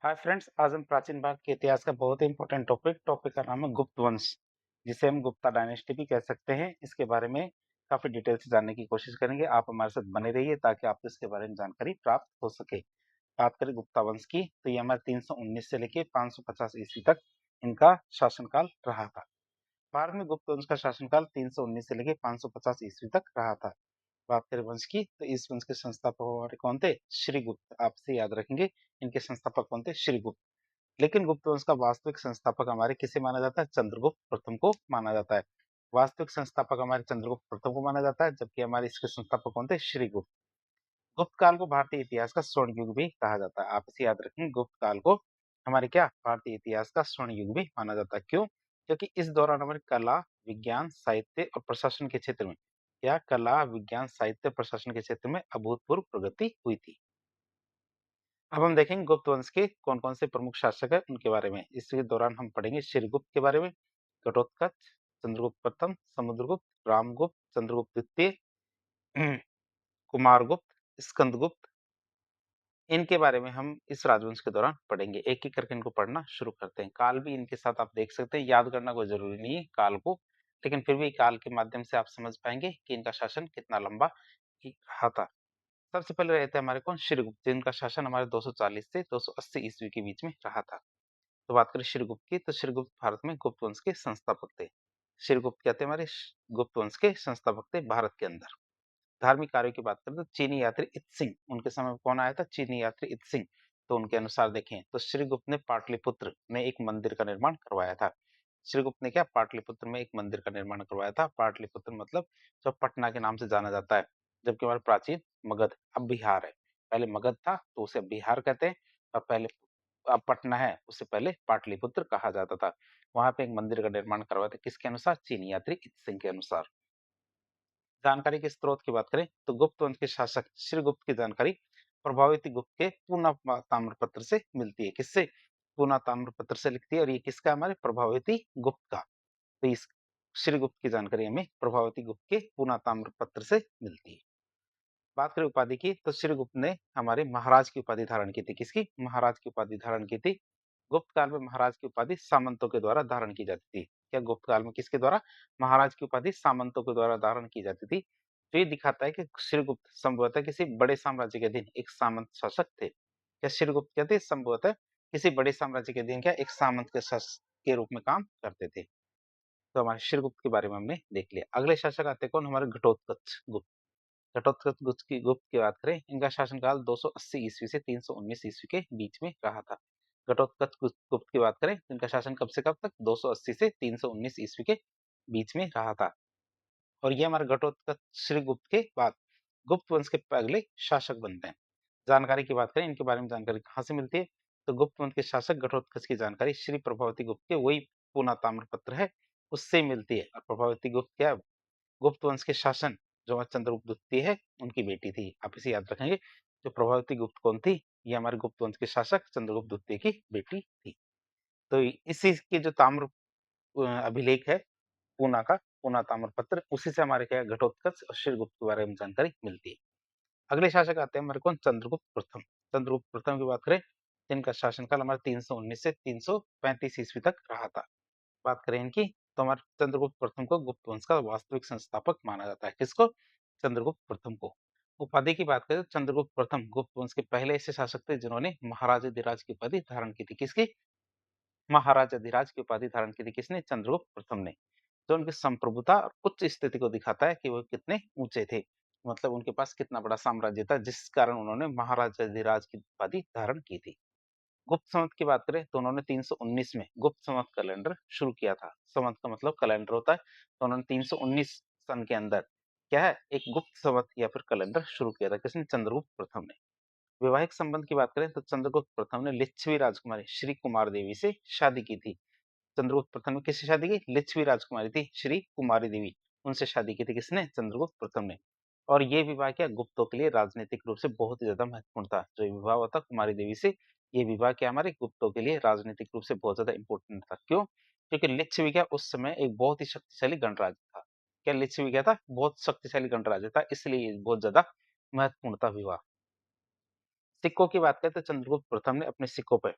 Hi friends, आज हम प्राचीन भारत के इतिहास का बहुत ही इंपॉर्टेंट टॉपिक का नाम है गुप्त वंश, जिसे हम गुप्ता डायनेस्टी भी कह सकते हैं। इसके बारे में काफी डिटेल से जानने की कोशिश करेंगे। आप हमारे साथ बने रहिए ताकि आपको इसके बारे में जानकारी प्राप्त हो सके। बात करें गुप्ता वंश की, तो ये हमारे 319 से लेके 550 ईस्वी तक इनका शासनकाल रहा था। भारत में गुप्त वंश का शासनकाल 319 से लेके 550 ईस्वी तक रहा था। बात करें वंश की, तो इस वंश के संस्थापक हमारे कौन थे? श्रीगुप्त। आपसे याद रखेंगे, इनके संस्थापक कौन थे? श्रीगुप्त। लेकिन गुप्त वंश का वास्तविक संस्थापक हमारे किसे माना जाता है? चंद्रगुप्त प्रथम को माना जाता है। वास्तविक संस्थापक हमारे चंद्रगुप्त प्रथम को माना जाता है, जबकि हमारे इसके संस्थापक कौन थे? श्रीगुप्त। गुप्त काल को भारतीय इतिहास का स्वर्ण युग भी कहा जाता है। आप इसे याद रखें, गुप्त काल को हमारे क्या भारतीय इतिहास का स्वर्ण युग भी माना जाता है। क्यों? क्योंकि इस दौरान हमारे कला, विज्ञान, साहित्य और प्रशासन के क्षेत्र में कला, विज्ञान, साहित्य, प्रशासन के क्षेत्र में अभूतपूर्व प्रगति हुई थी। अब हम देखेंगे गुप्त वंश के कौन कौन से प्रमुख शासक है उनके बारे में। इसके दौरान हम पढ़ेंगे श्रीगुप्त के बारे में, घटोत्कच, चंद्रगुप्त प्रथम, समुद्रगुप्त, रामगुप्त, चंद्रगुप्त द्वितीय, कुमारगुप्त, स्कंदगुप्त। इनके बारे में हम इस राजवंश के दौरान पढ़ेंगे। एक एक करके इनको पढ़ना शुरू करते हैं। काल भी इनके साथ आप देख सकते हैं, याद करना कोई जरूरी नहीं है काल को, लेकिन फिर भी काल के माध्यम से आप समझ पाएंगे कि इनका शासन कितना लंबा रहा था। सबसे पहले रहते हैं हमारे कौन? श्रीगुप्त, जिनका शासन हमारे 240 से 280 ईस्वी के बीच में रहा था। तो बात करें श्रीगुप्त की, तो श्रीगुप्त भारत में गुप्त वंश के संस्थापक थे। श्रीगुप्त क्या थे? हमारे गुप्त वंश के संस्थापक थे भारत के अंदर। धार्मिक कार्यों की बात करें तो चीनी यात्री इत्सिंग, उनके समय में कौन आया था? चीनी यात्री इत्सिंग। तो उनके अनुसार देखें तो श्रीगुप्त ने पाटलिपुत्र में एक मंदिर का निर्माण करवाया था। श्रीगुप्त ने क्या पाटलिपुत्र में एक मंदिर का निर्माण करवाया था? पाटलिपुत्र मतलब जो पटना के नाम से जाना जाता है, जबकि हमारे प्राचीन मगध अब बिहार है। पहले मगध था तो उसे बिहार कहते हैं, और पहले अब पटना है, उससे पहले पाटलिपुत्र कहा जाता था। वहां पे एक मंदिर का निर्माण करवाया था, किसके अनुसार? चीनी यात्री इत्सिंग के अनुसार। जानकारी के स्रोत की बात करें तो गुप्त वंश के शासक श्रीगुप्त की जानकारी प्रभावित गुप्त के पूना ताम्रपत्र से मिलती है। किससे? पूना ताम्रपत्र से लिखती है, और ये किसका? हमारे प्रभावती गुप्त का। तो इस श्रीगुप्त की जानकारी हमें प्रभावती गुप्त के पूना ताम्रपत्र से मिलती है। बात करें उपाधि की, तो श्रीगुप्त ने हमारे महाराज की उपाधि धारण की थी। किसकी? महाराज की उपाधि धारण की थी। गुप्त काल में महाराज की उपाधि सामंतों के द्वारा धारण की जाती थी। क्या गुप्त काल में किसके द्वारा? महाराज की उपाधि सामंतों के द्वारा धारण की जाती थी। तो ये दिखाता है कि श्रीगुप्त संभवतः किसी बड़े साम्राज्य के अधीन एक सामंत शासक थे। क्या श्रीगुप्त क्या थे? संभवतः किसी बड़े साम्राज्य के अधीन एक सामंत के शासक के रूप में काम करते थे। तो हमारे श्रीगुप्त के बारे में हमने देख लिया। अगले शासक आते कौन? हमारे घटोत्कच गुप्त। घटोत्कच गुप्त की बात करें, इनका शासनकाल 280 ईस्वी से 319 ईस्वी के बीच में रहा था। घटोत्कच गुप्त की बात करें, इनका शासन कब से कब तक? 280 से 319 ईस्वी के बीच में रहा था। और ये हमारे घटोत्कच श्रीगुप्त के बाद गुप्त वंश के अगले शासक बनते हैं। जानकारी की बात करें, इनके बारे में जानकारी कहाँ से मिलती है? तो गुप्त वंश के शासक घटोत्कच की जानकारी श्री प्रभावती गुप्त के वही पूना ताम्रपत्र है उससे मिलती है। और प्रभावती गुप्त क्या? गुप्त वंश के शासन जो हमारे चंद्रगुप्त द्वितीय है उनकी बेटी थी। आप इसे याद रखेंगे। जो प्रभावती गुप्त कौन थी? ये हमारे गुप्त वंश के शासक चंद्रगुप्त द्वितीय की बेटी थी। तो इसी के जो ताम्र अभिलेख है पूना का, पूना ताम्रपत्र, उसी से हमारे क्या घटोत्कच और श्रीगुप्त के बारे में जानकारी मिलती है। अगले शासक आते हैं हमारे कौन? चंद्रगुप्त प्रथम। चंद्रगुप्त प्रथम की बात करें, जिनका शासनकाल हमारे 319 से 335 ईस्वी तक रहा था। बात करें इनकी, तो हमारे चंद्रगुप्त प्रथम को गुप्त वंश का वास्तविक संस्थापक माना जाता है। किसको? चंद्रगुप्त प्रथम को। उपाधि की बात करें तो चंद्रगुप्त प्रथम गुप्त वंश के पहले ऐसे शासक थे जिन्होंने महाराजाधिराज की उपाधि धारण की थी। किसकी? महाराजाधिराज की उपाधि धारण की थी। किसने? चंद्रगुप्त प्रथम ने। जो उनकी संप्रभुता और उच्च स्थिति को दिखाता है कि वो कितने ऊंचे थे, मतलब उनके पास कितना बड़ा साम्राज्य था, जिस कारण उन्होंने महाराजाधिराज की उपाधि धारण की थी। गुप्त संवत की बात करें तो उन्होंने 319 में गुप्त संवत कैलेंडर शुरू किया था। संवत का मतलब कैलेंडर होता है। तो उन्होंने 319 सन के अंदर क्या है, एक गुप्त संवत या फिर कैलेंडर शुरू किया था। किसने? चंद्रगुप्त प्रथम ने। वैवाहिक संबंध की बात करें तो चंद्रगुप्त प्रथम ने लिच्छवी राजकुमारी श्री कुमार देवी से शादी की थी। चंद्रगुप्त प्रथम ने किससे शादी की? लिच्छवी राजकुमारी थी श्री कुमारी देवी, उनसे शादी की थी। किसने? चंद्रगुप्त प्रथम ने। और ये विवाह क्या गुप्तों के लिए राजनीतिक रूप से बहुत ही ज्यादा महत्वपूर्ण था। जो विवाह हुआ था कुमारी देवी से, ये विवाह क्या हमारे गुप्तों के लिए राजनीतिक रूप से बहुत ज्यादा इंपॉर्टेंट था। क्यों? क्योंकि लिच्छवी क्या उस समय एक बहुत ही शक्तिशाली गणराज्य था। क्या लिच्छवी क्या था? बहुत शक्तिशाली गणराज्य था, इसलिए ये बहुत ज्यादा महत्वपूर्ण था विवाह। सिक्कों की बात करें तो चंद्रगुप्त प्रथम ने अपने सिक्कों पर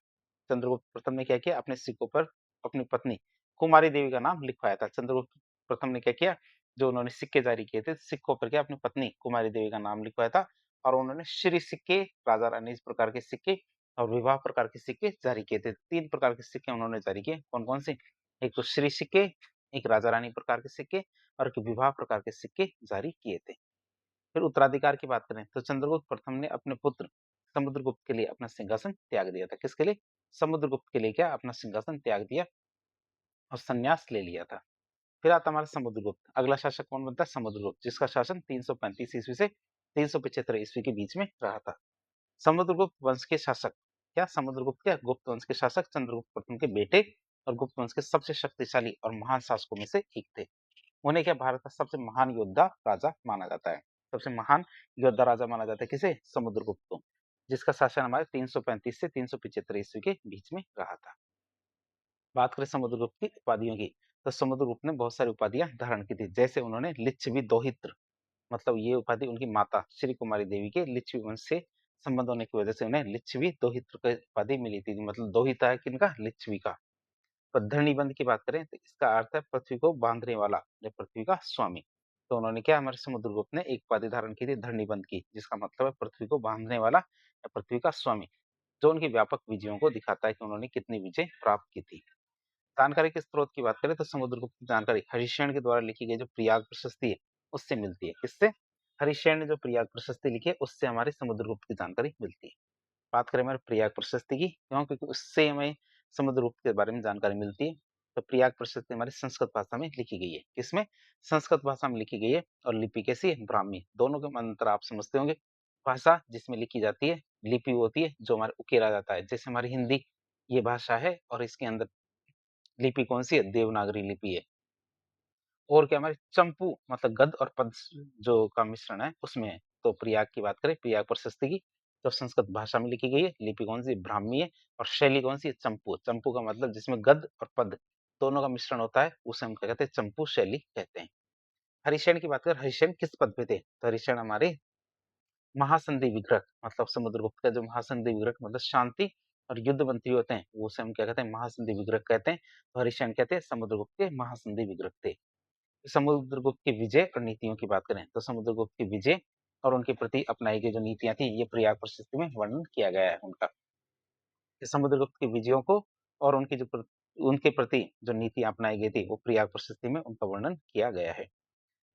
चंद्रगुप्त प्रथम ने क्या किया, अपने सिक्कों पर अपनी पत्नी कुमारी देवी का नाम लिखवाया था। चंद्रगुप्त प्रथम ने क्या किया, जो उन्होंने सिक्के जारी किए थे, सिक्कों पर क्या अपनी पत्नी कुमारी देवी का नाम लिखवाया था और उन्होंने श्री सिक्के, राजा रानी इस प्रकार के सिक्के और विवाह प्रकार के सिक्के जारी किए थे। 3 प्रकार के सिक्के उन्होंने जारी किए। कौन-कौन से? एक तो श्री सिक्के, एक राजा रानी प्रकार के सिक्के और एक विवाह प्रकार के सिक्के जारी किए थे। फिर उत्तराधिकार की बात करें तो चंद्रगुप्त प्रथम ने अपने पुत्र समुद्रगुप्त के लिए अपना सिंहासन त्याग दिया था। किसके लिए? समुद्रगुप्त के लिए क्या अपना सिंहासन त्याग दिया और संन्यास ले लिया था। फिर आता हमारा समुद्रगुप्त। अगला शासक कौन बनता है? समुद्रगुप्त, जिसका शासन 335 ईस्वी से 375 ईस्वी के बीच में रहा था। समुद्रगुप्त वंश के शासक, क्या समुद्रगुप्त क्या गुप्त वंश के शासक चंद्रगुप्त प्रथम के बेटे और गुप्त वंश के सबसे शक्तिशाली और महान शासकों में से एक थे। उन्हें क्या भारत का सबसे महान योद्धा राजा माना जाता है। सबसे महान योद्धा राजा माना जाता है किसे? समुद्रगुप्त को, जिसका शासन हमारे 335 से 375 ईस्वी के बीच में रहा था। बात करें समुद्रगुप्त की उपाधियों की, तो समुद्रगुप्त ने बहुत सारी उपाधियां धारण की थी। जैसे उन्होंने लिच्छवी दोहित्र, मतलब ये उपाधि उनकी माता श्री कुमारी देवी के लिच्छवी वंश से संबंध होने की वजह से उन्हें लिच्छवी दोहित्र की उपाधि मिली थी। मतलब दोहिता है किनका? लिच्छवी का। पर धरणीबंध की बात करें तो इसका अर्थ है पृथ्वी को बांधने वाला या पृथ्वी का स्वामी। तो उन्होंने क्या, हमारे समुद्रगुप्त ने एक उपाधि धारण की थी धरणीबंध की, जिसका मतलब है पृथ्वी को बांधने वाला या पृथ्वी का स्वामी, जो उनकी व्यापक विजयों को दिखाता है कि उन्होंने कितनी विजय प्राप्त की थी। जानकारी के स्रोत की बात करें तो समुद्रगुप्त की जानकारी हरिशेन के द्वारा लिखी गई जो प्रयाग प्रशस्ति है उससे मिलती है। किससे? हरिशेन ने जो प्रयाग प्रशस्ति लिखी है उससे हमारे समुद्रगुप्त की जानकारी मिलती है। बात करें हमारे प्रयाग प्रशस्ति की, क्यों? क्योंकि उससे हमें समुद्रगुप्त के बारे में जानकारी मिलती है। तो प्रयाग प्रशस्ति हमारी संस्कृत भाषा में लिखी गई है। किसमें? संस्कृत भाषा में लिखी गई है। और लिपि कैसी है? ब्राह्मी। दोनों के अंतर आप समझते होंगे। भाषा जिसमें लिखी जाती है, लिपि होती है जो हमारे उकेरा जाता है। जैसे हमारी हिंदी ये भाषा है और इसके अंदर लिपि कौन सी है? देवनागरी लिपि है। और क्या हमारे चंपू मतलब गद्य और पद्य जो का मिश्रण है उसमें है। तो प्रयाग की बात करें, प्रयाग प्रशस्ति की, तो संस्कृत भाषा में लिखी गई है, लिपि कौन सी? ब्राह्मी है। और शैली कौन सी है? चंपू। चंपू का मतलब जिसमें गद्य और पद्य दोनों का मिश्रण होता है उसे हम क्या कहते हैं? चंपू शैली कहते हैं। हरिशैन की बात करें, हरिशैन किस पद पे थे? तो हरिशैन हमारे महासंधि विग्रह, मतलब समुद्रगुप्त का जो महासंधि विग्रह मतलब शांति और युद्ध मंत्री होते हैं वो उसे हम क्या कहते हैं? महासंधि विग्रह कहते हैं। तो हरिशैन कहते हैं समुद्रगुप्त के महासंधि विग्रह थे। समुद्रगुप्त की विजय और नीतियों की बात करें तो समुद्रगुप्त की विजय और उनके प्रति अपनाई गई जो नीतियां थी ये प्रयाग प्रशस्ति में वर्णन किया गया है उनका। कि समुद्रगुप्त की विजयों को और उनकी उनके प्रति जो नीतियां अपनाई गई थी वो प्रयाग प्रशस्ति में उनका वर्णन किया गया है।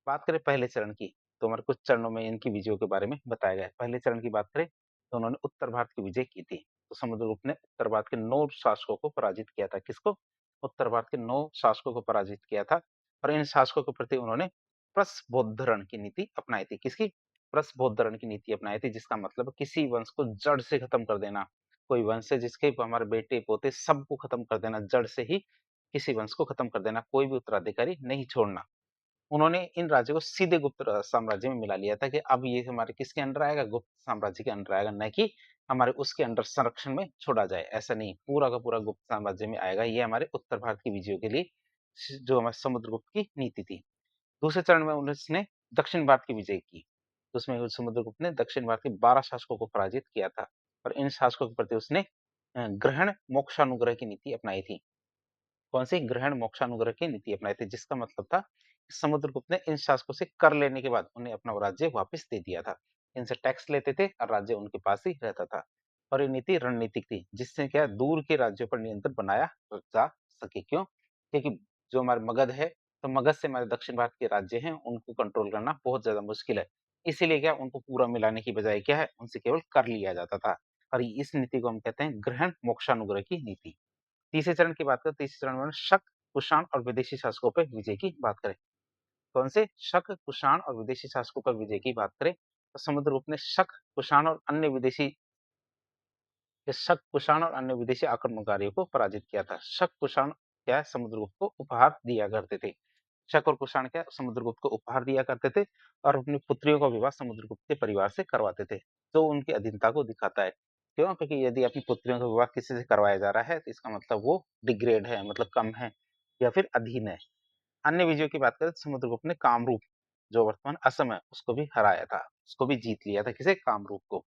बात करें पहले चरण की, तो हमारे कुछ चरणों में इनकी विजयों के बारे में बताया गया है। पहले चरण की बात करें तो उन्होंने उत्तर भारत की विजय की थी। तो समुद्रगुप्त ने उत्तर भारत के 9 शासकों को पराजित किया था। किसको? उत्तर भारत के 9 शासकों को पराजित किया था। और इन शासकों के प्रति उन्होंने प्रसबोद्धरण की नीति अपनाई थी। किसकी? प्रसबोद्धरण की नीति अपनाई थी, जिसका मतलब किसी वंश को जड़ से खत्म कर देना। कोई वंश है जिसके हमारे बेटे पोते सबको खत्म कर देना, जड़ से ही किसी वंश को खत्म कर देना, कोई भी उत्तराधिकारी नहीं छोड़ना। उन्होंने इन राज्यों को सीधे गुप्त साम्राज्य में मिला लिया था कि अब ये हमारे किसके अंडर आएगा? गुप्त साम्राज्य के अंडर आएगा, न कि हमारे उसके अंडर संरक्षण में छोड़ा जाए। ऐसा नहीं, पूरा का पूरा गुप्त साम्राज्य में आएगा। ये हमारे उत्तर भारत की विजयों के लिए जो हमारे समुद्रगुप्त की नीति थी। दूसरे चरण में उसने दक्षिण भारत की विजय की। तो उसमें समुद्रगुप्त ने दक्षिण भारत के 12 शासकों को पराजित किया था और इन शासकों के प्रति उसने ग्रहण मोक्षानुग्रह की नीति अपनाई थी। कौन सी? ग्रहण मोक्षानुग्रह की नीति अपनाई थी, जिसका मतलब था समुद्रगुप्त ने इन शासकों से कर लेने के बाद उन्हें अपना राज्य वापस दे दिया था। इनसे टैक्स लेते थे और राज्य उनके पास ही रहता था। और ये नीति रणनीतिक थी, जिससे क्या दूर के राज्यों पर नियंत्रण बनाया जा सके। क्यों? क्योंकि जो हमारे मगध है, तो मगध से हमारे दक्षिण भारत के राज्य हैं उनको कंट्रोल करना बहुत ज्यादा मुश्किल है। इसीलिए क्या उनको पूरा मिलाने की बजाय क्या है, उनसे केवल कर लिया जाता था। और इस नीति को हम कहते हैं ग्रहण मोक्षानुग्रह की नीति। तीसरे चरण की बात करें, तीसरे चरण में शक, कुषाण और विदेशी शासकों पर विजय की बात करें। कौन से? शक, कुषाण और विदेशी शासकों पर विजय की बात करें तो समुद्रगुप्त ने शक, कुषाण और अन्य विदेशी आक्रमणकारियों को पराजित किया था। शक, कुषाण क्या है? समुद्रगुप्त को उपहार दिया करते थे। शक और कुषाण क्या समुद्रगुप्त को उपहार दिया करते थे और अपनी पुत्रियों का विवाह समुद्रगुप्त के परिवार से करवाते थे, जो उनकी अधीनता को दिखाता है। क्यों? क्योंकि यदि अपनी पुत्रियों का विवाह किसी से करवाया जा रहा है तो इसका मतलब वो डिग्रेड है, मतलब कम है या फिर अधीन है। अन्य विजयों की बात करें तो समुद्रगुप्त ने कामरूप, जो वर्तमान असम है, उसको भी हराया था, उसको भी जीत लिया था। किसे? कामरूप को।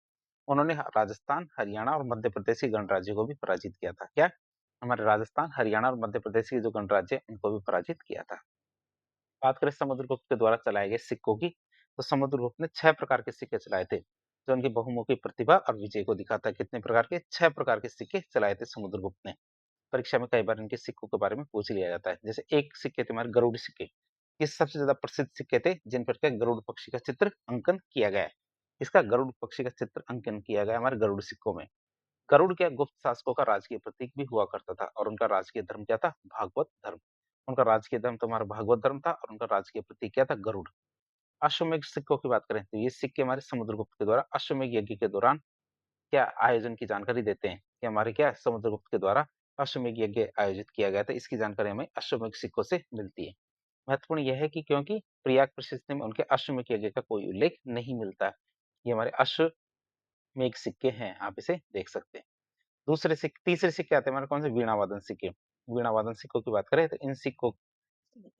उन्होंने राजस्थान, हरियाणा और मध्य प्रदेश के गणराज्यों को भी पराजित किया था। क्या? हमारे राजस्थान, हरियाणा और मध्य प्रदेश के जो गणराज्य हैं, उनको भी पराजित किया था। बात करें समुद्रगुप्त के द्वारा चलाए गए सिक्कों की, तो समुद्रगुप्त ने 6 प्रकार के सिक्के चलाए थे, जो उनकी बहुमुखी प्रतिभा और विजय को दिखाता है। कितने प्रकार के? 6 प्रकार के सिक्के चलाए थे समुद्रगुप्त ने। परीक्षा में कई बार इनके सिक्कों के बारे में पूछ लिया जाता है। जैसे एक सिक्के थे हमारे गरुड़ सिक्के। ये सबसे ज्यादा प्रसिद्ध सिक्के थे जिन पर क्या गरुड़ पक्षी का चित्र अंकन किया गया है। इसका गरुड़ पक्षी का चित्र अंकन किया गया हमारे गरुड़ सिक्कों में। गरुड़ क्या गुप्त शासकों का राजकीय प्रतीक भी हुआ करता था और उनका राजकीय धर्म क्या था? भागवत धर्म। उनका राजकीय धर्म तो हमारा भागवत धर्म था और उनका राजकीय प्रतीक क्या था? गरुड़। अश्वमेध सिक्कों की बात करें तो ये सिक्के हमारे समुद्रगुप्त के द्वारा अश्वमेध यज्ञ के दौरान क्या आयोजन की जानकारी देते हैं कि हमारे क्या समुद्रगुप्त के द्वारा अश्वमेध यज्ञ आयोजित किया गया था। इसकी जानकारी हमें अश्वमेध सिक्कों से मिलती है। महत्वपूर्ण यह है कि क्योंकि प्रयाग प्रशस्ति में उनके अश्वमेध यज्ञ का कोई उल्लेख नहीं मिलता है। ये हमारे अश्वमेध सिक्के हैं, आप इसे देख सकते हैं। दूसरे सिक्के, तीसरे सिक्के आते हैं हमारे कौन से? वीणा वादन सिक्के। वीणा वादन सिक्कों की बात करें तो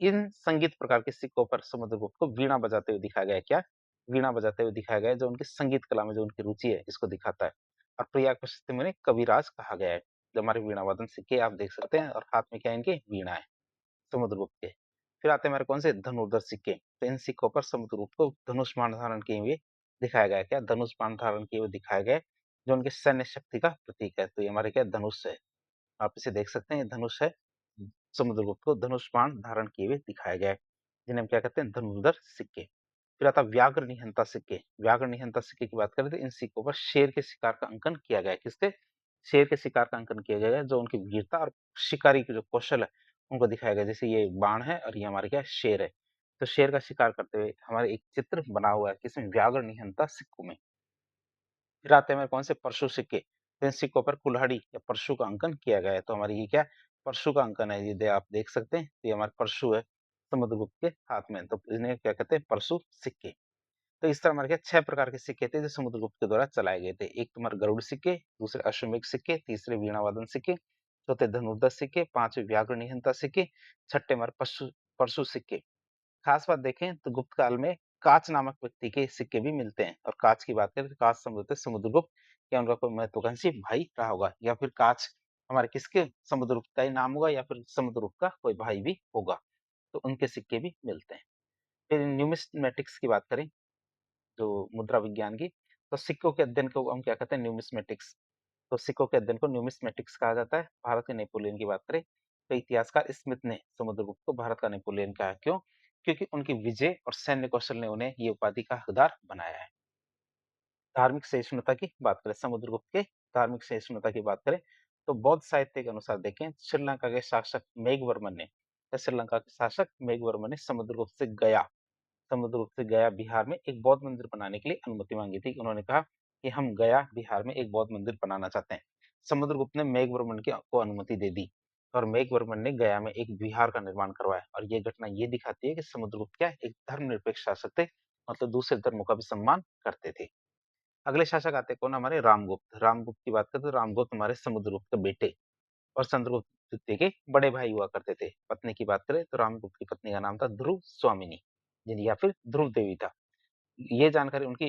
इन संगीत प्रकार के सिक्कों पर समुद्रगुप्त को वीणा बजाते हुए दिखाया गया है। क्या? वीणा बजाते हुए दिखाया गया है, जो उनकी संगीत कला में जो उनकी रुचि है इसको दिखाता है। और प्रयाग प्रशस्ति में उन्हें कविराज कहा गया है। जो हमारे वीणा वादन सिक्के आप देख सकते हैं और हाथ में क्या है इनके? वीणा है समुद्रगुप्त के। फिर आते हैं हमारे कौन से? धनुर्धर सिक्के। तो इन सिक्कों पर समुद्रगुप्त को धनुष बाण धारण किए हुए दिखाया गया है। क्या? धनुष बाण धारण किए हुए दिखाया गया है, जो उनकी सैन्य शक्ति का प्रतीक है। तो ये हमारे क्या? धनुष है। आप इसे देख सकते हैं, ये धनुष है। समुद्रगुप्त को धनुष बाण धारण किए हुए दिखाया गया है, जिन्हें हम क्या कहते हैं? धनुर्धर सिक्के। फिर आता है व्याघ्र निहंता सिक्के। व्याघ्र निहंता सिक्के की बात करें तो इन सिक्कों पर शेर के शिकार का अंकन किया गया है। किसके? शेर के शिकार का अंकन किया गया है, जो उनकी वीरता और शिकारी के जो कौशल है उनको दिखाया गया है। जैसे ये बाण है और ये हमारे क्या है? शेर है। तो शेर का शिकार करते हुए हमारे एक चित्र बना हुआ है किसमें? व्याघ्र निहंता सिक्कों में। फिर आते हैं हमारे कौन से? परशु सिक्के। तो इन सिक्कों पर कुल्हाड़ी या परशु का अंकन किया गया है। तो हमारी ये क्या? परशु का अंकन है। ये आप देख सकते हैं, ये हमारे परशु है समुद्रगुप्त के हाथ में। तो इन्हें क्या कहते हैं? परशु सिक्के। तो इस तरह हमारे क्या 6 प्रकार के सिक्के थे जो समुद्रगुप्त के द्वारा चलाए गए थे। एक तुम्हारे गरुड़ सिक्के, दूसरे अश्वमेध सिक्के, तीसरे वीणावादन सिक्के, चौथे धनुर्धर सिक्के, पांचवे व्याघ्र निहंता सिक्के, छठे हमारे परशु सिक्के। खास बात देखें तो गुप्त काल में काच नामक व्यक्ति के सिक्के भी मिलते हैं। और काच की बात करें तो काच संभवतः समुद्रगुप्त या उनका कोई महत्वाकांक्षी भाई रहा होगा, या फिर काच हमारे किसके? समुद्रगुप्त का ही नाम होगा या फिर समुद्रगुप्त का कोई भाई भी होगा। तो उनके सिक्के भी मिलते हैं। फिर न्यूमिस्मेटिक्स की बात करें, जो मुद्रा विज्ञान की, तो सिक्कों के अध्ययन को हम क्या कहते हैं? न्यूमिस्मेटिक्स। तो सिक्कों के अध्ययन को न्यूमिस्मेटिक्स कहा जाता है। भारत के नेपोलियन की बात करें तो इतिहासकार स्मिथ ने समुद्रगुप्त को भारत का नेपोलियन कहा। क्यों? क्योंकि उनकी विजय और सैन्य कौशल ने उन्हें ये उपाधि का हकदार बनाया है। धार्मिक सहिष्णुता की बात करें, समुद्रगुप्त के धार्मिक सहिष्णुता की बात करें तो बौद्ध साहित्य के अनुसार देखें, श्रीलंका के शासक मेघवर्मन ने, श्रीलंका के शासक मेघवर्मन ने समुद्रगुप्त से गया बिहार में एक बौद्ध मंदिर बनाने के लिए अनुमति मांगी थी। उन्होंने कहा कि हम गया बिहार में एक बौद्ध मंदिर बनाना चाहते हैं। समुद्रगुप्त ने मेघवर्मन को अनुमति दे दी और मेघवर्मन ने गया में एक विहार का निर्माण करवाया। और ये घटना ये दिखाती है कि समुद्रगुप्त क्या एक धर्मनिरपेक्ष शासक थे, मतलब दूसरे धर्मों का भी सम्मान करते थे। अगले शासक आते कौन? हमारे रामगुप्त। रामगुप्त की बात करें तो रामगुप्त हमारे समुद्रगुप्त के बेटे और चंद्रगुप्त द्वितीय के बड़े भाई हुआ करते थे। पत्नी की बात करें तो रामगुप्त की पत्नी का नाम था ध्रुव स्वामिनी, या फिर ध्रुव देवी था। ये जानकारी उनकी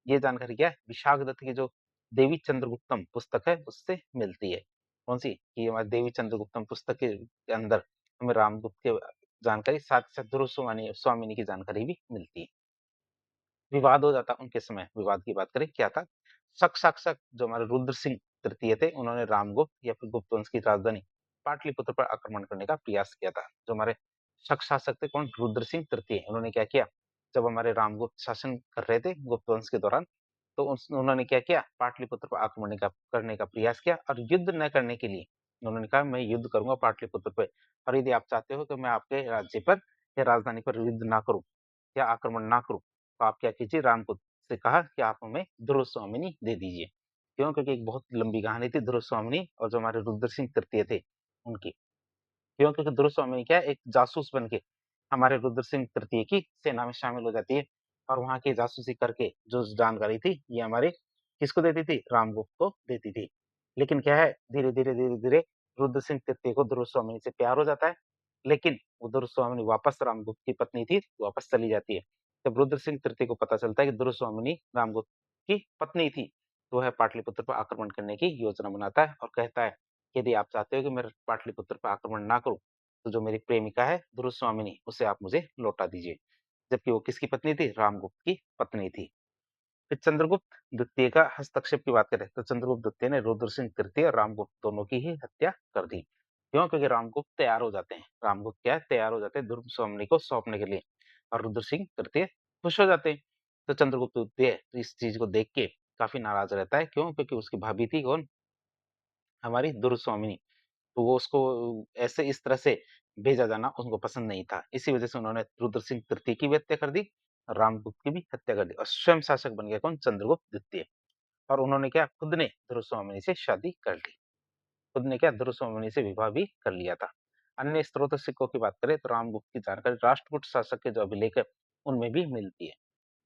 ये जानकारी क्या है? विशाखदत्त की जो देवी चंद्रगुप्तम पुस्तक है उससे मिलती है। कौन सी? कि हमारी देवी चंद्रगुप्तम पुस्तक के अंदर हमें रामगुप्त के जानकारी, साथ ही साथ ध्रुव स्वामिनी की जानकारी भी मिलती है। विवाद हो जाता उनके समय। विवाद की बात करें क्या था? शक शासक जो हमारे रुद्र सिंह तृतीय थे, उन्होंने रामगुप्त या फिर गुप्त वंश की राजधानी पाटलिपुत्र पर आक्रमण करने का प्रयास किया था। जो हमारे शक शासक थे कौन? रुद्र सिंह तृतीय। उन्होंने क्या किया? जब हमारे रामगुप्त शासन कर रहे थे गुप्त वंश के दौरान, तो उन्होंने क्या किया? पाटलिपुत्र पर आक्रमण करने का प्रयास किया और युद्ध न करने के लिए उन्होंने कहा मैं युद्ध करूंगा पाटलिपुत्र पर, और यदि आप चाहते हो कि मैं आपके राज्य पर या राजधानी पर युद्ध ना करूं या आक्रमण ना करूं, तो आप क्या कीजिए? रामपुत्र से कहा कि आप हमें ध्रुव स्वामिनी दे दीजिए। क्यों? क्योंकि एक बहुत लंबी कहानी थी ध्रुव स्वामिनी और जो हमारे रुद्र सिंह तृतीय थे उनकी। क्यों? क्योंकि ध्रुव स्वामिनी क्या है? एक जासूस बन के हमारे रुद्र सिंह तृतीय की सेना में शामिल हो जाती है और वहां की जासूसी करके जो जानकारी थी ये हमारे किसको देती थी? रामगुप्त को देती थी। लेकिन क्या है, धीरे धीरे रुद्र सिंह तृतीय को ध्रुव स्वामिनी से प्यार हो जाता है, लेकिन वो ध्रुव स्वामिनी वापस रामगुप्त की पत्नी थी, वापस चली जाती है। जब रुद्र सिंह तृतीय को पता चलता है कि ध्रुव स्वामिनी रामगुप्त की पत्नी थी, तो वह पाटलिपुत्र पर आक्रमण करने की योजना बनाता है और कहता है, यदि आप चाहते हो कि मैं पाटलिपुत्र पर आक्रमण ना करूँ, तो जो मेरी प्रेमिका है दुर्वामिनी, उसे आप मुझे लौटा दीजिए। जबकि वो किसकी पत्नी थी? रामगुप्त की पत्नी थी। फिर चंद्रगुप्त द्वितीय का हस्तक्षेप की बात करें तो चंद्रगुप्त द्वितीय ने रुद्र सिंह तृतीय और रामगुप्त दोनों की ही हत्या कर दी। क्यों? क्योंकि रामगुप्त तैयार हो जाते हैं। रामगुप्त क्या है? तैयार हो जाते हैं दुर्वामिनी को सौंपने के लिए और रुद्र सिंह तृतीय खुश हो जाते हैं। तो चंद्रगुप्त द्वितीय इस चीज को देख के काफी नाराज रहता है। क्यों? क्योंकि उसकी भाभी थी कौन? हमारी दुर्वामिनी। तो वो उसको ऐसे इस तरह से भेजा जाना उनको पसंद नहीं था। इसी वजह से उन्होंने रुद्र सिंह तृतीय की भी हत्या कर दी और रामगुप्त की भी हत्या कर दी और स्वयं शासक बन गया कौन? चंद्रगुप्त द्वितीय। और उन्होंने क्या? खुद ने दुर्वामिनी से शादी कर ली। खुद ने क्या? दुर्वामिनी से विवाह भी कर लिया था। अन्य स्रोत सिक्कों की बात करें तो रामगुप्त की जानकारी राष्ट्रकूट शासक के जो अभिलेख है उनमें भी मिलती है।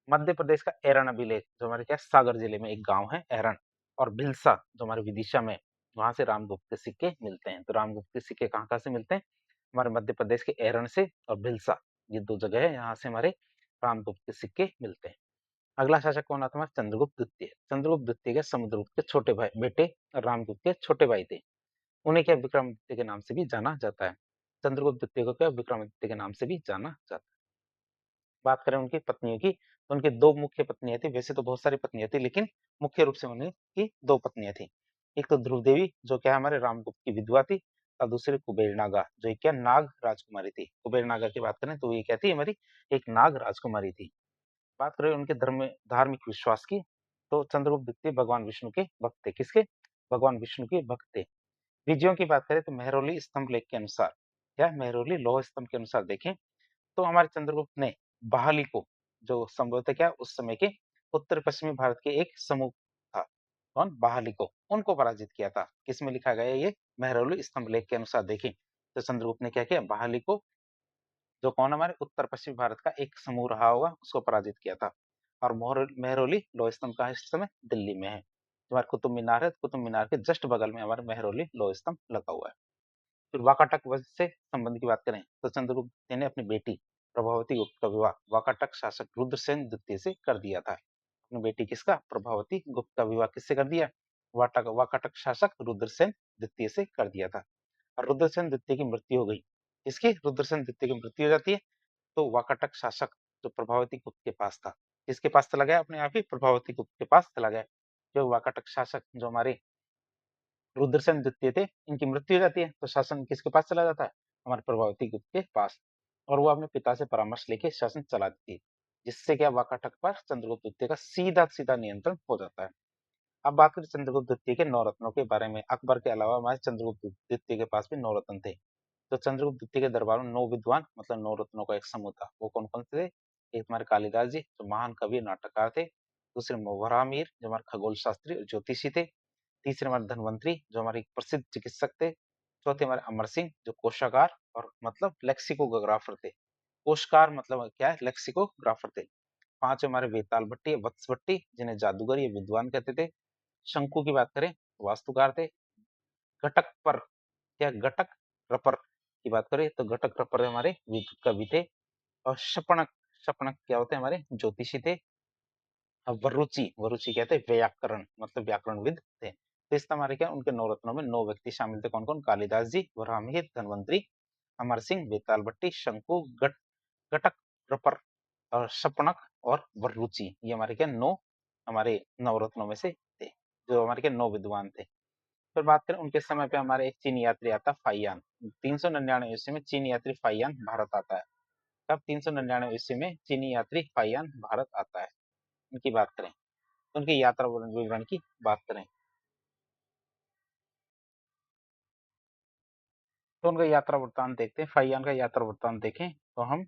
मध्य प्रदेश का एरन अभिलेख जो हमारे क्या सागर जिले में एक गांव है एरन, और भिलसा जो हमारे विदिशा में, वहां से रामगुप्त के सिक्के मिलते हैं। तो रामगुप्त के सिक्के कहाँ कहाँ से मिलते हैं? हमारे मध्य प्रदेश के एरन से और भिलसा, ये दो जगह है, यहाँ से हमारे रामगुप्त के सिक्के मिलते हैं। अगला शासक कौन आता है? चंद्रगुप्त द्वितीय। चंद्रगुप्त द्वितीय के समुद्रगुप्त के छोटे भाई बेटे और रामगुप्त के छोटे भाई थे। उन्हें क्या विक्रमादित्य के नाम से भी जाना जाता है। चंद्रगुप्त द्वितीय को क्या विक्रमादित्य के नाम से भी जाना जाता है। बात करें उनकी पत्नियों की तो उनकी दो मुख्य पत्नियां थी। वैसे तो बहुत सारी पत्नियां थी लेकिन मुख्य रूप से उनकी दो पत्नियां थी। एक तो ध्रुव देवी जो क्या हमारे रामगुप्त की विधवा थी और दूसरी कुबेर नागा जो क्या नाग राजकुमारी थी। कुबेर नागा की बात करें तो ये क्या थी? हमारी एक नाग राजकुमारी थी। बात करें उनके धर्म धार्मिक विश्वास की तो चंद्रगुप्त द्वितीय भगवान विष्णु के भक्त थे। किसके? भगवान विष्णु के भक्त थे। विजयों की बात करें तो मेहरौली स्तंभ लेख के अनुसार, क्या मेहरौली लौह स्तंभ के अनुसार देखें तो हमारे चंद्रगुप्त ने बहाली को, जो संभवतः क्या उस समय के उत्तर पश्चिमी भारत के एक समूह था, कौन? बहाली को, उनको पराजित किया था। किसमें लिखा गया है ये? मेहरौली स्तंभ लेख के अनुसार देखें तो चंद्रगुप्त ने क्या किया? बहाली को, जो कौन हमारे उत्तर पश्चिमी भारत का एक समूह रहा होगा, उसको पराजित किया था। और मेहरौली लोह स्तंभ कहाँ इस समय? दिल्ली में है। हमारे कुतुब मीनार है, कुतुब मीनार के जस्ट बगल में हमारे मेहरौली लोह स्तंभ लगा हुआ है। फिर वाकाटक वंश से संबंध की बात करें तो चंद्रगुप्त ने अपनी बेटी प्रभावती गुप्त का विवाह वाकाटक शासक रुद्रसेन द्वितीय से कर दिया था। अपनी बेटी किसका? प्रभावती गुप्त का विवाह किससे कर दिया? वाकाटक शासक रुद्रसेन द्वितीय से कर दिया था। और रुद्रसेन द्वितीय की मृत्यु हो गई। किसकी? रुद्रसेन द्वितीय की मृत्यु हो जाती है तो वाकाटक शासक जो प्रभावती गुप्त के पास था, किसके पास चला गया? अपने आप ही प्रभावती गुप्त के पास चला गया। जो वाकाटक शासक जो हमारे रुद्रसेन द्वितीय थे, इनकी मृत्यु हो जाती है तो शासन किसके पास चला जाता है? हमारे प्रभावती गुप्त के पास। और वो अपने पिता से परामर्श लेके शासन चलाती थी, जिससे क्या वाकाटक पर चंद्रगुप्त द्वितीय का सीधा सीधा नियंत्रण हो जाता है। अब बात करें चंद्रगुप्त द्वितीय के नौ रत्नों के बारे में। अकबर के अलावा हमारे चंद्रगुप्त द्वितीय के पास भी नौ रत्न थे। तो चंद्रगुप्त द्वितीय के दरबार में नौ विद्वान मतलब नौ रत्नों का एक समूह था। वो कौन कौन से थे? एक हमारे कालिदास जी जो महान कवि नाटककार थे। दूसरे मोहरा मीर जो हमारे खगोल शास्त्री और ज्योतिषी थे। तीसरे हमारे धनवंतरी जो हमारे एक प्रसिद्ध चिकित्सक थे। चौथे हमारे अमर सिंह जो कोशागार और मतलब लेक्सिकोग्राफर थे। कोशकार मतलब क्या है? लेक्सिकोग्राफर थे। पांचवें हमारे वेताल भट्टी वत्स भट्टी जिन्हें जादूगर या विद्वान कहते थे। शंकु की बात करें वास्तुकार थे। घटक पर क्या? घटक रपर की बात करें तो घटक रपर हमारे कवि थे। और शपणक, शपणक क्या होते हैं? हमारे ज्योतिषी थे। अब वरुचि, वरुचि कहते हैं व्याकरण मतलब व्याकरणविद थे। तो इस हमारे क्या उनके नौ रत्नों में नौ व्यक्ति शामिल थे। कौन कौन? कालिदास जी, वराहमिहिर, धनवंतरी, अमर सिंह, बेताल भट्टी, शंकु, घटक रपर और शपणक और वरुचि। ये हमारे क्या नौ हमारे नवरत्नों में से थे, जो हमारे क्या नौ विद्वान थे। फिर बात करें उनके समय पे हमारे एक चीनी यात्री आता है फाइयान। 399 ईस्वी में चीनी यात्री फाइयान भारत आता है। कब? 399 ईस्वी में चीनी यात्री फाइयान भारत आता है। इनकी बात करें, उनकी यात्रा विवरण की बात करें तो उनका यात्रा वृत्तांत देखते हैं। फाइयान का यात्रा वृत्तांत देखें तो हम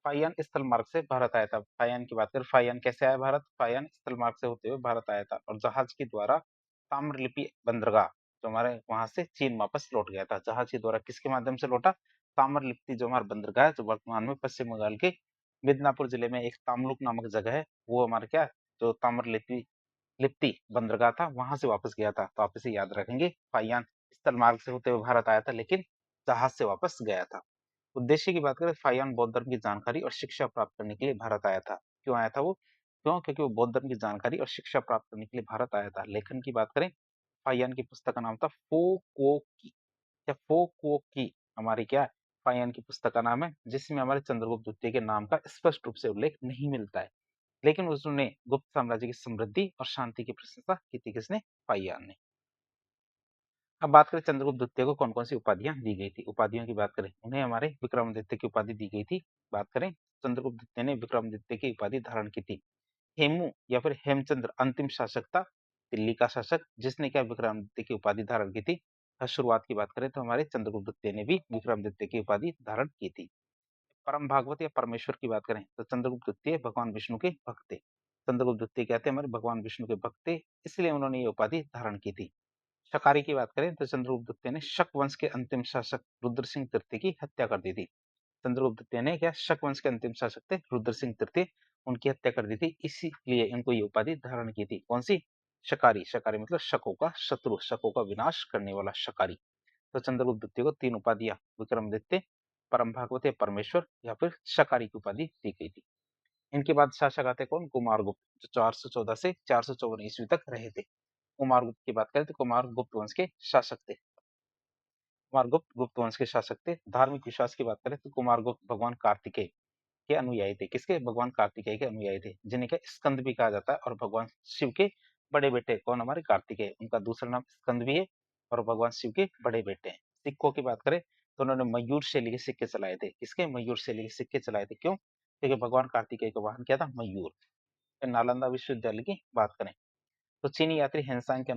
फाइयान स्थल मार्ग से भारत आया था। फाइयान की बात करें, फाइयान कैसे आया भारत? फाइयान स्थल मार्ग से होते हुए भारत आया था और जहाज के द्वारा ताम्रलिप्ति बंदरगाह जो हमारे वहां से चीन वापस लौट गया था। जहाज के द्वारा किसके माध्यम से लौटा? ताम्रलिप्ति जो हमारा बंदरगाह है, जो वर्तमान में पश्चिम बंगाल के मिदनापुर जिले में एक तामलुक नामक जगह है, वो हमारे क्या जो ताम्रलिप्ति लिप्ति बंदरगाह था वहां से वापस गया था। तो आप इसे याद रखेंगे, फाइयान स्थल मार्ग से होते हुए भारत आया था लेकिन जहाज से वापस गया था। उद्देश्य की बात करें, फाइयान बौद्ध धर्म की जानकारी और शिक्षा प्राप्त करने के लिए भारत आया था। क्यों आया था वो? क्यों? क्योंकि वो बौद्ध धर्म की जानकारी और शिक्षा प्राप्त करने के लिए भारत आया था। लेखन की बात करें, फाहियान की पुस्तक का नाम था फोकोकी या फोकोकी, हमारी क्या है, फाहियान की पुस्तक का नाम है, जिसमें हमारे चंद्रगुप्त द्वितीय के नाम का स्पष्ट रूप से उल्लेख नहीं मिलता है। लेकिन उसने गुप्त साम्राज्य की समृद्धि और शांति की प्रशंसा की थी, किसने? फाहियान ने। अब बात करें चंद्रगुप्त द्वितीय को कौन-कौन सी उपाधियाँ दी गई थी। उपाधियों की बात करें, उन्हें हमारे विक्रमादित्य की उपाधि दी गई थी। बात करें, चंद्रगुप्त द्वितीय ने विक्रमादित्य की उपाधि धारण की थी। हेमू या फिर हेमचंद्र अंतिम शासक था, दिल्ली का शासक, जिसने क्या विक्रमादित्य की उपाधि धारण की थी। शुरुआत की बात करें तो हमारे चंद्रगुप्त द्वितीय ने भी विक्रमादित्य की उपाधि धारण की थी। परम भागवत या परमेश्वर की बात करें तो चंद्रगुप्त द्वितीय भगवान विष्णु के भक्त थे। चंद्रगुप्त द्वितीय कहते हैं हमारे भगवान विष्णु के भक्त थे, इसलिए उन्होंने ये उपाधि धारण की थी। शकारी की बात करें तो चंद्रगुप्त द्वितीय ने शक वंश के अंतिम शासक रुद्र सिंह तृतीय की हत्या कर दी थी। चंद्रगुप्त द्वितीय ने क्या शक वंश के अंतिम शासक थे रुद्र सिंह तृतीय, उनकी हत्या कर दी थी, इसीलिए इनको ये उपाधि धारण की थी। कौन सी? शकारी। शकारी मतलब शकों का शत्रु, शकों का विनाश करने वाला शकारी। तो चंद्रगुप्त द्वितीय को 3 उपाधियां विक्रमादित्य, परम भागवत या परमेश्वर या फिर शकारी की उपाधि दी गई थी। इनके बाद शासक आते कौन? कुमारगुप्त, जो 414 से 454 ईस्वी तक रहे थे। कुमारगुप्त की बात करें तो कुमार गुप्त वंश के शासक थे। कुमारगुप्त गुप्त वंश के शासक थे। धार्मिक विश्वास की बात करें तो कुमारगुप्त भगवान कार्तिकेय के अनुयायी थे। किसके? भगवान कार्तिकेय के अनुयायी थे, जिन्हें क्या स्कंद भी कहा जाता है, और भगवान शिव के बड़े बेटे कौन? हमारे कार्तिकेय, उनका दूसरा नाम स्कंद भी है और भगवान शिव के बड़े बेटे हैं। सिक्कों की बात करें तो उन्होंने मयूर शैली के सिक्के चलाए थे। किसके? मयूर शैली के सिक्के चलाए थे। क्यों? क्योंकि भगवान कार्तिकेय का वाहन क्या था? मयूर। फिर नालंदा विश्वविद्यालय की बात करें तो चीनी यात्री हेनसांग के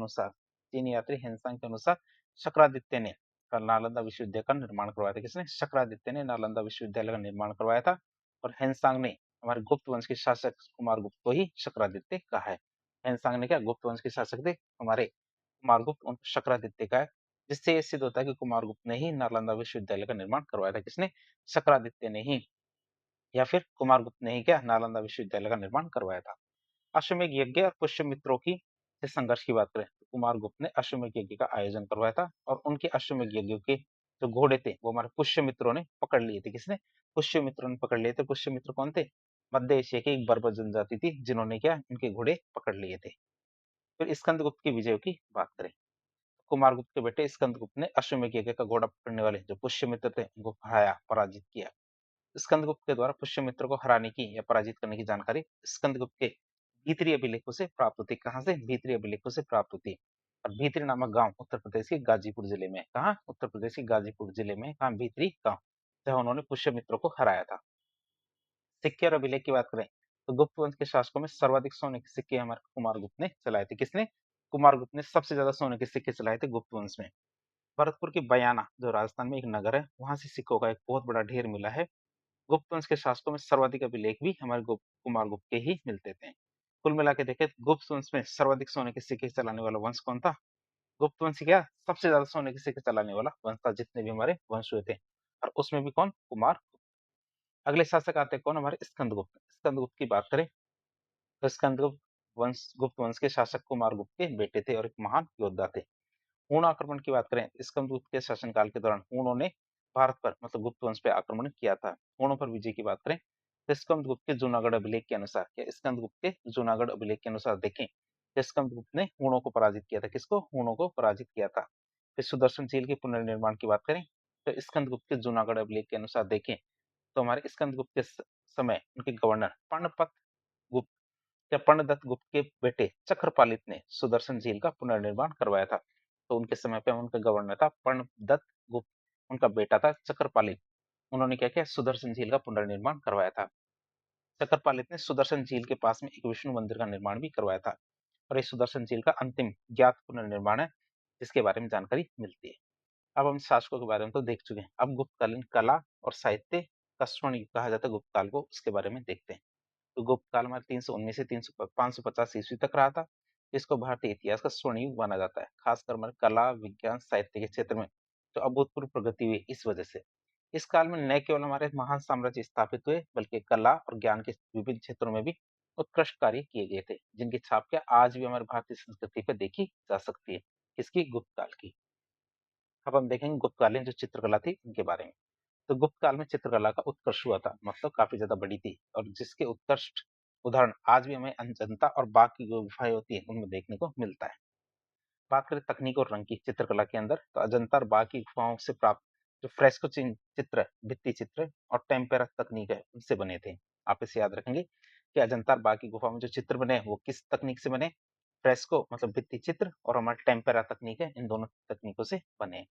अनुसार शक्रादित्य ने नालंदा विश्वविद्यालय का निर्माण करवाया था। किसने? शक्रादित्य ने नालंदा विश्वविद्यालय का निर्माण करवाया था। और हेनसांग ने हमारे गुप्त वंश के शासक कुमारगुप्त को ही शक्रादित्य कहा है। हेनसांग ने क्या गुप्त वंश के शासक थे हमारे कुमारगुप्त, उनको शक्रादित्य कहा है, जिससे ये सिद्ध होता है कि कुमारगुप्त ने ही नालंदा विश्वविद्यालय का निर्माण करवाया था। किसने? शक्रादित्य ने ही, या फिर कुमारगुप्त ने ही क्या नालंदा विश्वविद्यालय का निर्माण करवाया था। अश्वमेध यज्ञ और पुष्यमित्रों की से संघर्ष की बात करें तो कुमारगुप्त ने अश्वमेध यज्ञ का आयोजन करवाया था, और उनके अश्वमेध यज्ञ के जो घोड़े थे वो हमारे पुष्यमित्रों ने पकड़ लिए थे। किसने? पुष्यमित्रों ने पकड़ लिए थे। पुष्यमित्र कौन थे? मध्य एशिया की एक बर्बर जनजाति थी, जिन्होंने क्या उनके घोड़े पकड़ लिए थे। फिर स्कंदगुप्त की विजय की बात करें, कुमारगुप्त के बेटे स्कंदगुप्त ने अश्वमेध यज्ञ का घोड़ा पकड़ने वाले जो पुष्यमित्र थे उनको हराया, पराजित किया। स्कंदगुप्त के द्वारा पुष्यमित्र को हराने की या पराजित करने की जानकारी स्कंदगुप्त के भीतरी अभिलेखों से प्राप्त होती। कहां से? भीतरी अभिलेखों से प्राप्त होती। और भीतरी नामक गांव उत्तर प्रदेश के गाजीपुर जिले में। कहा? उत्तर प्रदेश के गाजीपुर जिले में। कहा? भीतरी गांव, जहां उन्होंने पुष्यमित्र को हराया था। सिक्के और अभिलेख की बात करें तो गुप्त वंश के शासकों में सर्वाधिक सोने के सिक्के हमारे कुमारगुप्त ने चलाए थे। किसने? कुमारगुप्त ने सबसे ज्यादा सोने के सिक्के चलाए थे गुप्त वंश में। भरतपुर की बयाना जो राजस्थान में एक नगर है, वहां से सिक्कों का एक बहुत बड़ा ढेर मिला है। गुप्त वंश के शासकों में सर्वाधिक अभिलेख भी हमारे कुमारगुप्त के ही मिलते थे। कुल मिला के देखें तो गुप्त वंश में सर्वाधिक सोने के सिक्के चलाने वाला वंश कौन था? गुप्त वंश क्या सबसे ज्यादा सोने के सिक्के चलाने वाला वंश था, जितने भी हमारे वंश हुए थे, और उसमें भी कौन? कुमार। अगले शासक आते हैं कौन? हमारे स्कंदगुप्त। स्कंदगुप्त की बात करें तो स्कंदगुप्त वंश गुप्त वंश के शासक कुमारगुप्त के बेटे थे और एक महान योद्धा थे। हूण आक्रमण की बात करें, स्कंदगुप्त के शासनकाल के दौरान हूणों ने भारत पर मतलब गुप्त वंश पे आक्रमण किया था। हूणों पर विजय की बात करें तो स्कंदगुप्त के जूनागढ़ अभिलेख के अनुसार, या स्कंदगुप्त के जूनागढ़ अभिलेख के अनुसार देखें तो स्कंदगुप्त ने हूणों को पराजित किया था। किसको? हूणों को पराजित किया था। फिर सुदर्शन झील के पुनर्निर्माण की बात करें तो स्कंदगुप्त के जूनागढ़ अभिलेख के अनुसार देखें तो हमारे स्कंदगुप्त के समय उनके गवर्नर पर्णपत गुप्त या पर्णदत्त गुप्त के बेटे चक्रपालित ने सुदर्शन झील का पुनर्निर्माण करवाया था। तो उनके समय पे उनका गवर्नर था पर्णदत्त गुप्त, उनका बेटा था चक्रपालित। उन्होंने क्या किया? सुदर्शन झील का पुनर्निर्माण करवाया था। चक्रपालित ने सुदर्शन झील के पास में एक विष्णु मंदिर का निर्माण भी करवाया था, और ये सुदर्शन झील का अंतिम ज्ञात पुनर्निर्माण है, जिसके बारे में जानकारी मिलती है। अब हम शासकों के बारे में तो देख चुके हैं, अब गुप्तकालीन कला और साहित्य का स्वर्ण युग कहा जाता है गुप्त काल को, उसके बारे में देखते हैं। तो गुप्त काल में 319 से 550 ईस्वी तक रहा था। इसको भारतीय इतिहास का स्वर्ण युग माना जाता है, खासकर हमारे कला, विज्ञान, साहित्य के क्षेत्र में जो अभूतपूर्व प्रगति हुई इस वजह से। इस काल में न केवल हमारे महान साम्राज्य स्थापित हुए, बल्कि कला और ज्ञान के विभिन्न क्षेत्रों में भी उत्कृष्ट कार्य किए गए थे, जिनकी छाप क्या आज भी हमारी भारतीय संस्कृति पर देखी जा सकती है। किसकी? गुप्त काल की। अब हम देखेंगे गुप्तकालीन जो चित्रकला थी उनके बारे में। तो गुप्त काल में चित्रकला का उत्कर्ष हुआ था, मतलब काफी ज्यादा बड़ी थी, और जिसके उत्कर्ष उदाहरण आज भी हमें अजंता और बाघ की जो गुफाएँ होती हैं, उनमें देखने को मिलता है। बात करें तकनीक और रंग की चित्रकला के अंदर, तो अजंता और बाघ की गुफाओं से प्राप्त जो फ्रेस्को चित्र है, भित्ति चित्र और टेम्पेरा तकनीक है, उनसे बने थे। आप इसे याद रखेंगे कि अजंता और बाघ की गुफाओं में जो चित्र बने हैं, वो किस तकनीक से बने? फ्रेस्को मतलब भित्ति चित्र और हमारा टेम्पेरा तकनीक है, इन दोनों तकनीकों से बने हैं।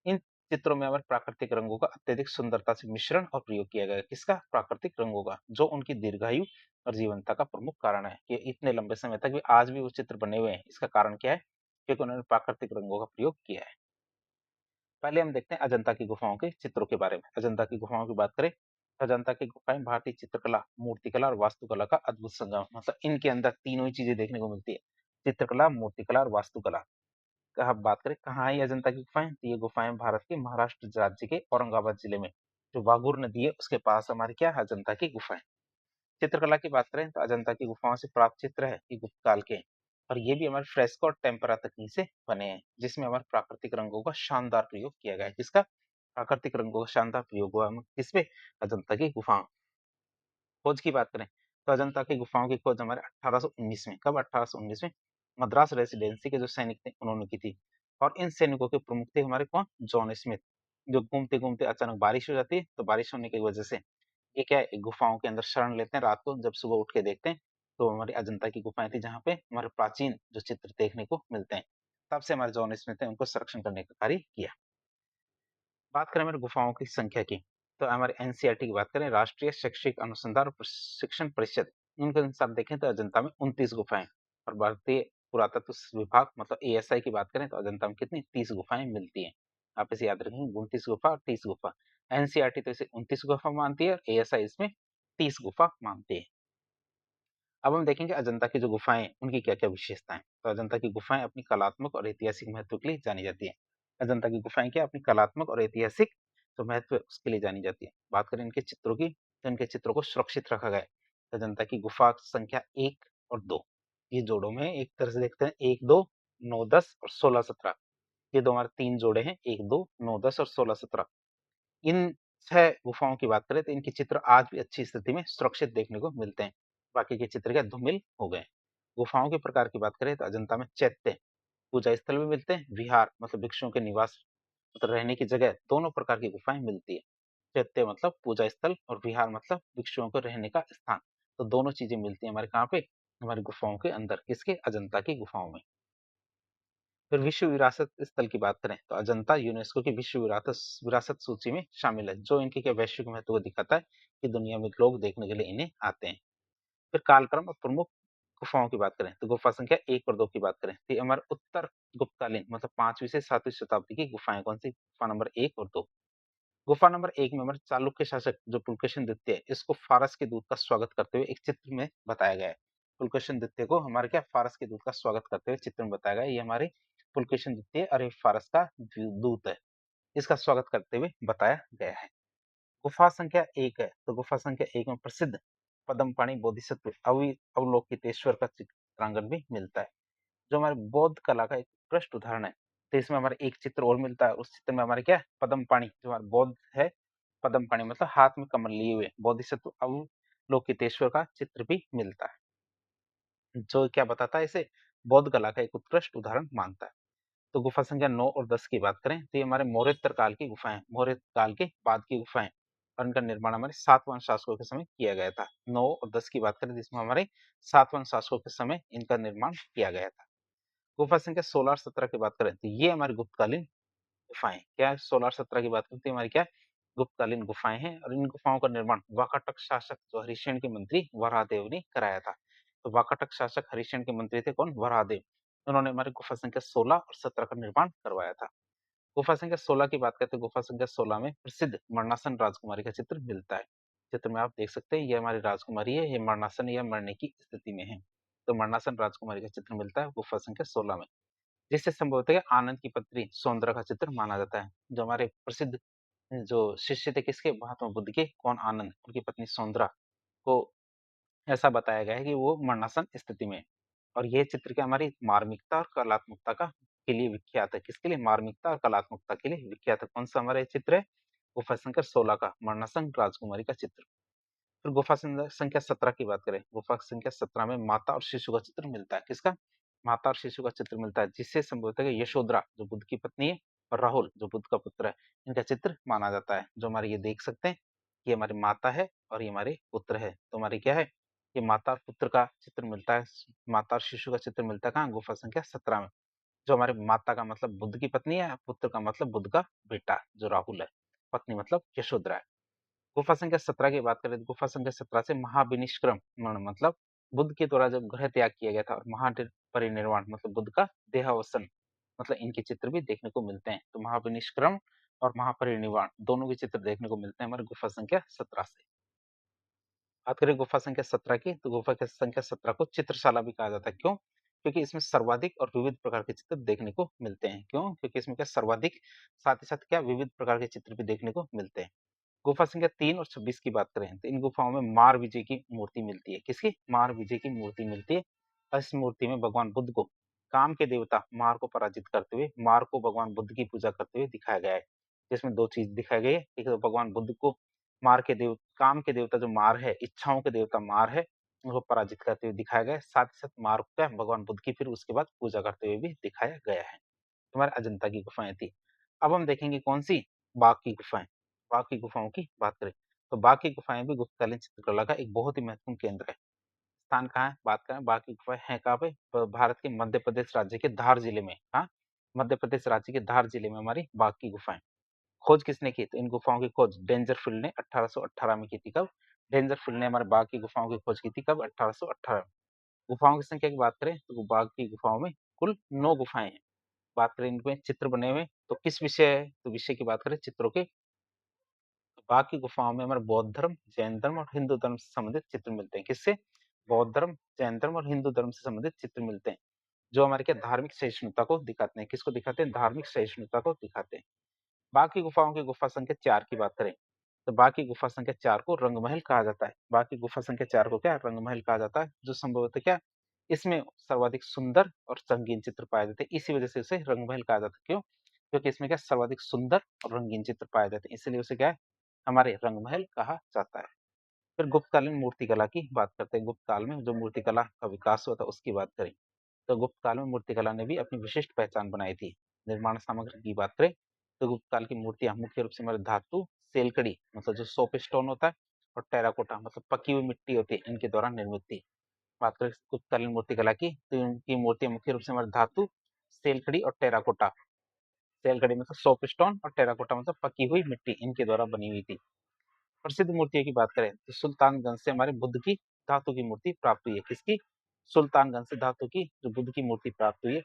इन चित्रों में हमारे प्राकृतिक रंगों का अत्यधिक सुंदरता से मिश्रण और प्रयोग किया गया है। किसका? प्राकृतिक रंगों का, जो उनकी दीर्घायु और जीवंतता का प्रमुख कारण है कि इतने लंबे समय तक भी आज भी वो चित्र बने हुए हैं। इसका कारण क्या है? क्योंकि उन्होंने प्राकृतिक रंगों का प्रयोग किया है। पहले हम देखते हैं अजंता की गुफाओं के चित्रों के बारे में। अजंता की गुफाओं की बात करें, अजंता की गुफाएं भारतीय चित्रकला, मूर्तिकला और वास्तुकला का अद्भुत संगम, मतलब इनके अंदर तीनों ही चीजें देखने को मिलती है, चित्रकला, मूर्तिकला और वास्तुकला। आप बात करें कहाँ है ये अजंता की गुफाएं, तो ये गुफाएं भारत के महाराष्ट्र राज्य के औरंगाबाद जिले में जो वाघूर नदी है उसके पास हमारी क्या है, अजंता की गुफाएं। चित्रकला की बात करें तो अजंता की गुफाओं से प्राप्त चित्र है ये गुप्त काल के हैं, और ये भी हमारे फ्रेस्को और टेम्परा तकनीक से बने हैं, जिसमें हमारे प्राकृतिक रंगों का शानदार प्रयोग किया गया है। किसका? प्राकृतिक रंगों का शानदार प्रयोग हुआ है किसपे? अजंता की गुफाओं। खोज की बात करें तो अजंता की गुफाओं की खोज हमारे 1819 में, कब? 1819 में मद्रास रेसिडेंसी के जो सैनिक थे उन्होंने की थी, और इन सैनिकों के प्रमुख थे हमारे कौन? John Smith. जो घूमते घूमते अचानक बारिश हो जाती है, तो बारिश होने की वजह से ये क्या है, एक गुफाओं के अंदर शरण लेते हैं रात को। जब सुबह उठ के देखते हैं तो हमारी अजंता की गुफाएं थी, जहाँ पे हमारे प्राचीन जो चित्र देखने को मिलते हैं। तब से हमारे जॉन स्मिथ ने उनको संरक्षण करने का कार्य किया। बात करें हमारे गुफाओं की संख्या की, तो हमारे एनसीईआरटी की बात करें, राष्ट्रीय शैक्षिक अनुसंधान और प्रशिक्षण परिषद, उनके अनुसार देखें तो अजंता में 29 गुफाएं, और भारतीय पुरातत्व विभाग मतलब एएसआई की बात करें तो अजंता में कितनी? 30 गुफाएं मिलती हैं। आप इसे याद रखेंगे, 29 गुफा और 30 गुफा। एनसीईआरटी तो इसे 29 गुफा मानती है और एएसआई इसमें 30 गुफा मानती है। अब हम देखेंगे अजंता की जो गुफाएं हैं, उनकी क्या-क्या विशेषताएं। तो अजंता की गुफाएं अपनी कलात्मक और ऐतिहासिक महत्व के लिए जानी जाती हैं। अजंता की गुफाएं क्या अपनी कलात्मक और ऐतिहासिक जो महत्व है उसके लिए जानी जाती है। बात करें इनके चित्रों की, तो इनके चित्रों को सुरक्षित रखा गया है। अजंता की गुफा संख्या 1 और 2 ये जोड़ों में एक तरह से देखते हैं, 1, 2, 9, 10 और 16, 17 ये दो हमारे 3 जोड़े हैं, 1, 2, 9, 10 और 16, 17। इन 6 गुफाओं की बात करें तो इनके चित्र आज भी अच्छी स्थिति में सुरक्षित देखने को मिलते हैं। बाकी के चित्र क्या धूमिल हो गए। गुफाओं के प्रकार की बात करें तो अजंता में चैत्य, पूजा स्थल भी मिलते हैं, विहार मतलब भिक्षुओं के निवास मतलब रहने की जगह, दोनों प्रकार की गुफाएं मिलती है। चैत्य मतलब पूजा स्थल और विहार मतलब भिक्षुओं को रहने का स्थान। तो दोनों चीजें मिलती हैं हमारे कहाँ पे? हमारी गुफाओं के अंदर। किसके? अजंता की गुफाओं में। फिर विश्व विरासत स्थल की बात करें तो अजंता यूनेस्को की विश्व विरासत सूची में शामिल है, जो इनके क्या वैश्विक महत्व को दिखाता है कि दुनिया में लोग देखने के लिए इन्हें आते हैं। फिर कालक्रम और प्रमुख गुफाओं की बात करें तो गुफा संख्या 1 और 2 की बात करें तो ये हमारे उत्तर गुप्तकालीन मतलब 5वीं से 7वीं शताब्दी की गुफाएं कौन सी? गुफा नंबर 1 और 2। गुफा नंबर 1 में हमारे चालुक्य शासक जो पुलकेशिन द्वितीय है, इसको फारस के दूत का स्वागत करते हुए एक चित्र में बताया गया है। पुलकेशिन द्वितीय को हमारे क्या फारस के दूत का स्वागत करते हुए चित्र में बताया गया है। ये हमारे पुलकेशिन द्वितीय अरे फारस का दूत है, इसका स्वागत करते हुए बताया गया है। गुफा संख्या 1 है, तो गुफा संख्या 1 में प्रसिद्ध पद्मपाणि बोधिसत्व अवलोकितेश्वर का चित्रांगन भी मिलता है, जो हमारे बौद्ध कला का एक उत्कृष्ट उदाहरण है। तो इसमें हमारे एक चित्र और मिलता है, उस चित्र में हमारे क्या है? पद्मपाणि जो हमारे बौद्ध है, पद्मपाणि मतलब हाथ में कमल लिए हुए बोधिसत्व अवलोकितेश्वर का चित्र भी मिलता है, जो क्या बताता है? इसे बौद्ध कला का एक उत्कृष्ट उदाहरण मानता है। तो गुफा संख्या 9 और 10 की बात करें तो ये हमारे मौर्योत्तर काल की गुफाएं हैं, मौर्य काल के बाद की गुफाएं, और इनका निर्माण हमारे सातवाहन शासकों के समय किया गया था। 9 और 10 की बात करें जिसमें हमारे सातवाहन शासकों के समय इनका निर्माण किया गया था। गुफा संख्या 16 और 17 की बात करें तो ये हमारी गुप्तकालीन गुफाएं क्या है? 16 और 17 की बात करते हैं हमारी क्या है? गुप्तकालीन गुफाएं हैं, और इन गुफाओं का निर्माण वाकाटक शासक जो हरिशैन के मंत्री वराहदेव ने कराया था। तो वाकाटक शासक हरिशैन के मंत्री थे कौन? वराहदेव। उन्होंने हमारी गुफा संख्या 16 और 17 का निर्माण करवाया था। गुफा संख्या 16 की बात करते हैं, गुफा संख्या 16 में प्रसिद्ध मरणासन राजकुमारी का चित्र मिलता है। चित्र में आप देख सकते हैं ये हमारी राजकुमारी है, ये मरणासन या मरने की स्थिति में है। तो मरणासन राजकुमारी का चित्र मिलता है गुफा संख्या 16 में, जिससे संभवतः आनंद की पत्नी सौंदर्य का चित्र माना जाता है। जो हमारे प्रसिद्ध जो शिष्य थे किसके? महात्मा बुद्ध के, कौन? आनंद, उनकी पत्नी सौंदर्य को ऐसा बताया गया है कि वो मरणासन स्थिति में है। और ये चित्र क्या हमारी मार्मिकता और कलात्मकता का के लिए विख्यात है। किसके लिए? मार्मिकता और कलात्मकता के लिए विख्यात है। कौन सा हमारा ये चित्र है? गुफा संख्या 16 का मरणासन राजकुमारी का चित्र। फिर गुफा संख्या 17 की बात करें, गुफा संख्या 17 में माता और शिशु का चित्र मिलता है। किसका? माता और शिशु का चित्र मिलता है, जिससे संभवतः है कि यशोधरा जो बुद्ध की पत्नी है और राहुल जो बुद्ध का पुत्र है, इनका चित्र माना जाता है। जो हमारे ये देख सकते हैं, ये हमारी माता है और ये हमारे पुत्र है। तो हमारी क्या है, ये माता और पुत्र का चित्र मिलता है, माता और शिशु का चित्र मिलता है कहाँ? गुफा संख्या 17 में। जो हमारे माता का मतलब बुद्ध की पत्नी है, पुत्र का मतलब बुद्ध का बेटा जो राहुल है, पत्नी मतलब यशोधरा है। गुफा संख्या 17 की बात करें तो गुफा संख्या 17 से महाविनिष्क्रमण मतलब बुद्ध के द्वारा जब गृह त्याग किया गया था और महापरिनिर्वाण मतलब बुद्ध का देहावसान मतलब इनके चित्र भी देखने को मिलते हैं। तो महाविनिष्क्रम और महापरिनिर्वाण दोनों के चित्र देखने को मिलते हैं हमारे गुफा संख्या 17 से। बात करें गुफा संख्या 17 की, तो गुफा की संख्या 17 को चित्रशाला भी कहा जाता है। क्यों? क्योंकि इसमें सर्वाधिक और विविध प्रकार के चित्र देखने को मिलते हैं। क्यों? क्योंकि इसमें क्या सर्वाधिक, साथ ही साथ क्या विविध प्रकार के चित्र भी देखने को मिलते हैं। गुफा संख्या 3 और 26 की बात करें तो इन गुफाओं में मार विजय की मूर्ति मिलती है। किसकी? मार विजय की मूर्ति मिलती है। इस मूर्ति में भगवान बुद्ध को काम के देवता मार को पराजित करते हुए, मार को भगवान बुद्ध की पूजा करते हुए दिखाया गया है। जिसमें दो चीज दिखाई गई है, एक तो भगवान बुद्ध को मार के देव काम के देवता जो मार है, इच्छाओं के देवता मार है, उनको पराजित करते हुए दिखाया गया है। साथ ही साथ मार को क्या भगवान बुद्ध की फिर उसके बाद पूजा करते हुए भी दिखाया गया है। तुम्हारे अजंता की गुफाएं थी। अब हम देखेंगे कौन सी? बाघ की गुफाएं। बाघ की गुफाओं की बात करें तो बाघ की गुफाएं भी गुप्तकालीन चित्रकला का एक बहुत ही महत्वपूर्ण केंद्र है। स्थान कहाँ है? बात करें बाघ की गुफाएं है कहाँ पे? भारत के मध्य प्रदेश राज्य के धार जिले में। हाँ, मध्य प्रदेश राज्य के धार जिले में हमारी बाघ की गुफाएं। खोज किसने की? तो इन गुफाओं की खोज डेंजरफील्ड ने 1818 में की थी। कब? डेंजरफील्ड ने हमारे बाघ की गुफाओं की खोज की थी। कब? 1818 में। गुफाओं की संख्या की बात करें तो बाघ की गुफाओं में कुल 9 गुफाएं हैं। बात करें इनमें चित्र बने हुए तो किस विषय है? तो विषय की बात करें चित्रों के, तो बाघ की गुफाओं में हमारे बौद्ध धर्म, जैन धर्म और हिंदू धर्म से संबंधित चित्र मिलते हैं। किससे? बौद्ध धर्म, जैन धर्म और हिंदू धर्म से संबंधित चित्र मिलते हैं, जो हमारे क्या धार्मिक सहिष्णुता को दिखाते हैं। किसको दिखाते हैं? धार्मिक सहिष्णुता को दिखाते हैं। बाघ की गुफाओं की गुफा संख्या 4 की बात करें तो बाघ की गुफा संख्या 4 को रंगमहल कहा जाता है। बाघ की गुफा संख्या 4 को क्या रंगमहल कहा जाता है, जो संभवतः क्या इसमें सर्वाधिक सुंदर और संगीन चित्र पाए जाते हैं, इसी वजह से उसे रंगमहल कहा जाता है। क्यों? क्योंकि इसमें क्या सर्वाधिक सुंदर और रंगीन चित्र पाए जाते हैं, इसलिए उसे क्या है हमारे रंगमहल कहा जाता है। फिर गुप्तकालीन मूर्तिकला की बात करते हैं। गुप्त काल में जो मूर्तिकला का विकास हुआ था उसकी बात करें तो गुप्त काल में मूर्तिकला ने भी अपनी विशिष्ट पहचान बनाई थी। निर्माण सामग्री की बात करें तो गुप्त काल की मूर्तियां मुख्य रूप से हमारे धातु, सेलकड़ी मतलब जो सोप स्टोन होता है और टेराकोटा मतलब पकी हुई मिट्टी होती है, इनके द्वारा निर्मित थी। बात करें गुप्तकालीन मूर्तिकला की तो इनकी मूर्तियां मुख्य रूप से हमारे धातु, सेलकड़ी और टेराकोटा, सेलकड़ी मतलब सोप स्टोन और टेराकोटा मतलब पकी हुई मिट्टी, इनके द्वारा बनी हुई थी। प्रसिद्ध मूर्तियों की बात करें तो सुल्तानगंज से हमारे बुद्ध की धातु की मूर्ति प्राप्त हुई है। किसकी? सुल्तानगंज से धातु की जो बुद्ध की मूर्ति प्राप्त हुई है।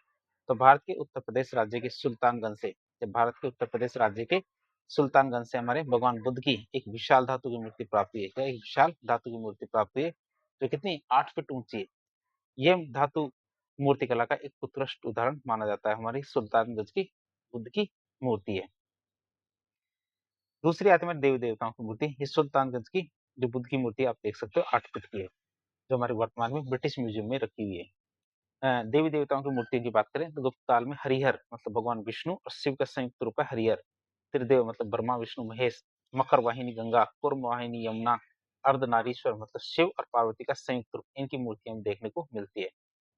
तो भारत के उत्तर प्रदेश राज्य के सुल्तानगंज से, जब भारत के उत्तर प्रदेश राज्य के सुल्तानगंज से हमारे भगवान बुद्ध की एक विशाल धातु की मूर्ति प्राप्त हुई है। क्या? एक विशाल धातु की मूर्ति प्राप्त हुई है, जो कितनी 8 फीट ऊंची है। यह धातु मूर्तिकला का एक उत्कृष्ट उदाहरण माना जाता है, हमारी सुल्तानगंज की बुद्ध की मूर्ति है। दूसरी आती है हमारे देवी देवताओं की मूर्ति। ये सुल्तानगंज की जो बुद्ध की मूर्ति आप देख सकते हो 8 फीट की है, जो हमारे वर्तमान में ब्रिटिश म्यूजियम में रखी हुई है। देवी देवताओं की मूर्तियों की बात करें तो गुप्त काल में हरिहर मतलब भगवान विष्णु और शिव का संयुक्त रूप है हरिहर, त्रिदेव मतलब ब्रह्मा विष्णु महेश, मकर वाहिनी गंगा, कुर्म वाहिनी यमुना, अर्धनारीश्वर मतलब शिव और पार्वती का संयुक्त रूप, इनकी मूर्तियां हमें देखने को मिलती है।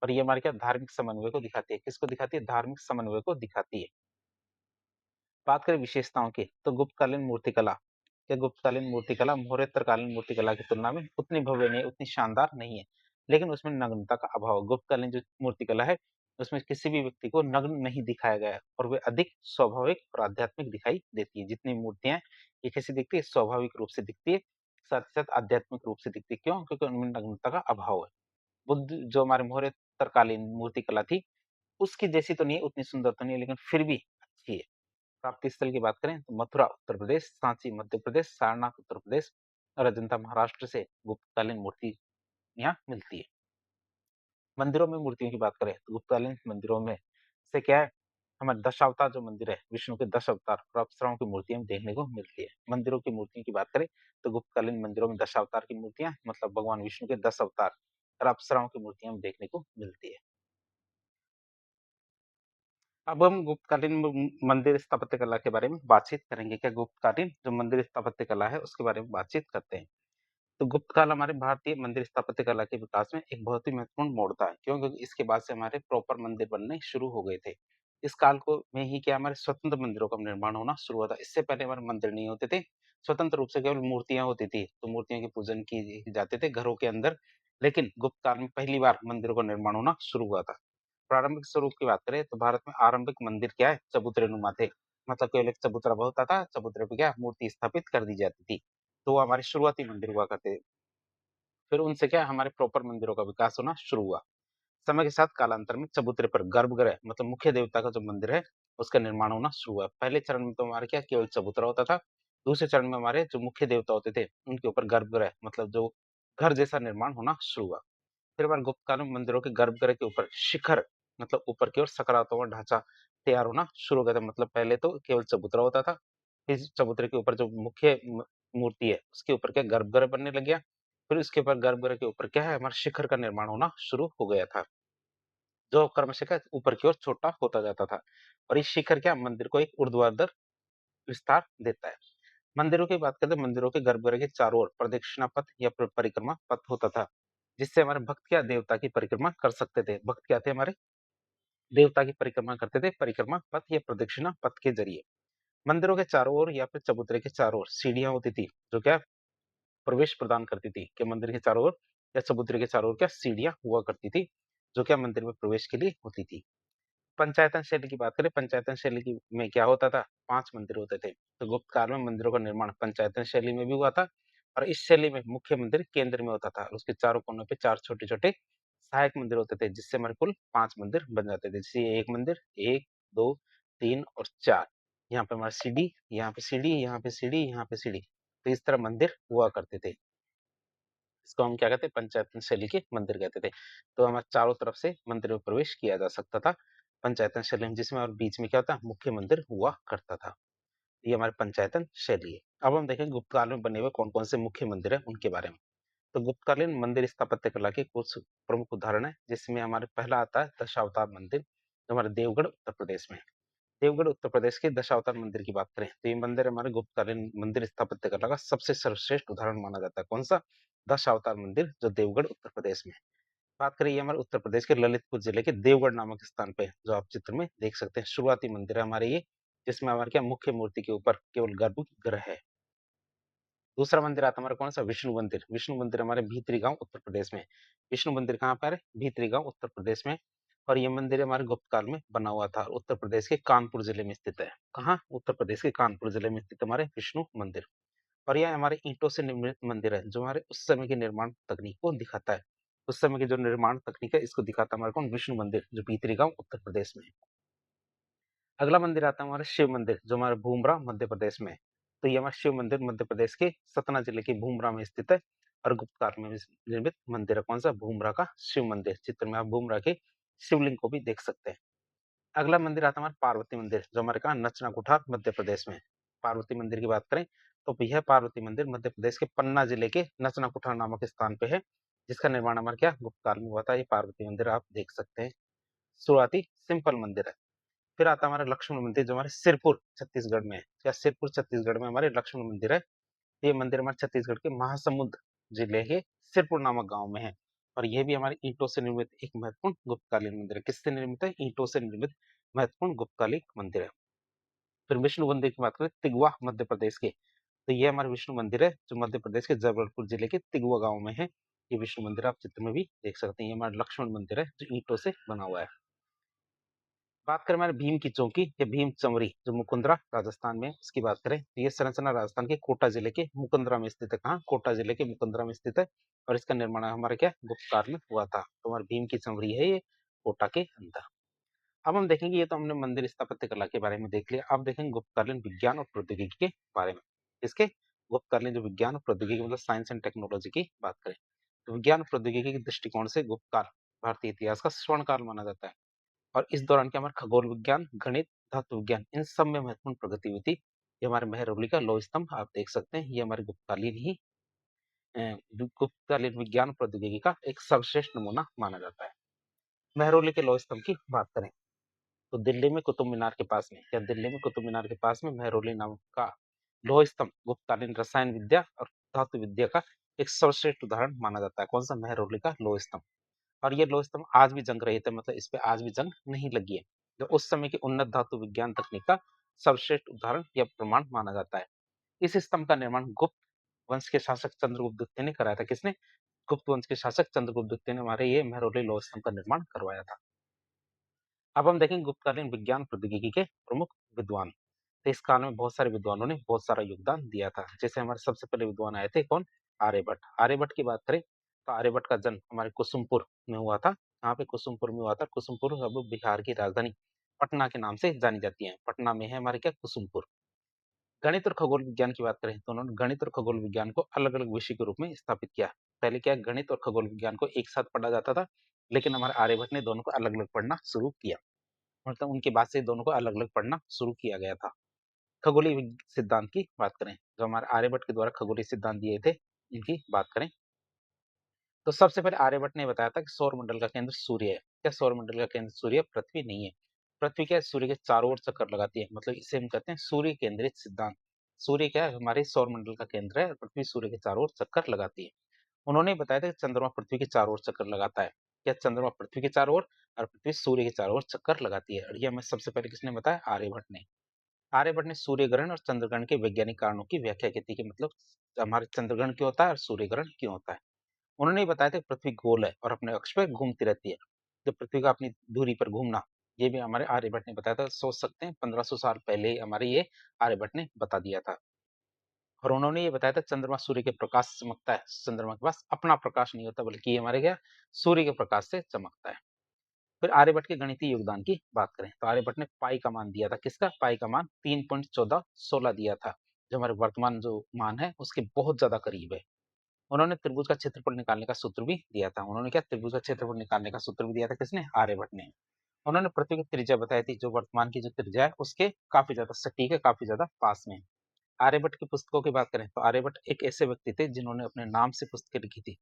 और ये हमारे क्या धार्मिक समन्वय को दिखाती है। किसको दिखाती है? धार्मिक समन्वय को दिखाती है। बात करें विशेषताओं की तो गुप्तकालीन मूर्तिकला, क्या गुप्तकालीन मूर्तिकला मौर्योत्तरकालीन मूर्तिकला की तुलना में उतनी भव्य नहीं, उतनी शानदार नहीं है, लेकिन उसमें नग्नता का अभाव। गुप्तकालीन जो मूर्तिकला है उसमें किसी भी व्यक्ति को नग्न नहीं दिखाया गया है और वे अधिक स्वाभाविक और आध्यात्मिक दिखाई देती है। जितनी मूर्तियां ये कैसी दिखती है? स्वाभाविक रूप से दिखती है, साथ ही साथ आध्यात्मिक रूप से दिखती है। क्यों? क्योंकि उनमें नग्नता का अभाव है। बुद्ध जो हमारे मौर्योत्तरकालीन मूर्तिकला थी उसकी जैसी तो नहीं है, उतनी सुंदर तो नहीं है, लेकिन फिर भी अच्छी है। प्राप्ति स्थल की बात करें तो मथुरा उत्तर प्रदेश, सांची मध्य प्रदेश, सारनाथ उत्तर प्रदेश और अजंता महाराष्ट्र से गुप्तकालीन मूर्ति यहाँ मिलती है। मंदिरों में मूर्तियों की बात करें तो गुप्तकालीन मंदिरों में से क्या है हमारे दशावतार जो मंदिर है, विष्णु के 10 अवतार और अप्सराओं की मूर्तियां देखने को मिलती है। मंदिरों की मूर्तियों की बात करें तो गुप्तकालीन मंदिरों में दशावतार की मूर्तियां मतलब भगवान विष्णु के 10 अवतार और अप्सराओं की मूर्तियां देखने को मिलती है। अब हम गुप्तकालीन मंदिर स्थापत्य कला के बारे में बातचीत करेंगे। क्या गुप्तकालीन जो मंदिर स्थापत्य कला है उसके बारे में बातचीत करते हैं। तो गुप्त काल हमारे भारतीय मंदिर स्थापत्य कला के विकास में एक बहुत ही महत्वपूर्ण मोड़ था। क्यों? क्योंकि इसके बाद से हमारे प्रॉपर मंदिर बनने शुरू हो गए थे। इस काल को में ही क्या हमारे स्वतंत्र मंदिरों का निर्माण होना शुरू हुआ था। इससे पहले हमारे मंदिर नहीं होते थे। स्वतंत्र रूप से केवल मूर्तियाँ होती थी, तो मूर्तियों के पूजन की जाते थे घरों के अंदर। लेकिन गुप्त काल में पहली बार मंदिरों का निर्माण होना शुरू हुआ था। प्रारंभिक स्वरूप की बात करें तो भारत में आरंभिक मंदिर क्या है? चबूतरे-नुमा थे। मतलब केवल एक चबूतरा होता था, चबूतरे पे क्या मूर्ति स्थापित कर दी जाती थी। तो वो हमारे शुरुआती मंदिर हुआ करते थे। फिर उनसे क्या है हमारे प्रॉपर मंदिरों का विकास होना शुरू हुआ। समय के साथ कालांतर में चबूतरे पर गर्भगृह मतलब मुख्य देवता का जो मंदिर है, उसका निर्माण होना शुरू हुआ। पहले चरण में तो हमारे क्या केवल चबूतरा होता था। दूसरे चरण में हमारे जो मुख्य देवता होते थे, उनके ऊपर गर्भगृह मतलब जो घर जैसा निर्माण होना शुरू हुआ। फिर हमारे गुप्त काल में मंदिरों के गर्भगृह के ऊपर शिखर मतलब ऊपर की ओर सकारात्मक ढांचा तैयार होना शुरू हो गया था। मतलब पहले तो केवल चबूतरा होता था। इस चबूतरे के ऊपर जो मुख्य मूर्ति है उसके ऊपर क्या गर्भगृह बनने लग गया। फिर उसके ऊपर गर्भगृह के ऊपर क्या है हमारा शिखर का निर्माण होना शुरू हो गया था, जो क्रमशः क्या ऊपर की ओर छोटा होता जाता था। और इस शिखर क्या मंदिर को एक ऊर्ध्वाधर विस्तार देता है। मंदिरों की बात करें तो मंदिरों के गर्भगृह के चारों ओर प्रदक्षिणा पथ या परिक्रमा पथ होता था, जिससे हमारे भक्त क्या देवता की परिक्रमा कर सकते थे। भक्त क्या थे हमारे देवता की परिक्रमा करते थे परिक्रमा पथ या प्रदक्षिणा पथ के जरिए। मंदिरों के चारों ओर या फिर चबूतरे के चारों ओर सीढ़ियां होती थी, जो क्या प्रवेश प्रदान करती थी कि मंदिर के चारों ओर या चबूतरे के चारों ओर क्या सीढ़ियां हुआ करती थी, जो क्या मंदिर में प्रवेश के लिए होती थी। पंचायतन शैली की बात करें, पंचायतन शैली की में क्या होता था? 5 मंदिर होते थे। तो गुप्त काल में मंदिरों का निर्माण पंचायतन शैली में भी हुआ था और इस शैली में मुख्य मंदिर केंद्र में होता था और उसके चारों कोनों पे 4 छोटे-छोटे सहायक मंदिर होते थे, जिससे हमारे कुल 5 मंदिर बन जाते थे। जैसे ये एक मंदिर 1, 2, 3 और 4। यहाँ पे हमारा सीढ़ी, यहाँ पे सीढ़ी, यहाँ पे सीढ़ी, यहाँ पे सीढ़ी। तो इस तरह मंदिर हुआ करते थे। इसको हम क्या कहते हैं? पंचायतन शैली के मंदिर कहते थे। तो हमारे चारों तरफ से मंदिर में प्रवेश किया जा सकता था पंचायतन शैली में, जिसमें और बीच में क्या होता मुख्य मंदिर हुआ करता था। ये हमारे पंचायतन शैली है। अब हम देखेंगे गुप्त काल में बने हुए कौन कौन से मुख्य मंदिर है उनके बारे में। तो गुप्तकालीन मंदिर स्थापत्य कला के कुछ प्रमुख उदाहरण है, जिसमें हमारे पहला आता है दशावतार मंदिर, जो हमारे देवगढ़ उत्तर प्रदेश में है। देवगढ़ उत्तर प्रदेश के दशावतार मंदिर की बात करें तो ये मंदिर हमारे गुप्तकालीन मंदिर स्थापत्य कला का सबसे सर्वश्रेष्ठ उदाहरण माना जाता है। कौन सा? दशावतार मंदिर, जो देवगढ़ उत्तर प्रदेश में है। बात करें ये हमारे उत्तर प्रदेश के ललितपुर जिले के देवगढ़ नामक स्थान पे है, जो आप चित्र में देख सकते हैं। शुरुआती मंदिर है हमारे ये, जिसमें हमारे क्या मुख्य मूर्ति के ऊपर केवल गर्भगृह है। दूसरा मंदिर आता है हमारा कौन सा? विष्णु मंदिर। विष्णु मंदिर हमारे भीतरी गांव उत्तर प्रदेश में है। विष्णु मंदिर कहाँ पर है? भीतरी गांव उत्तर प्रदेश में है। और ये मंदिर हमारे गुप्त काल में बना हुआ था और उत्तर प्रदेश के कानपुर जिले में स्थित है। कहाँ? उत्तर प्रदेश के कानपुर जिले में स्थित हमारे विष्णु मंदिर। और यह हमारे ईंटों से निर्मित मंदिर है, जो हमारे उस समय की निर्माण तकनीक को दिखाता है। उस समय की जो निर्माण तकनीक है, इसको दिखाता है हमारे कौन? विष्णु मंदिर, जो भीतरी गांव उत्तर प्रदेश में है। अगला मंदिर आता है हमारा शिव मंदिर, जो हमारे भूमरा मध्य प्रदेश में है। तो ये हमारा शिव मंदिर मध्य प्रदेश के सतना जिले के भूमरा में स्थित है और गुप्त काल में निर्मित मंदिर है। कौन सा? भूमरा का शिव मंदिर। चित्र में आप भूमरा के शिवलिंग को भी देख सकते हैं। अगला मंदिर आता है हमारा पार्वती मंदिर, जो हमारे कहा नचना कुठार मध्य प्रदेश में है। पार्वती मंदिर की बात करें तो यह पार्वती मंदिर मध्य प्रदेश के पन्ना जिले के नचना कुठार नामक स्थान पे है, जिसका निर्माण हमारे क्या गुप्त काल में हुआ था। ये पार्वती मंदिर आप देख सकते हैं। शुरुआती सिंपल मंदिर है। फिर आता है हमारा लक्ष्मण मंदिर, जो हमारे सिरपुर छत्तीसगढ़ में है। क्या सिरपुर छत्तीसगढ़ में हमारे लक्ष्मण मंदिर है? ये मंदिर हमारे छत्तीसगढ़ के महासमुंद जिले के सिरपुर नामक गांव में है और यह भी हमारे ईंटों से निर्मित एक महत्वपूर्ण गुप्तकालीन मंदिर है। किससे निर्मित है? ईंटों से निर्मित महत्वपूर्ण गुप्तकालीन मंदिर है। फिर विष्णु मंदिर की बात करें तिगवा मध्य प्रदेश के, तो ये हमारे विष्णु मंदिर है, जो मध्य प्रदेश के जबलपुर जिले के तिगवा गांव में है। ये विष्णु मंदिर आप चित्र में भी देख सकते हैं। ये हमारा लक्ष्मण मंदिर है, जो ईंटों से बना हुआ है। बात करें हमारे भीम की चौकी या भीम चमरी, जो मुकुंदरा राजस्थान में है, उसकी बात करें तो ये संरचना राजस्थान के कोटा जिले के मुकुंदरा में स्थित है। कहाँ? कोटा जिले के मुकुंदरा में स्थित है और इसका निर्माण हमारे क्या गुप्त काल में हुआ था। तो हमारे भीम की चमरी है ये कोटा के अंदर। अब हम देखेंगे, ये तो हमने मंदिर स्थापत्य कला के बारे में देख लिया। अब देखेंगे गुप्तकालीन विज्ञान और प्रौद्योगिकी के बारे में। इसके गुप्तकालीन जो विज्ञान और प्रौद्योगिकी मतलब साइंस एंड टेक्नोलॉजी की बात करें तो विज्ञान और प्रौद्योगिकी के दृष्टिकोण से गुप्त काल भारतीय इतिहास का स्वर्ण काल माना जाता है। और इस दौरान क्या हमारा खगोल विज्ञान, गणित, धातु विज्ञान इन सब में महत्वपूर्ण प्रगति हुई थी। ये हमारे मेहरौली का लौह स्तंभ आप देख सकते हैं। ये हमारे गुप्तकालीन ही गुप्तकालीन विज्ञान प्रौद्योगिकी का एक सर्वश्रेष्ठ नमूना माना जाता है। मेहरौली के लौह स्तंभ की बात करें तो दिल्ली में कुतुब मीनार के पास में या दिल्ली में कुतुब मीनार के पास में मेहरौली नाम का लौह स्तंभ गुप्तकालीन रसायन विद्या और धातु विद्या का एक सर्वश्रेष्ठ उदाहरण माना जाता है। कौन सा? मेहरौली का लोह स्तंभ। और ये लोह स्तंभ आज भी जंग रहित है, मतलब इस पे आज भी जंग नहीं लगी है। जो उस समय के उन्नत धातु विज्ञान तकनीक का सर्वश्रेष्ठ उदाहरण या प्रमाण माना जाता है। इस स्तंभ का निर्माण गुप्त वंश के शासक चंद्रगुप्त द्वितीय ने कराया था। किसने? गुप्त वंश के शासक चंद्रगुप्त द्वितीय ने हमारे ये मेहरौली लोह स्तंभ का निर्माण करवाया था। अब हम देखेंगे गुप्तकालीन विज्ञान प्रौद्योगिकी के प्रमुख विद्वान। तो इस काल में बहुत सारे विद्वानों ने बहुत सारा योगदान दिया था। जैसे हमारे सबसे पहले विद्वान आए थे कौन? आर्यभट्ट। आर्यभट्ट की बात करें तो आर्यभट्ट का जन्म हमारे कुसुमपुर में हुआ था। यहाँ पे कुसुमपुर में हुआ था। कुसुमपुर अब बिहार की राजधानी पटना के नाम से जानी जाती है। पटना में है हमारे क्या? कुसुमपुर। गणित और खगोल विज्ञान की बात करें तो उन्होंने गणित और खगोल विज्ञान को अलग अलग विषय के रूप में स्थापित किया। पहले क्या गणित और खगोल विज्ञान को एक साथ पढ़ा जाता था, लेकिन हमारे आर्यभट्ट ने दोनों को अलग अलग पढ़ना शुरू किया। मतलब उनके बाद से दोनों को अलग अलग पढ़ना शुरू किया गया था। खगोलीय सिद्धांत की बात करें, जो हमारे आर्यभट्ट के द्वारा खगोलीय सिद्धांत दिए थे, इनकी बात करें तो सबसे पहले आर्यभट्ट ने बताया था कि सौर मंडल का केंद्र सूर्य है। क्या सौर मंडल का केंद्र सूर्य? पृथ्वी नहीं है। पृथ्वी क्या है? सूर्य के चारों ओर चक्कर लगाती है, मतलब इसे हम कहते हैं सूर्य केंद्रित सिद्धांत। सूर्य क्या है? हमारे सौर मंडल का केंद्र है, पृथ्वी सूर्य के चारों ओर चक्कर लगाती है। उन्होंने बताया था कि चंद्रमा पृथ्वी के चारों ओर चक्कर लगाता है। क्या चंद्रमा पृथ्वी के चारों ओर और पृथ्वी सूर्य के चारों ओर चक्कर लगाती है? और ये हमें सबसे पहले किसने बताया? आर्यभट्ट ने। आर्यभट्ट ने सूर्य ग्रहण और चंद्र ग्रहण के वैज्ञानिक कारणों की व्याख्या की थी कि मतलब हमारे चंद्र ग्रहण क्यों होता है और सूर्य ग्रहण क्यों होता है। उन्होंने ये बताया था कि पृथ्वी गोल है और अपने अक्ष पे घूमती रहती है। जो पृथ्वी का अपनी दूरी पर घूमना, ये भी हमारे आर्यभट्ट ने बताया था। सोच सकते हैं 1500 साल पहले ही हमारे ये आर्यभट्ट ने बता दिया था। और उन्होंने ये बताया था चंद्रमा सूर्य के प्रकाश से चमकता है। चंद्रमा के पास अपना प्रकाश नहीं होता, बल्कि ये हमारे क्या? सूर्य के प्रकाश से चमकता है। फिर आर्यभट्ट के गणितीय योगदान की बात करें तो आर्यभट्ट ने पाई का मान दिया था। किसका? पाई का मान 3.1416 दिया था, जो हमारे वर्तमान जो मान है उसके बहुत ज्यादा करीब है। उन्होंने त्रिभुज का क्षेत्रफल निकालने का सूत्र भी दिया था। उन्होंने क्या? त्रिभुज का क्षेत्रफल निकालने का सूत्र भी दिया था। किसने? आर्यभट्ट ने। उन्होंने पृथ्वी की त्रिज्या बताई थी, जो वर्तमान की जो त्रिज्या है उसके काफी ज्यादा सटीक है, काफी ज्यादा पास में है। आर्यभट्ट की पुस्तकों की बात करें तो आर्यभट्ट एक ऐसे व्यक्ति थे जिन्होंने अपने नाम से पुस्तकें लिखी थी।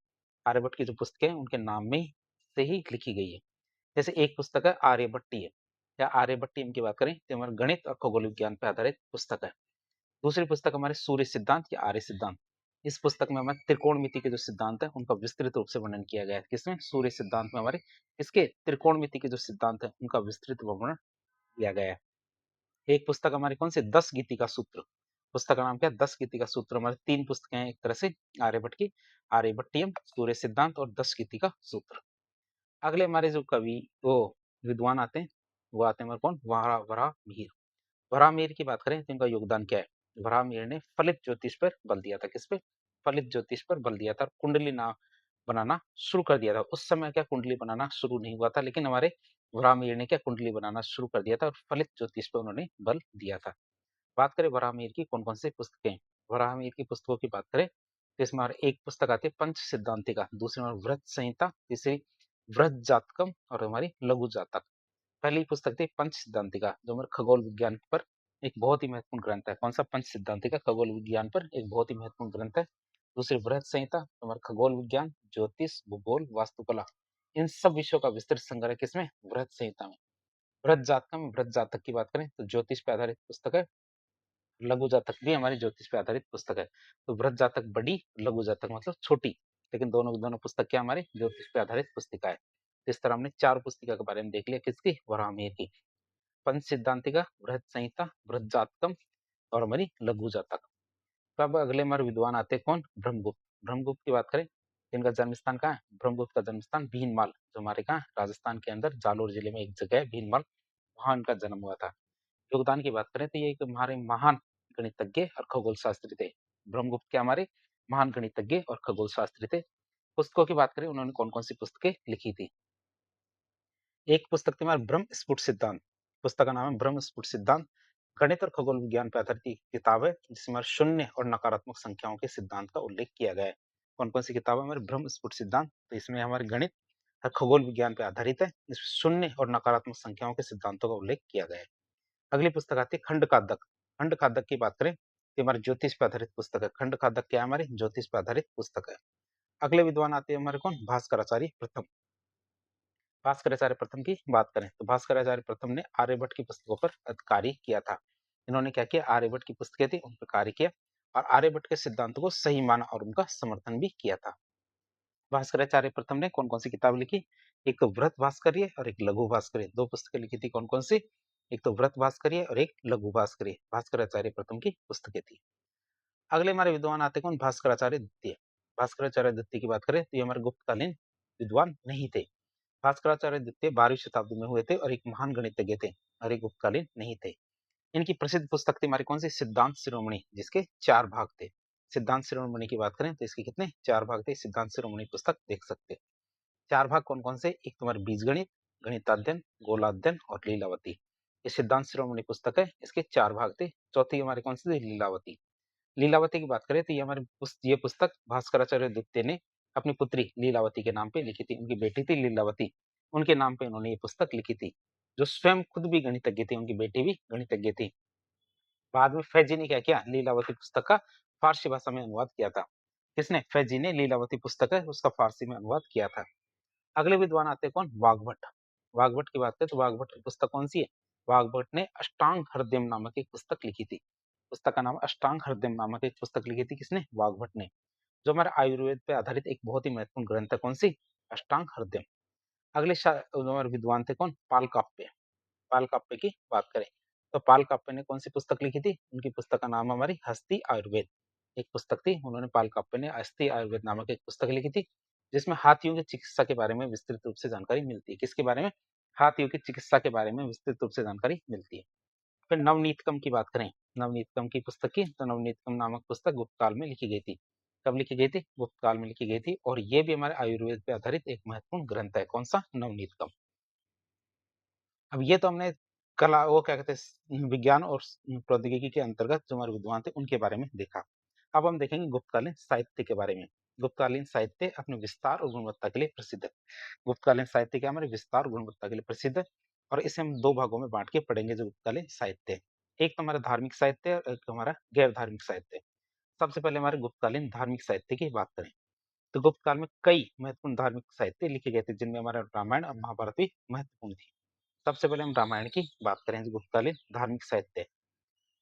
आर्यभट्ट की जो पुस्तकें हैं उनके नाम में से ही लिखी गई है। जैसे एक पुस्तक है आर्यभट्टीय, या आर्यभट्टीय की बात करें तो हमारे गणित और खगोल विज्ञान पर आधारित पुस्तक है। दूसरी पुस्तक हमारे सूर्य सिद्धांत या आर्य सिद्धांत। इस पुस्तक में हमारे त्रिकोणमिति के जो सिद्धांत है उनका विस्तृत रूप से वर्णन किया गया है। किसमें? सूर्य सिद्धांत में हमारे इसके त्रिकोणमिति के जो सिद्धांत है उनका विस्तृत वर्णन किया गया है। एक पुस्तक हमारी कौन सी? 10 गीति का सूत्र। पुस्तक का नाम क्या है? 10 गीति का सूत्र। हमारे 3 पुस्तकें हैं एक तरह से आर्यभट्ट की, आर्यभट्टियम, सूर्य सिद्धांत और 10 गीति का सूत्र। अगले हमारे जो कवि वो विद्वान आते हैं, वो आते हैं हमारे कौन? वराहमिहिर। वराहमिहिर की बात करें तो इनका योगदान क्या है? वराहमिहिर ने फलित ज्योतिष पर बल दिया था। किस पे? फलित ज्योतिष पर बल दिया था। कुंडली ना बनाना शुरू कर दिया था। उस समय क्या कुंडली बनाना शुरू नहीं हुआ था, लेकिन हमारे वराहमिहिर ने क्या कुंडली बनाना शुरू कर दिया था और फलित ज्योतिष पर उन्होंने बल दिया था। बात करें वराहमिहिर की कौन कौन सी पुस्तकें? वराहमिहिर की पुस्तकों की बात करें तो इसमें हमारे एक पुस्तक आती है पंच सिद्धांतिका, दूसरी हमारी वृहत संहिता, तीसरी वृहत जातकम और हमारी लघु जातक। पहली पुस्तक थी पंच सिद्धांतिका, जो हमारे खगोल विज्ञान पर एक बहुत ही महत्वपूर्ण ग्रंथ है। कौन सा? पंच सिद्धांतिका खगोल विज्ञान पर एक बहुत ही महत्वपूर्ण ग्रंथ है। दूसरी वृहत संहिता, हमारे खगोल विज्ञान, ज्योतिष, भूगोल, वास्तुकला, इन सब विषयों का विस्तृत संग्रह किसमें? वृहत संहिता में। वृहत जातकम, वृहत जातक की बात करें तो ज्योतिष पर आधारित पुस्तक है। लघु जातक भी हमारी ज्योतिष पे आधारित पुस्तक है। तो वृहत जातक बड़ी, लघु जातक मतलब छोटी, लेकिन दोनों दोनों पुस्तक क्या हमारी ज्योतिष पे आधारित पुस्तिका है। इस तरह हमने 4 पुस्तिका के बारे में देख लिया। किसकी? वराहमिहिर की। पंच सिद्धांतिका, वृहत संहिता, वृहत जातकम और हमारी लघु जातक। तो अब अगले हमारे विद्वान आते हैं कौन? ब्रह्मगुप्त। ब्रह्मगुप्त की बात करें, इनका जन्म स्थान कहाँ है? ब्रह्मगुप्त का जन्म स्थान भीनमाल, जो हमारे कहाँ? राजस्थान के अंदर जालोर जिले में एक जगह है भीनमाल, वहां इनका जन्म हुआ था। योगदान की बात करें तो ये एक हमारे महान गणितज्ञ और खगोल शास्त्री थे। ब्रह्मगुप्त के हमारे महान गणितज्ञ और खगोल शास्त्री थे। पुस्तकों की बात करें उन्होंने कौन कौन सी पुस्तकें लिखी थी? एक पुस्तक थी हमारे ब्रह्म स्फुट सिद्धांत। पुस्तक का नाम है ब्रह्म स्फुट सिद्धांत। गणित और खगोल विज्ञान पर आधारित किताब है, जिसमें हमारे शून्य और नकारात्मक संख्याओं के सिद्धांत का उल्लेख किया गया है। कौन कौन सी किताब है हमारे? ब्रह्म स्फुट सिद्धांत। तो इसमें हमारे गणित और खगोल विज्ञान पर आधारित है, जिसमें शून्य और नकारात्मक संख्याओं के सिद्धांतों का उल्लेख किया गया है। अगली पुस्तक आती है खंड कादक। खंड कादक की बात करें तो हमारे ज्योतिष पर आधारित पुस्तक है। खंड कादक क्या है? हमारे ज्योतिष पर आधारित पुस्तक है। अगले विद्वान आते हैं हमारे कौन? भास्कराचार्य प्रथम। भास्कराचार्य प्रथम की बात करें तो भास्कराचार्य प्रथम ने आर्यभट्ट की पुस्तकों पर कार्य किया था। इन्होंने क्या किया? आर्यभट्ट की पुस्तकें थी उन पर कार्य किया। और आर्यभट्ट के सिद्धांतों को सही माना और उनका समर्थन भी किया था। भास्कराचार्य प्रथम ने कौन कौन सी किताब लिखी? एक तो वृहत भास्कर्य और एक लघु भास्कर्य, दो पुस्तकें लिखी थी। कौन कौन सी? एक तो वृहत भास्कर्य और एक लघु भास्कर्य, भास्कराचार्य प्रथम की पुस्तकें थी। अगले हमारे विद्वान आते कौन? भास्कराचार्य द्वितीय। भास्कराचार्य द्वितीय की बात करें तो ये हमारे गुप्तकालीन विद्वान नहीं थे। भास्कराचार्य द्वितीय 12वीं शताब्दी में हुए थे और एक महान गणितज्ञ थे और एक गुप्तकालीन नहीं थे। इनकी प्रसिद्ध पुस्तक थी हमारी कौन सी? सिद्धांत शिरोमणि, जिसके 4 भाग थे। सिद्धांत शिरोमणि की बात करें तो इसके कितने? 4 भाग थे। सिद्धांत शिरोमणि पुस्तक देख सकते हैं। 4 भाग कौन कौन से? एक तुम्हारे बीजगणित, गणिताध्ययन, गोलाध्ययन और लीलावती। ये सिद्धांत शिरोमणि पुस्तक है, इसके 4 भाग थे। चौथी हमारी कौन सी थी? लीलावती। लीलावती की बात करें तो ये हमारी ये पुस्तक भास्कराचार्य द्वितीय ने अपनी पुत्री लीलावती के नाम पे लिखी थी। उनकी बेटी थी लीलावती, उनके नाम पे उन्होंने ये पुस्तक लिखी थी। जो स्वयं खुद भी गणितज्ञ थी, उनकी बेटी भी गणितज्ञ थी। बाद में फैजी ने क्या किया? लीलावती पुस्तक का फारसी भाषा में अनुवाद किया था। किसने? फैजी ने लीलावती पुस्तक है उसका फारसी में अनुवाद किया था। अगले विद्वान आते हैं कौन? वाग्भट। वाग्भट की बात करें तो वाग्भट की पुस्तक कौन सी है? वाग्भट ने अष्टांग हृदयम नामक एक पुस्तक लिखी थी। पुस्तक का नाम अष्टांग हृदयम नामक एक पुस्तक लिखी थी। किसने? वाग्भट ने। जो हमारे आयुर्वेद पे आधारित एक बहुत ही महत्वपूर्ण ग्रंथ है। कौन सी? अष्टांग हृदयम। अगले हमारे विद्वान थे कौन? पालकाप्य। पालकाप्य की बात करें तो पालकाप्य ने कौन सी पुस्तक लिखी थी? उनकी पुस्तक का नाम हमारी हस्ती आयुर्वेद एक पुस्तक थी। उन्होंने पालकाप्य ने हस्ती आयुर्वेद नामक एक पुस्तक लिखी थी, जिसमें हाथियों की चिकित्सा के बारे में विस्तृत रूप से जानकारी मिलती है। किसके बारे में? हाथियों की चिकित्सा के बारे में विस्तृत रूप से जानकारी मिलती है। फिर नवनीतकम की बात करें, नवनीतकम की पुस्तक की तो नवनीतकम नामक पुस्तक गुप्त काल में लिखी गई थी। कब लिखी गई थी? गुप्त काल में लिखी गई थी और ये भी हमारे आयुर्वेद पे आधारित एक महत्वपूर्ण ग्रंथ है। कौन सा? नवनीतकम। अब ये तो हमने कला वो क्या कहते हैं विज्ञान और प्रौद्योगिकी के अंतर्गत जो हमारे विद्वान थे उनके बारे में देखा। अब हम देखेंगे गुप्तकालीन साहित्य के बारे में। गुप्तकालीन साहित्य अपने विस्तार और गुणवत्ता के लिए प्रसिद्ध है। गुप्तकालीन साहित्य क्या? हमारे विस्तार और गुणवत्ता के लिए प्रसिद्ध है और इसे हम 2 भागों में बांट के पढ़ेंगे जो गुप्तकालीन साहित्य है। एक तो हमारा धार्मिक साहित्य है और एक हमारा गैर धार्मिक साहित्य है। सबसे पहले हमारे गुप्तकालीन धार्मिक साहित्य की बात करें तो गुप्त काल में कई महत्वपूर्ण धार्मिक साहित्य लिखे गए थे, जिनमें हमारा रामायण और महाभारत भी महत्वपूर्ण थी। सबसे पहले हम रामायण की बात करें जो गुप्तकालीन धार्मिक साहित्य है।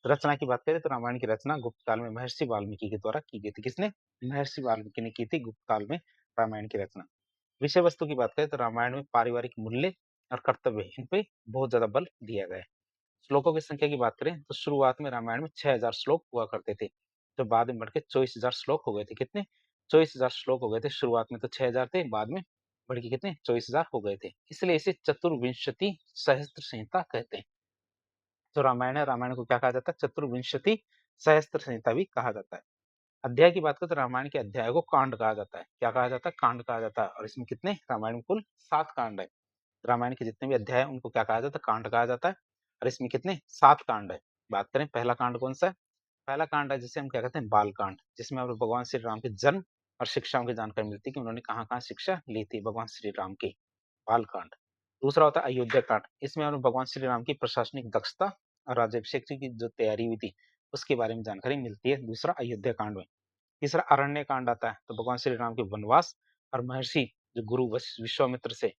रचना की बात करें तो रामायण की रचना गुप्त काल में महर्षि वाल्मीकि के द्वारा की गई थी। किसने? महर्षि वाल्मीकि ने की थी गुप्त काल में रामायण की रचना। विषय वस्तु की बात करें तो रामायण में पारिवारिक मूल्य और कर्तव्य इन पे बहुत ज्यादा बल दिया गया है। श्लोकों की संख्या की बात करें तो शुरुआत में रामायण में 6000 श्लोक हुआ करते थे, जो बाद में बढ़ के 24,000 श्लोक हो गए थे। कितने? 24,000 श्लोक हो गए थे। शुरुआत में तो 6000 थे, बाद में बढ़ के कितने? 24,000 हो गए थे। इसलिए इसे चतुर्विंशति सहस्त्र संहिता कहते हैं। जो रामायण है, रामायण को क्या कहा जाता है? चतुर्विंशति सहस्त्र संहिता भी कहा जाता है। अध्याय की बात करें तो रामायण के अध्याय को कांड कहा जाता है। क्या कहा जाता है? कांड कहा जाता है। और इसमें कितने? रामायण में कुल 7 कांड है। रामायण के जितने भी अध्याय हैं उनको क्या कहा जाता है? कांड कहा जाता है। और इसमें कितने? 7 कांड है। बात करें पहला कांड कौन सा है? पहला कांड है जिसे हम क्या कहते हैं? बाल कांड, जिसमें हमें भगवान श्री राम के जन्म और शिक्षाओं की जानकारी मिलती है कि उन्होंने कहाँ-कहाँ शिक्षा ली थी भगवान श्री राम की। बाल कांड। दूसरा होता है अयोध्या कांड। इसमें हमें भगवान श्री राम की प्रशासनिक दक्षता और राज्याभिषेक की जो तैयारी हुई थी उसके बारे में जानकारी मिलती है दूसरा अयोध्या कांड में। तीसरा अरण्य कांड आता है, तो भगवान श्री राम के वनवास और महर्षि जो गुरु विश्वामित्र से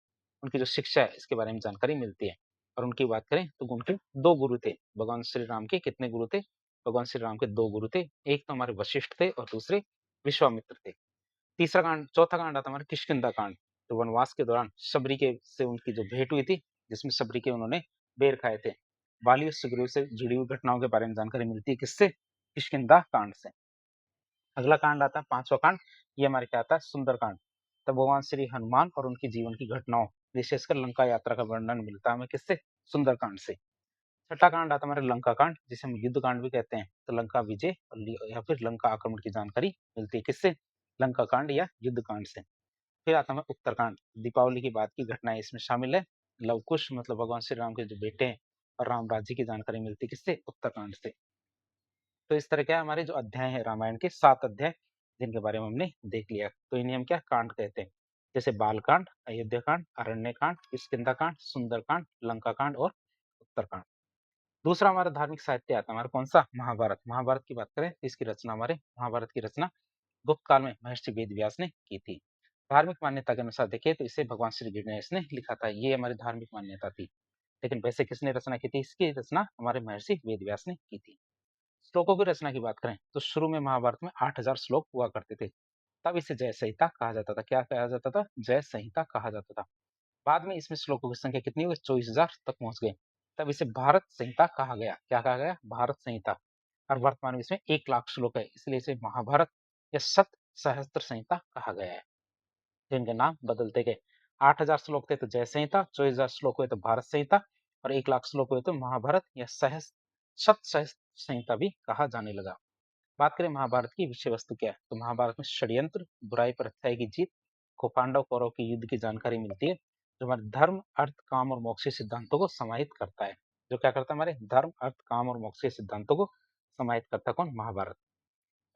उनकी जो शिक्षा है इसके बारे में जानकारी मिलती है। और उनकी बात करें तो उनके 2 गुरु थे। भगवान श्री राम के कितने गुरु थे? भगवान श्री राम के 2 गुरु थे। एक तो हमारे वशिष्ठ थे और दूसरे विश्वामित्र थे। चौथा कांड आता है हमारा किष्किंधा कांड। तो वनवास के दौरान शबरी के से उनकी जो भेंट हुई थी, जिसमें शबरी के उन्होंने बेर खाए थे। बाली और सुग्रीव से जुड़ी हुई घटनाओं के बारे में जानकारी मिलती है। किससे? किष्किंधा कांड से। अगला कांड आता है 5वां कांड। ये हमारे क्या आता है? सुंदर कांड। तब भगवान श्री हनुमान और उनके जीवन की घटनाओं, विशेषकर लंका यात्रा का वर्णन मिलता है हमें किससे? सुंदर कांड से। छठा कांड आता है हमारे लंका कांड, जिसे हम युद्ध कांड भी कहते हैं। तो लंका विजय या फिर लंका आक्रमण की जानकारी मिलती है। किससे? लंका कांड या युद्ध कांड से। फिर आता है उत्तरकांड। दीपावली की बाद की घटनाएं इसमें शामिल है। लव कुश मतलब भगवान श्री राम के जो बेटे हैं और राम राज्य की जानकारी मिलती है किससे? उत्तरकांड से। तो इस तरह क्या हमारे जो अध्याय है रामायण के 7 अध्याय जिनके बारे में हमने देख लिया, तो इन्हें हम क्या कांड कहते हैं। जैसे बाल कांड, अयोध्या कांड, अरण्य कांड, किष्किंधा कांड, सुंदर कांड, लंका कांड और उत्तरकांड। दूसरा हमारा धार्मिक साहित्य आता है हमारा कौन सा? महाभारत। महाभारत की बात करें तो इसकी रचना हमारे महाभारत की रचना गुप्त काल में महर्षि वेद व्यास ने की थी। धार्मिक मान्यता के अनुसार देखें तो इसे भगवान श्री गणेश ने लिखा था। ये हमारी धार्मिक मान्यता थी। लेकिन वैसे किसने रचना की थी? इसकी रचना हमारे महर्षि वेद व्यास ने की थी। श्लोकों की रचना की बात करें तो शुरू में महाभारत में 8000 श्लोक हुआ करते थे। तब इसे जय संहिता कहा जाता था। क्या कहा जाता था? जय संहिता कहा जाता था। बाद में इसमें श्लोकों की संख्या कितनी हो गई? 24,000 तक पहुंच गए। तब इसे भारत संहिता कहा गया। क्या कहा गया? भारत संहिता। और वर्तमान में इसमें 1,00,000 श्लोक है, इसलिए इसे महाभारत या शत सहस्त्र संहिता कहा गया है। जिनके नाम बदलते गए। 8,000 श्लोक थे तो जय संहिता, 24,000 श्लोक हुए तो भारत संहिता, और 1,00,000 श्लोक हुए तो महाभारत या शत सहस्त्र संहिता भी कहा जाने लगा। बात करें महाभारत की विषय वस्तु क्या है, तो महाभारत में षड्यंत्र, बुराई पर अच्छाई की जीत को, पांडव कौरव के युद्ध की जानकारी मिलती है, जो हमारे धर्म, अर्थ, काम और मोक्ष के सिद्धांतों को समाहित करता है। जो क्या करता है? हमारे धर्म, अर्थ, काम और मोक्ष के सिद्धांतों को समाहित करता है कौन? महाभारत।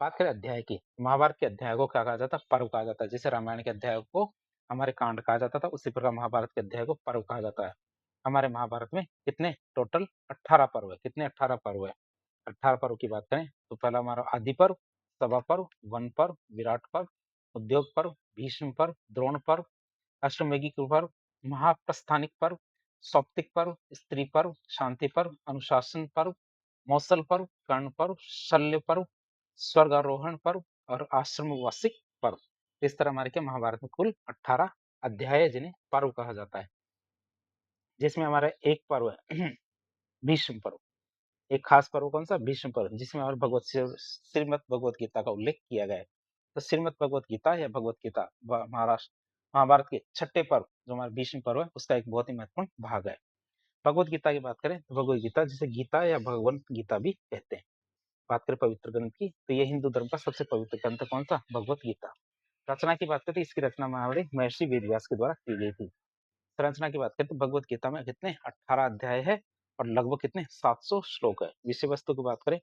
बात करें अध्याय की, महाभारत के अध्याय को क्या कहा जाता है? पर्व कहा जाता है। जैसे रामायण के अध्याय को हमारे कांड कहा जाता था, उसी प्रकार महाभारत के अध्याय को पर्व कहा जाता है। हमारे महाभारत में कितने टोटल 18 पर्व है। कितने? 18 पर्व है। 18 पर्व की बात करें तो पहला हमारा आदि पर्व, सभा पर्व, वन पर्व, विराट पर्व, उद्योग पर्व, भीष्म पर्व, द्रोण पर्व, अश्वमेघी पर्व, महाप्रस्थानिक पर्व, सौप्तिक पर्व, स्त्री पर्व, शांति पर्व, अनुशासन पर्व, मौसल पर्व, कर्ण पर्व, शल्य पर्व, स्वर्गारोहण पर्व और आश्रमवासिक पर्व। इस तरह हमारे क्या महाभारत में कुल 18 अध्याय है, जिन्हें पर्व कहा जाता है। जिसमें हमारा एक पर्व है भीष्म पर्व। एक खास पर्व कौन सा? भीष्म पर्व, जिसमें हमारे श्रीमद् भगवत गीता का उल्लेख किया गया है। तो श्रीमद् भगवत गीता या भगवत गीता महाभारत के छठे पर्व जो हमारा भीष्म पर्व है, उसका एक बहुत ही महत्वपूर्ण भाग है। भगवत गीता की बात करें तो भगवत गीता, जिसे गीता या भगवत गीता भी कहते हैं। बात करें पवित्र ग्रंथ की, तो ये हिंदू धर्म का सबसे पवित्र ग्रंथ कौन सा? भगवत गीता। रचना की बात करें तो इसकी रचना हमारे महर्षि वेदव्यास के द्वारा की गई थी। संरचना की बात करें तो भगवत गीता में कितने? 18 अध्याय है और लगभग कितने? 700 श्लोक है। विषय वस्तु की बात करें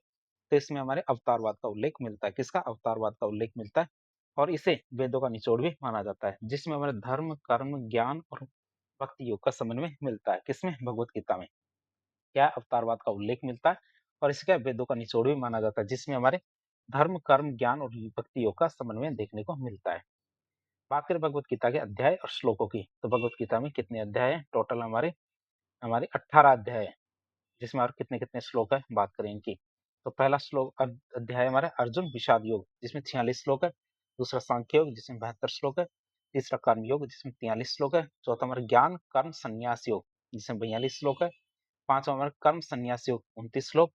तो इसमें हमारे अवतारवाद का उल्लेख मिलता है। किसका? अवतारवाद का उल्लेख मिलता है, और इसे वेदों का निचोड़ भी माना जाता है, जिसमें हमारे धर्म, कर्म, ज्ञान और भक्ति योग का समन्वय मिलता है। किसमें? भगवत गीता में क्या? अवतारवाद का उल्लेख मिलता है, और इसका वेदों का निचोड़ भी माना जाता है, जिसमें हमारे धर्म, कर्म, ज्ञान और भक्ति योग का समन्वय देखने को मिलता है। बात करें भगवत गीता के अध्याय और श्लोकों की, तो भगवत गीता में कितने अध्याय हैं? टोटल हमारे हमारे 18 अध्याय है, जिसमें और कितने कितने श्लोक है, बात करें इनकी। तो पहला श्लोक अध्याय हमारा अर्जुन विषाद योग, जिसमें 46 श्लोक है। दूसरा सांख्य योग, जिसमें 72 श्लोक है। तीसरा कर्म योग, जिसमें 43 श्लोक है। चौथा हमारा ज्ञान कर्म संन्यास योग, जिसमें 42 श्लोक है। पांचवा हमारा कर्म संन्यास योग, 29 श्लोक।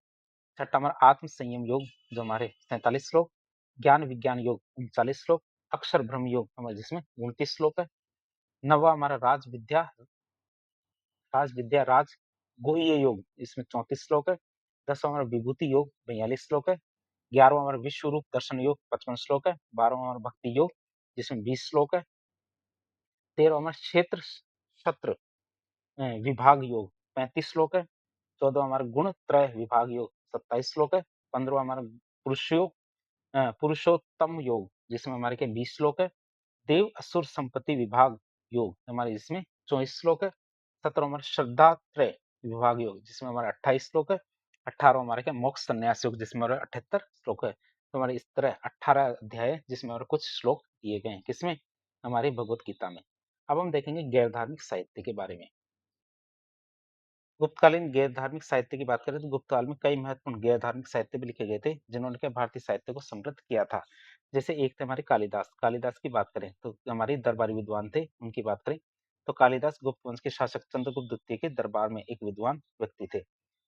छठा हमारा आत्म संयम योग, जो हमारे 47 श्लोक। ज्ञान विज्ञान योग, 39 श्लोक। अक्षर ब्रह्म योग हमारे, जिसमें 29 श्लोक है। नवा हमारा राज गुह्य योग, इसमें 34 श्लोक है। 10वां हमारा विभूति योग, 42 श्लोक है। 11वां हमारा विश्व रूप दर्शन योग, 55 श्लोक है। 12वां हमारा भक्ति योग, जिसमें 20 श्लोक है। 13वां हमारा क्षेत्र शत्र विभाग योग, 35 श्लोक है। 14वां हमारा गुण त्रय विभाग योग, 27 श्लोक है। 15वां हमारा पुरुषोत्तम योग, जिसमें हमारे के 20 श्लोक है। देव असुर संपत्ति विभाग योग हमारे, जिसमें 24 श्लोक है। 17वां हमारा श्रद्धा त्रय विभाग योग, जिसमें हमारा 28 श्लोक है। 18वां हमारे क्या? मोक्ष संन्यास योग, जिसमें हमारे 78 श्लोक है। तो हमारे इस तरह 18 अध्याय है, जिसमें हमारे कुछ श्लोक दिए गए हैं। किसमें? हमारी भगवत गीता में। अब हम देखेंगे गैर धार्मिक साहित्य के बारे में। गुप्तकालीन गैर धार्मिक साहित्य की बात करें तो गुप्तकाल में कई महत्वपूर्ण गैर धार्मिक साहित्य भी लिखे गए थे, जिन्होंने क्या भारतीय साहित्य को समृद्ध किया था। जैसे एक थे हमारे कालिदास। कालिदास की बात करें तो हमारे दरबारी विद्वान थे, उनकी बात करें तो कालिदास गुप्त वंश के शासक चंद्रगुप्त द्वितीय के दरबार में एक विद्वान व्यक्ति थे।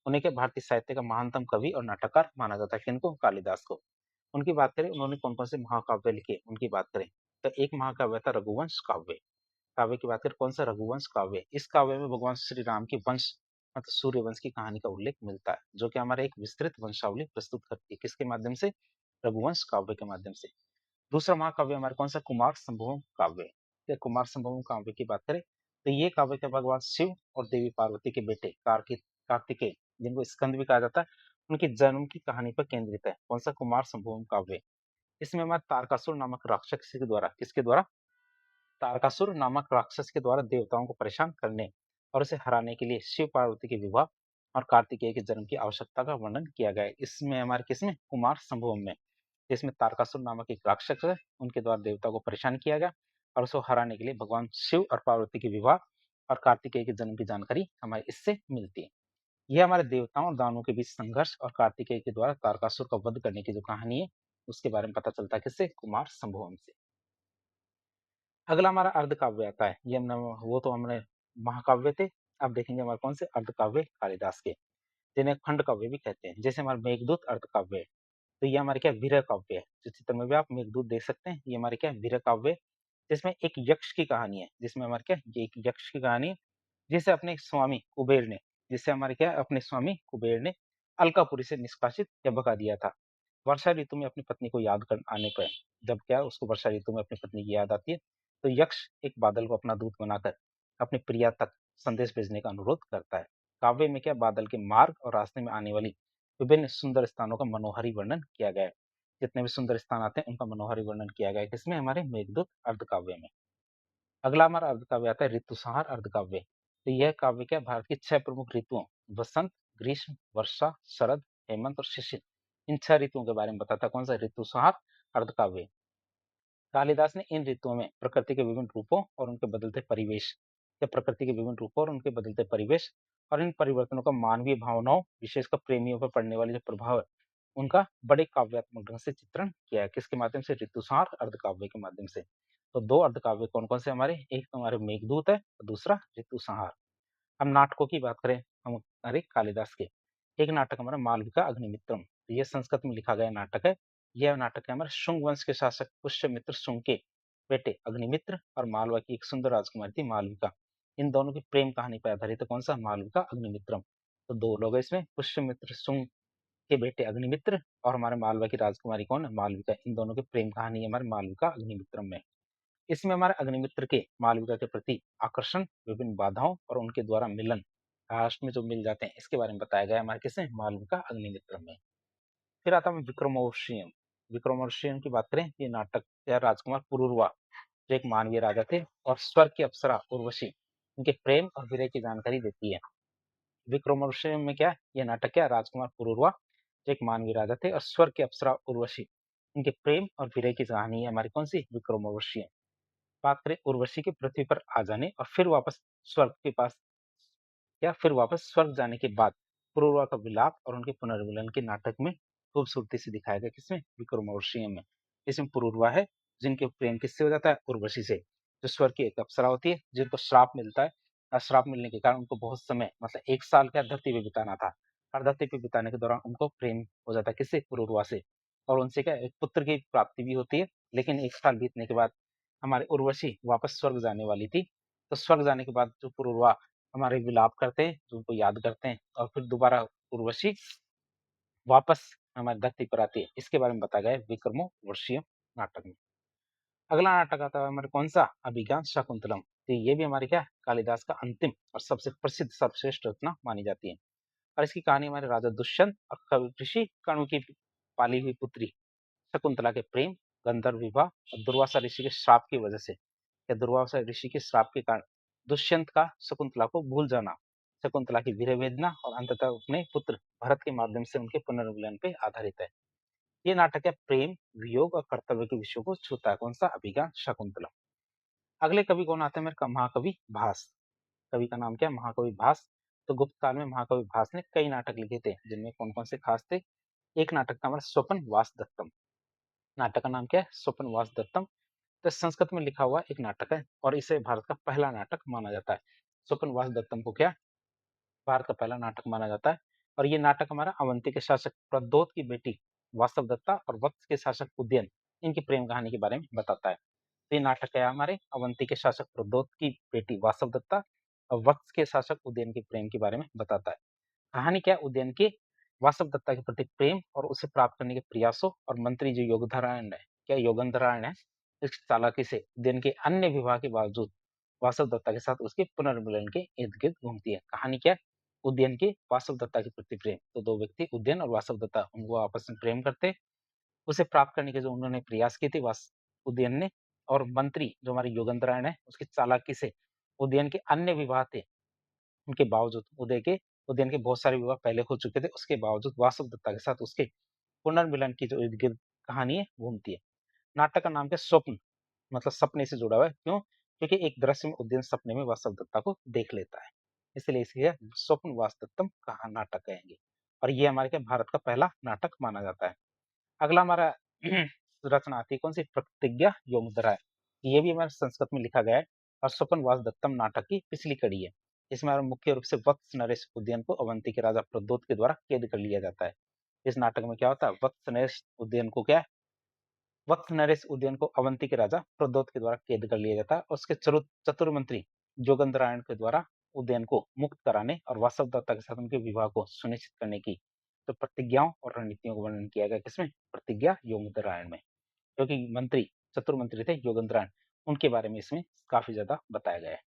उन्हें क्या भारतीय साहित्य का महानतम कवि और नाटककार माना जाता है। किनको? कालिदास को। उनकी बात करें उन्होंने कौन कौन से महाकाव्य लिखे, उनकी बात करें तो एक महाकाव्य था रघुवंश काव्य। काव्य की बात करें कौन सा? रघुवंश काव्य। इस काव्य में भगवान श्री राम के वंश मतलब सूर्यवंश की कहानी का उल्लेख मिलता है, जो कि हमारा एक विस्तृत वंशावली प्रस्तुत करती है। किसके माध्यम से? रघुवंश काव्य के माध्यम से। दूसरा महाकाव्य हमारे कौन सा? कुमार संभवम काव्य। या कुमार संभवम काव्य की बात करें तो ये काव्य के भगवान शिव और देवी पार्वती के बेटे कार्तिकेय, जिनको स्कंद भी कहा जाता है, उनके जन्म की कहानी पर केंद्रित है। कौन सा? कुमार संभवम काव्य। इसमें हमारे तारकासुर नामक राक्षस के द्वारा, किसके द्वारा? तारकासुर नामक राक्षस के द्वारा देवताओं को परेशान करने और उसे हराने के लिए शिव पार्वती के विवाह और कार्तिकेय के जन्म की आवश्यकता का वर्णन किया गया है। इसमें हमारे किसमें? कुमार संभवम में। जिसमें तारकासुर नामक एक राक्षस है, उनके द्वारा देवताओं को परेशान किया गया और उसको हराने के लिए भगवान शिव और पार्वती के विवाह और कार्तिकेय के जन्म की जानकारी हमारे इससे मिलती है। ये हमारे देवताओं और दानवों के बीच संघर्ष और कार्तिकेय के द्वारा तारकासुर का वध करने की जो कहानी है, उसके बारे में पता चलता है किससे? कुमार संभवम से। अगला हमारा अर्धकाव्य आता है। ये हमने वो तो हमने महाकाव्य थे। अब देखेंगे हमारे कौन से अर्धकाव्य कालिदास के, जिन्हें खंड काव्य भी कहते हैं। जैसे हमारे मेघदूत अर्धकाव्य है, तो ये हमारे क्या वीर काव्य है। जो चित्र में भी आप मेघदूत देख सकते हैं, ये हमारे क्या वीर काव्य है, जिसमें एक यक्ष की कहानी है। जिसमें हमारे क्या ये एक यक्ष की कहानी है, जिसे अपने स्वामी कुबेर ने जिसे हमारे क्या अपने स्वामी कुबेर ने अलकापुरी से निष्कासित या भगा दिया था। वर्षा ऋतु में अपनी पत्नी को याद कर आने पर, जब क्या उसको वर्षा ऋतु में अपनी पत्नी की याद आती है, तो यक्ष एक बादल को अपना दूत बनाकर अपनी प्रिया तक संदेश भेजने का अनुरोध करता है। काव्य में क्या बादल के मार्ग और रास्ते में आने वाली विभिन्न सुंदर स्थानों का मनोहारी वर्णन किया गया है। जितने भी सुंदर स्थान आते हैं उनका मनोहारी वर्णन किया गया है किसमें? हमारे मेघदूत अर्धकाव्य में। अगला हमारा अर्धकाव्य आता है ऋतुसंहार अर्धकाव्य। तो यह काव्य क्या भारत की 6 प्रमुख ऋतुओं वसंत, ग्रीष्म, वर्षा, शरद, हेमंत और शिशिर, इन 6 ऋतुओं के बारे में बताता है। कौन सा? ऋतुसंहार अर्धकाव्य। कालिदास ने इन ऋतुओं में प्रकृति के विभिन्न रूपों और उनके बदलते परिवेश या प्रकृति के विभिन्न रूपों और उनके बदलते परिवेश और इन परिवर्तनों का मानवीय भावनाओं, विशेषकर प्रेमियों पर पड़ने वाले जो प्रभाव है, उनका बड़े काव्यात्मक ढंग से चित्रण किया है। किसके माध्यम से? ऋतुसंहार अर्धकाव्य के माध्यम से। तो 2 अर्धकाव्य कौन-कौन से हमारे? एक तो हमारे मेघदूत है और दूसरा ऋतुसंहार। हम नाटकों की बात करें, हम हमारे कालिदास के, एक नाटक हमारा मालविका अग्निमित्रम। तो ये संस्कृत में लिखा गया नाटक है। यह नाटक है हमारे शुंग वंश के शासक पुष्यमित्र शुंग के बेटे अग्निमित्र और मालवा की एक सुंदर राजकुमारी थी मालविका, इन दोनों की प्रेम कहानी पर आधारित है। कौन सा? मालविका अग्निमित्रम। तो 2 लोग हैं इसमें, पुष्यमित्र शुंग के बेटे अग्निमित्र और हमारे मालवा की राजकुमारी कौन है? मालविका। इन दोनों की प्रेम कहानी हमारे मालविका अग्निमित्रम में। इसमें हमारे अग्निमित्र के मालविका के प्रति आकर्षण, विभिन्न बाधाओं और उनके द्वारा मिलन, लास्ट में जो मिल जाते हैं, इसके बारे में बताया गया है हमारे किसमें? मालविका अग्निमित्र में। फिर आता है विक्रमोर्वशीयम। विक्रमोर्वशीयम की बात करें, ये नाटक या राजकुमार पुरुरवा जो एक मानवीय राजा थे और स्वर्ग की अप्सरा उर्वशी, उनके प्रेम और विरह की जानकारी देती है। विक्रमोर्वशीयम में क्या? ये नाटक क्या? राजकुमार पुरुरवा जो एक मानवीय राजा थे और स्वर्ग की अप्सरा उर्वशी, उनके प्रेम और विरह की कहानी है हमारी कौन सी? विक्रमोर्वशीयम। बात करें उर्वशी के पृथ्वी पर आ जाने और फिर वापस स्वर्ग के पास या फिर वापस स्वर्ग जाने के बाद पुरुरवा का विलाप और उनके पुनर्मिलन के नाटक में खूबसूरती से दिखाया गया। किसमें? विक्रमोर्वशीयम में। इसमें पुरुरवा है जिनके प्रेम किससे हो जाता है? उर्वशी से, जो स्वर्ग की एक अप्सरा होती है, जिनको श्राप मिलता है और श्राप मिलने के कारण उनको बहुत समय मतलब 1 साल क्या धरती पे बिताना था और धरती पे बिताने के दौरान उनको प्रेम हो जाता है किससे? पुरुरवा से, और उनसे क्या एक पुत्र की प्राप्ति भी होती है। लेकिन 1 साल बीतने के बाद हमारी उर्वशी वापस स्वर्ग जाने वाली थी, तो स्वर्ग जाने के बाद जो पुरुरवा हमारे विलाप करते हैं, जो उनको याद करते हैं और फिर दोबारा उर्वशी वापस हमारी धरती पर आती है। इसके बारे में बताया गया है विक्रमोर्वशीयम नाटक में। अगला नाटक आता है हमारे कौन सा? अभिज्ञान शाकुंतलम। तो ये भी हमारे क्या कालिदास का अंतिम और सबसे प्रसिद्ध सर्वश्रेष्ठ रचना मानी जाती है और इसकी कहानी हमारे राजा दुष्यंत और कवि ऋषि कणु की पाली हुई पुत्री शकुंतला के प्रेम, गंधर्व विवाह और दुर्वासा ऋषि के श्राप की वजह से या दुर्वासा ऋषि के श्राप के कारण दुष्यंत का शकुंतला को भूल जाना, शकुंतला की विरह वेदना और अंततः अपने पुत्र भरत के माध्यम से उनके पुनर्मिलन पे आधारित है। ये नाटक है प्रेम, वियोग और कर्तव्य के विषयों को छूता है। कौन सा? अभिज्ञान शाकुंतलम। अगले कवि कौन आते हैं? मेरे महाकवि भास। कवि का नाम क्या है? महाकवि भास। तो गुप्त काल में महाकवि भास ने कई नाटक लिखे थे, जिनमें कौन कौन से खास थे? एक नाटक था हमारा स्वपन वास दत्तम। नाटक का नाम क्या है? स्वपन वास दत्तम। तो संस्कृत में लिखा हुआ एक नाटक है और इसे भारत का पहला नाटक माना जाता है। स्वपन वास दत्तम को क्या भारत का पहला नाटक माना जाता है और ये नाटक हमारा अवंती के शासक प्रद्योत की बेटी वासव दत्ता और वत्स के शासक उदयन, इनकी प्रेम कहानी के बारे में बताता है। तो ये नाटक है हमारे अवंती के शासक प्रद्योत की बेटी वासव दत्ता और वत्स के शासक उदयन के प्रेम के बारे में बताता है। कहानी क्या? उदयन के वासव दत्ता के प्रति प्रेम और उसे प्राप्त करने के प्रयासों और मंत्री जो योगधरायण है क्या योगंधरायण है, इस चालाकी से उदयन के अन्य विवाह के बावजूद वासव दत्ता के साथ उसके पुनर्मिलन के इर्द गिर्द घूमती है। कहानी क्या? उदयन के वासव दत्ता के प्रति प्रेम। तो 2 व्यक्ति उदयन और वासव दत्ता उनको आपस में प्रेम करते, उसे प्राप्त करने के जो उन्होंने प्रयास किए थे वास उदयन ने, और मंत्री जो हमारे योगेंद्रायण है उसकी चालाकी से उदयन के अन्य विवाह थे, उनके बावजूद उदयन के बहुत सारे विवाह पहले हो चुके थे, उसके बावजूद वासव दत्ता के साथ उसके पुनर्मिलन की जो इर्द गिर्द कहानी है घूमती है। नाटक का नाम क्या? स्वप्न, मतलब सपने से जुड़ा हुआ है। क्यों? क्योंकि एक दृश्य में उदयन सपने में वासव दत्ता को देख लेता है। इसलिए इसे स्वप्न वास्तवतम कहा नाटक कहेंगे। और ये हमारे क्या भारत का पहला नाटक माना जाता है। अगला हमारा रचना आती है कौन सी, प्रतिज्ञा योगदरा है। ये भी हमारे संस्कृत में लिखा गया है और स्वपन वासदत्तम नाटक की पिछली कड़ी है। इसमें हमारा मुख्य रूप से वत्स नरेश उदयन को अवंती के राजा प्रद्योत के द्वारा कैद कर लिया जाता है। इस नाटक में क्या होता है, वत्स नरेश उदयन को क्या, वत्स नरेश उदयन को अवंती के राजा प्रद्योत के द्वारा कैद कर लिया जाता है और उसके चतुर मंत्री जोगंधरायण के द्वारा उदयन को मुक्त कराने और वासवदत्ता के साथ उनके विवाह को सुनिश्चित करने की तो प्रतिज्ञाओं और रणनीतियों का वर्णन किया गया किसमें, प्रतिज्ञा योगंधरायण में। क्योंकि मंत्री चतुर मंत्री थे योगेंद्रायण, उनके बारे में इसमें काफी ज्यादा बताया गया है।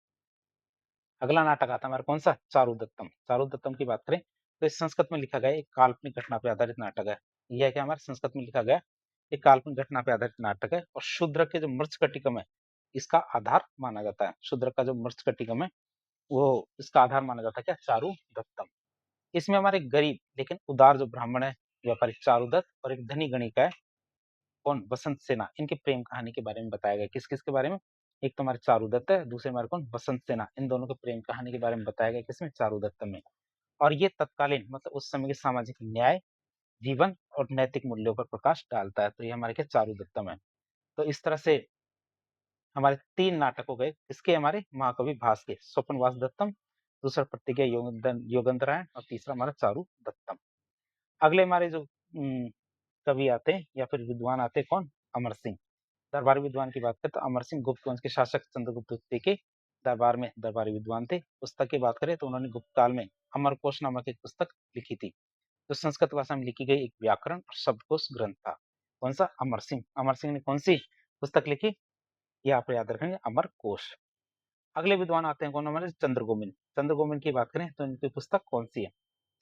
अगला नाटक आता है हमारा कौन सा, चारुदत्तम। चारुदत्तम की बात करें तो इस संस्कृत में लिखा गया एक काल्पनिक घटना पर आधारित नाटक है। यह क्या हमारे संस्कृत में लिखा गया एक काल्पनिक घटना पर आधारित नाटक है और शूद्र के जो मृच्छकटिकम है इसका आधार माना जाता है। शूद्र का जो मृच्छकटिकम है वो इसका आधार माना जाता है क्या, चारुदत्तम। इसमें हमारे गरीब लेकिन उदार जो ब्राह्मण है व्यापारी चारुदत्त और एक धनी गणिका है कौन, बसंत सेना, इनके प्रेम कहानी के बारे में बताया गया। किस किस के बारे में, एक तो हमारे चारुदत्त है, दूसरे हमारे कौन, बसंत सेना। इन दोनों के प्रेम कहानी के बारे में बताया गया किसमें, चारुदत्त में। और ये तत्कालीन मतलब उस समय के सामाजिक न्याय, जीवन और नैतिक मूल्यों पर प्रकाश डालता है। तो ये हमारे क्या, चारुदत्तम है। तो इस तरह से हमारे 3 नाटक हो गए इसके, हमारे महाकवि भास के, स्वपन वासदत्तम, दूसरा प्रतिज्ञा योगंधरायण और तीसरा हमारा चारुदत्तम। अगले हमारे जो कवि आते हैं या फिर विद्वान आते हैं कौन, अमर सिंह। दरबारी विद्वान की बात करें तो अमर सिंह गुप्त वंश के शासक चंद्रगुप्त द्वितीय के दरबार में दरबारी विद्वान थे। पुस्तक की बात करें तो उन्होंने गुप्त काल में अमरकोश नामक एक पुस्तक लिखी थी जो संस्कृत भाषा में लिखी गई एक व्याकरण और शब्दकोश ग्रंथ था। कौन सा, अमर सिंह। अमर सिंह ने कौन सी पुस्तक लिखी, ये आप याद रखेंगे, अमरकोश। अगले विद्वान आते हैं कौन, हमारे चंद्रगोमिन। चंद्रगोमिन की बात करें तो इनकी पुस्तक कौन सी है,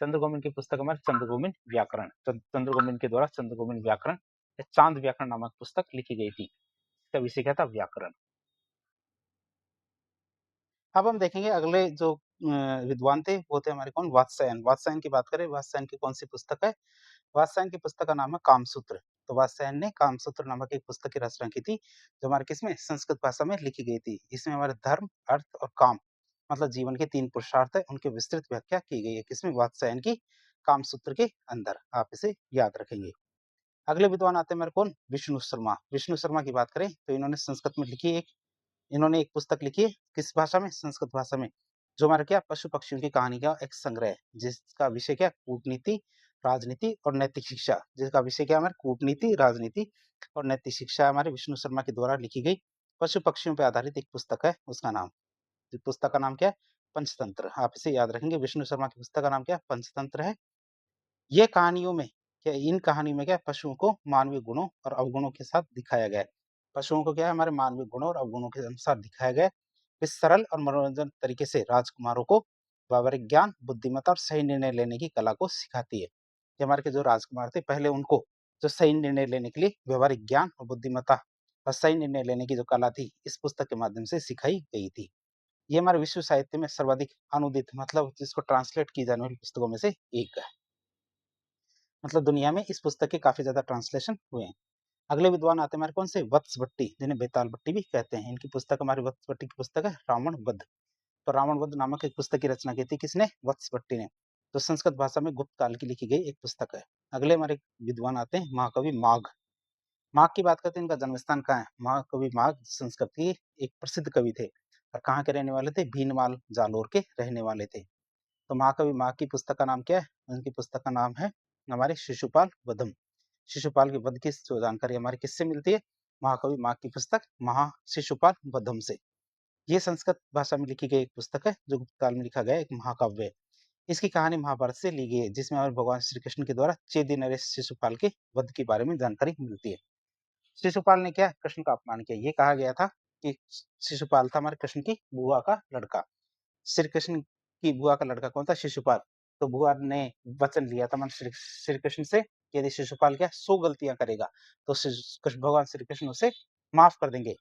चंद्रगोमिन की पुस्तक हमारे चंद्रगोमिन व्याकरण। चंद्रगोमिन के द्वारा चंद्रगोमिन व्याकरण या चांद व्याकरण नामक पुस्तक लिखी गई थी। इसका विषय क्या था, व्याकरण। अब हम देखेंगे अगले जो विद्वान थे वो थे हमारे कौन, वात्स्यायन। वात्स्यायन की बात करें, वात्स्यायन की कौन सी पुस्तक है, वात्स्यायन की पुस्तक का नाम है कामसूत्र। तो वात्स्यायन ने कामसूत्र नामक एक पुस्तक की रचना की थी जो हमारे किसमें, संस्कृत भाषा में लिखी गई थी। इसमें हमारे धर्म, अर्थ और काम मतलब जीवन के 3 पुरुषार्थ है उनकी विस्तृत व्याख्या की गई है किसमें, वात्स्यायन की कामसूत्र के अंदर। आप इसे याद रखेंगे। अगले विद्वान आते हैं हमारे कौन, विष्णु शर्मा। विष्णु शर्मा की बात करें तो इन्होंने संस्कृत में लिखी एक, इन्होंने एक पुस्तक लिखी है किस भाषा में, संस्कृत भाषा में, जो हमारे क्या, पशु पक्षियों की कहानी का एक संग्रह है जिसका विषय क्या, कूटनीति, राजनीति और नैतिक शिक्षा। जिसका विषय क्या, हमारे कूटनीति, राजनीति और नैतिक शिक्षा हमारे विष्णु शर्मा के द्वारा लिखी गई पशु पक्षियों पर आधारित एक पुस्तक है। उसका नाम, पुस्तक का नाम क्या है, पंचतंत्र। आप इसे याद रखेंगे, विष्णु शर्मा की पुस्तक का नाम क्या है, पंचतंत्र है। ये कहानियों में क्या, इन कहानियों में क्या, पशुओं को मानवीय गुणों और अवगुणों के साथ दिखाया गया है। पशुओं को क्या है, हमारे मानवीय गुणों और अवगुणों के अनुसार दिखाया गया है। इस सरल और मनोरंजन तरीके से राजकुमारों को व्यावहारिक ज्ञान, बुद्धिमत्ता और सही निर्णय लेने की कला को सिखाती है। ये हमारे के जो राजकुमार थे पहले उनको जो सही निर्णय लेने के लिए व्यावहारिक ज्ञान और बुद्धिमत्ता और सही निर्णय लेने की जो कला थी इस पुस्तक के माध्यम से सिखाई गई थी। ये हमारे विश्व साहित्य में सर्वाधिक अनुदित मतलब जिसको ट्रांसलेट की जाने वाली पुस्तकों में से एक है। मतलब दुनिया में इस पुस्तक के काफी ज्यादा ट्रांसलेशन हुए हैं। अगले विद्वान आते हैं हमारे कौन से, वत्स भट्टी, जिन्हें बेताल भट्टी भी कहते हैं। इनकी पुस्तक हमारी वत्स भट्टी की पुस्तक है रावण वध। तो रावण वध नामक एक पुस्तक की रचना की थी किसने, वत्स भट्टी ने। तो संस्कृत भाषा में गुप्त काल की लिखी गई एक पुस्तक है। अगले हमारे विद्वान आते हैं महाकवि माघ। माघ की बात करते हैं, इनका जन्म स्थान कहाँ है, महाकवि माघ संस्कृत के एक प्रसिद्ध कवि थे और कहाँ के रहने वाले थे, भीनमाल जालोर के रहने वाले थे। तो महाकवि माघ की पुस्तक का नाम क्या है, उनकी पुस्तक का नाम है हमारे शिशुपाल वधम। शिशुपाल के वध की जो जानकारी हमारी किससे मिलती है, महाकवि माघ की पुस्तक महा शिशुपाल वधम से। ये संस्कृत भाषा में लिखी गई एक पुस्तक है जो गुप्त काल में लिखा गया एक महाकाव्य है। इसकी कहानी महाभारत से ली गई है जिसमें हमारे भगवान श्री कृष्ण के द्वारा चेदी नरेश शिशुपाल के वध के बारे में जानकारी मिलती है। शिशुपाल ने क्या, कृष्ण का अपमान किया। ये कहा गया था कि शिशुपाल था हमारे कृष्ण की बुआ का लड़का। श्री कृष्ण की बुआ का लड़का कौन था, शिशुपाल। तो बुआ ने वचन लिया था मन श्री कृष्ण से कि यदि शिशुपाल क्या 100 गलतियां करेगा तो भगवान श्री कृष्ण उसे माफ कर देंगे।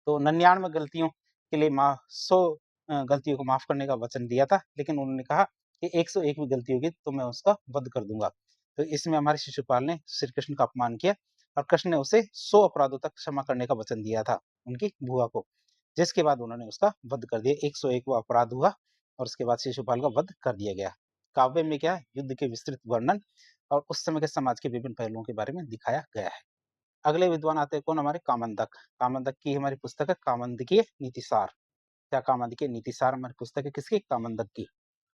तो 99 गलतियों के लिए 100 गलतियों को माफ करने का वचन दिया था, लेकिन उन्होंने कहा कि 101 भी गलती होगी तो मैं उसका वध कर दूंगा। तो इसमें हमारे शिशुपाल ने श्री कृष्ण का अपमान किया और कृष्ण ने उसे 100 अपराधों तक क्षमा करने का वचन दिया था उनकी बुआ को, जिसके बाद उन्होंने उसका वध कर दिया। 101वां अपराध हुआ और उसके बाद शिशुपाल का वध कर दिया गया। काव्य में क्या है, युद्ध के विस्तृत वर्णन और उस समय के समाज के विभिन्न पहलुओं के बारे में दिखाया गया है। अगले विद्वान आते हैं कौन, हमारे कामंदक। कामंदक की हमारी पुस्तक है कामंदकीय नीतिसार। क्या कामंदकीय नीतिसार हमारी पुस्तक है किसकी, कामंदक की।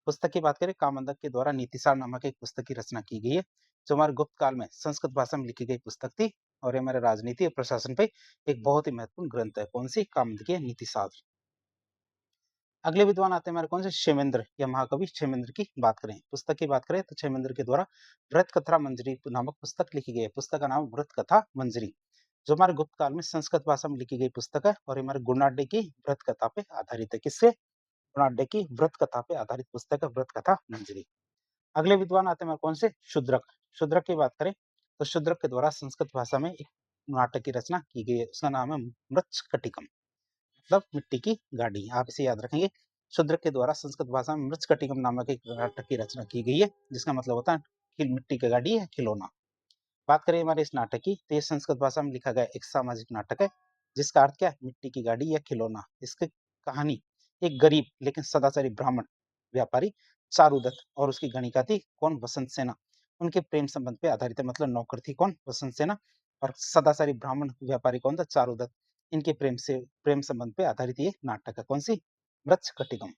पुस्तक की बात करें, कामंदक के द्वारा नीतिसार नामक एक पुस्तक की रचना की गई है, जो हमारे गुप्त काल में संस्कृत भाषा में लिखी गई पुस्तक थी और ये हमारे राजनीति और प्रशासन पे एक बहुत ही महत्वपूर्ण ग्रंथ है। कौन सी, कामंदकीय नीतिसार। अगले विद्वान आते हैं हमारे कौन से, क्षेमेंद्र या महाकवि क्षेमेंद्र की बात करें। पुस्तक की बात करें तो क्षेमेंद्र के द्वारा वृत्त कथा मंजरी नामक पुस्तक लिखी गई है। पुस्तक का नाम वृत्त कथा मंजरी, जो हमारे गुप्त काल में संस्कृत भाषा में लिखी गई पुस्तक है और हमारे गुणाढ्य की व्रत कथा पे आधारित है। किससे, गुणाढ्य की व्रत कथा पे आधारित पुस्तक है व्रत कथा मंजरी। अगले विद्वान आते हैं हमारे कौन से, शूद्रक। शूद्रक की बात करें तो शूद्रक के द्वारा संस्कृत भाषा में एक नाटक की रचना की गई है, उसका नाम है मृच्छकटिकम, मतलब मिट्टी की गाड़ी। आप इसे याद रखेंगे। शूद्रक के द्वारा संस्कृत भाषा में मृच्छकटिकम नामक एक नाटक की रचना की गई है, जिसका मतलब होता है मिट्टी की गाड़ी है, खिलौना। बात करें हमारे इस नाटक की तो ये संस्कृत भाषा में लिखा गया एक सामाजिक नाटक है, जिसका अर्थ क्या है, मिट्टी की गाड़ी या खिलौना। इसकी कहानी एक गरीब लेकिन सदाचारी ब्राह्मण व्यापारी चारुदत्त और उसकी गणिका थी कौन, वसंत सेना, उनके प्रेम संबंध पे आधारित है। मतलब नौकर थी कौन, वसंत सेना, और सदाचारी ब्राह्मण व्यापारी कौन था, चारुदत्त। इनके प्रेम संबंध पे आधारित ये नाटक है। कौन सी, वृक्ष कटिगम।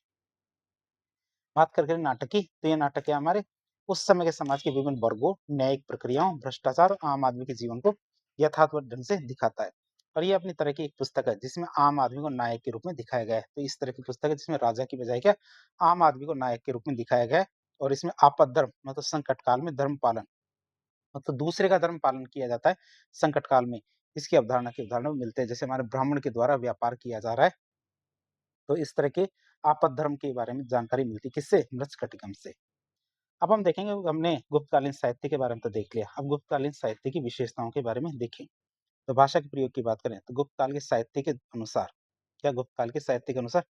बात करके नाटक की तो ये नाटक है हमारे उस समय के समाज के विभिन्न वर्गों, न्यायिक प्रक्रियाओं, भ्रष्टाचार और आम आदमी के जीवन को यथार्थवत ढंग से दिखाता है। और ये अपनी तरह की एक पुस्तक है जिसमें आम आदमी को नायक के रूप में दिखाया गया है। तो इस तरह की पुस्तक है जिसमें राजा की बजाय क्या, आम आदमी को नायक के रूप में दिखाया गया है। और इसमें आपद धर्म मतलब संकट काल में धर्म पालन, मतलब दूसरे का धर्म पालन किया जाता है संकट काल में। इसकी अवधारणा की उदाहरण मिलते हैं, जैसे हमारे ब्राह्मण के द्वारा व्यापार किया जा रहा है, तो इस तरह के आपद धर्म के बारे में जानकारी मिलती है किससे, मृच्छकटिकम से। अब हम देखेंगे, हमने गुप्तकालीन साहित्य के बारे में तो देख लिया, अब गुप्तकालीन साहित्य की विशेषताओं के बारे में देखें। तो भाषा के प्रयोग की बात करें तो गुप्त काल के साहित्य के अनुसार, क्या गुप्त काल के साहित्य के अनुसार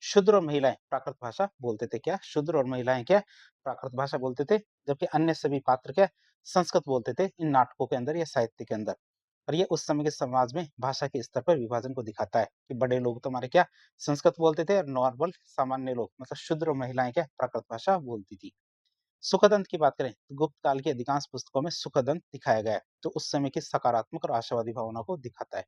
शूद्र और महिलाएं प्राकृत भाषा बोलते थे। क्या, शूद्र और महिलाएं क्या, प्राकृत भाषा बोलते थे, जबकि अन्य सभी पात्र क्या, संस्कृत बोलते थे इन नाटकों के अंदर या साहित्य के अंदर। और ये उस समय के समाज में भाषा के स्तर पर विभाजन को दिखाता है कि बड़े लोग तो हमारे क्या, संस्कृत बोलते थे और नॉर्मल सामान्य लोग मतलब शूद्र और महिलाएं क्या, प्राकृत भाषा बोलती थी। सुखदंत की बात करें तो गुप्त काल की अधिकांश पुस्तकों में सुखदंत दिखाया गया है, जो उस समय की सकारात्मक और आशावादी भावना को दिखाता है।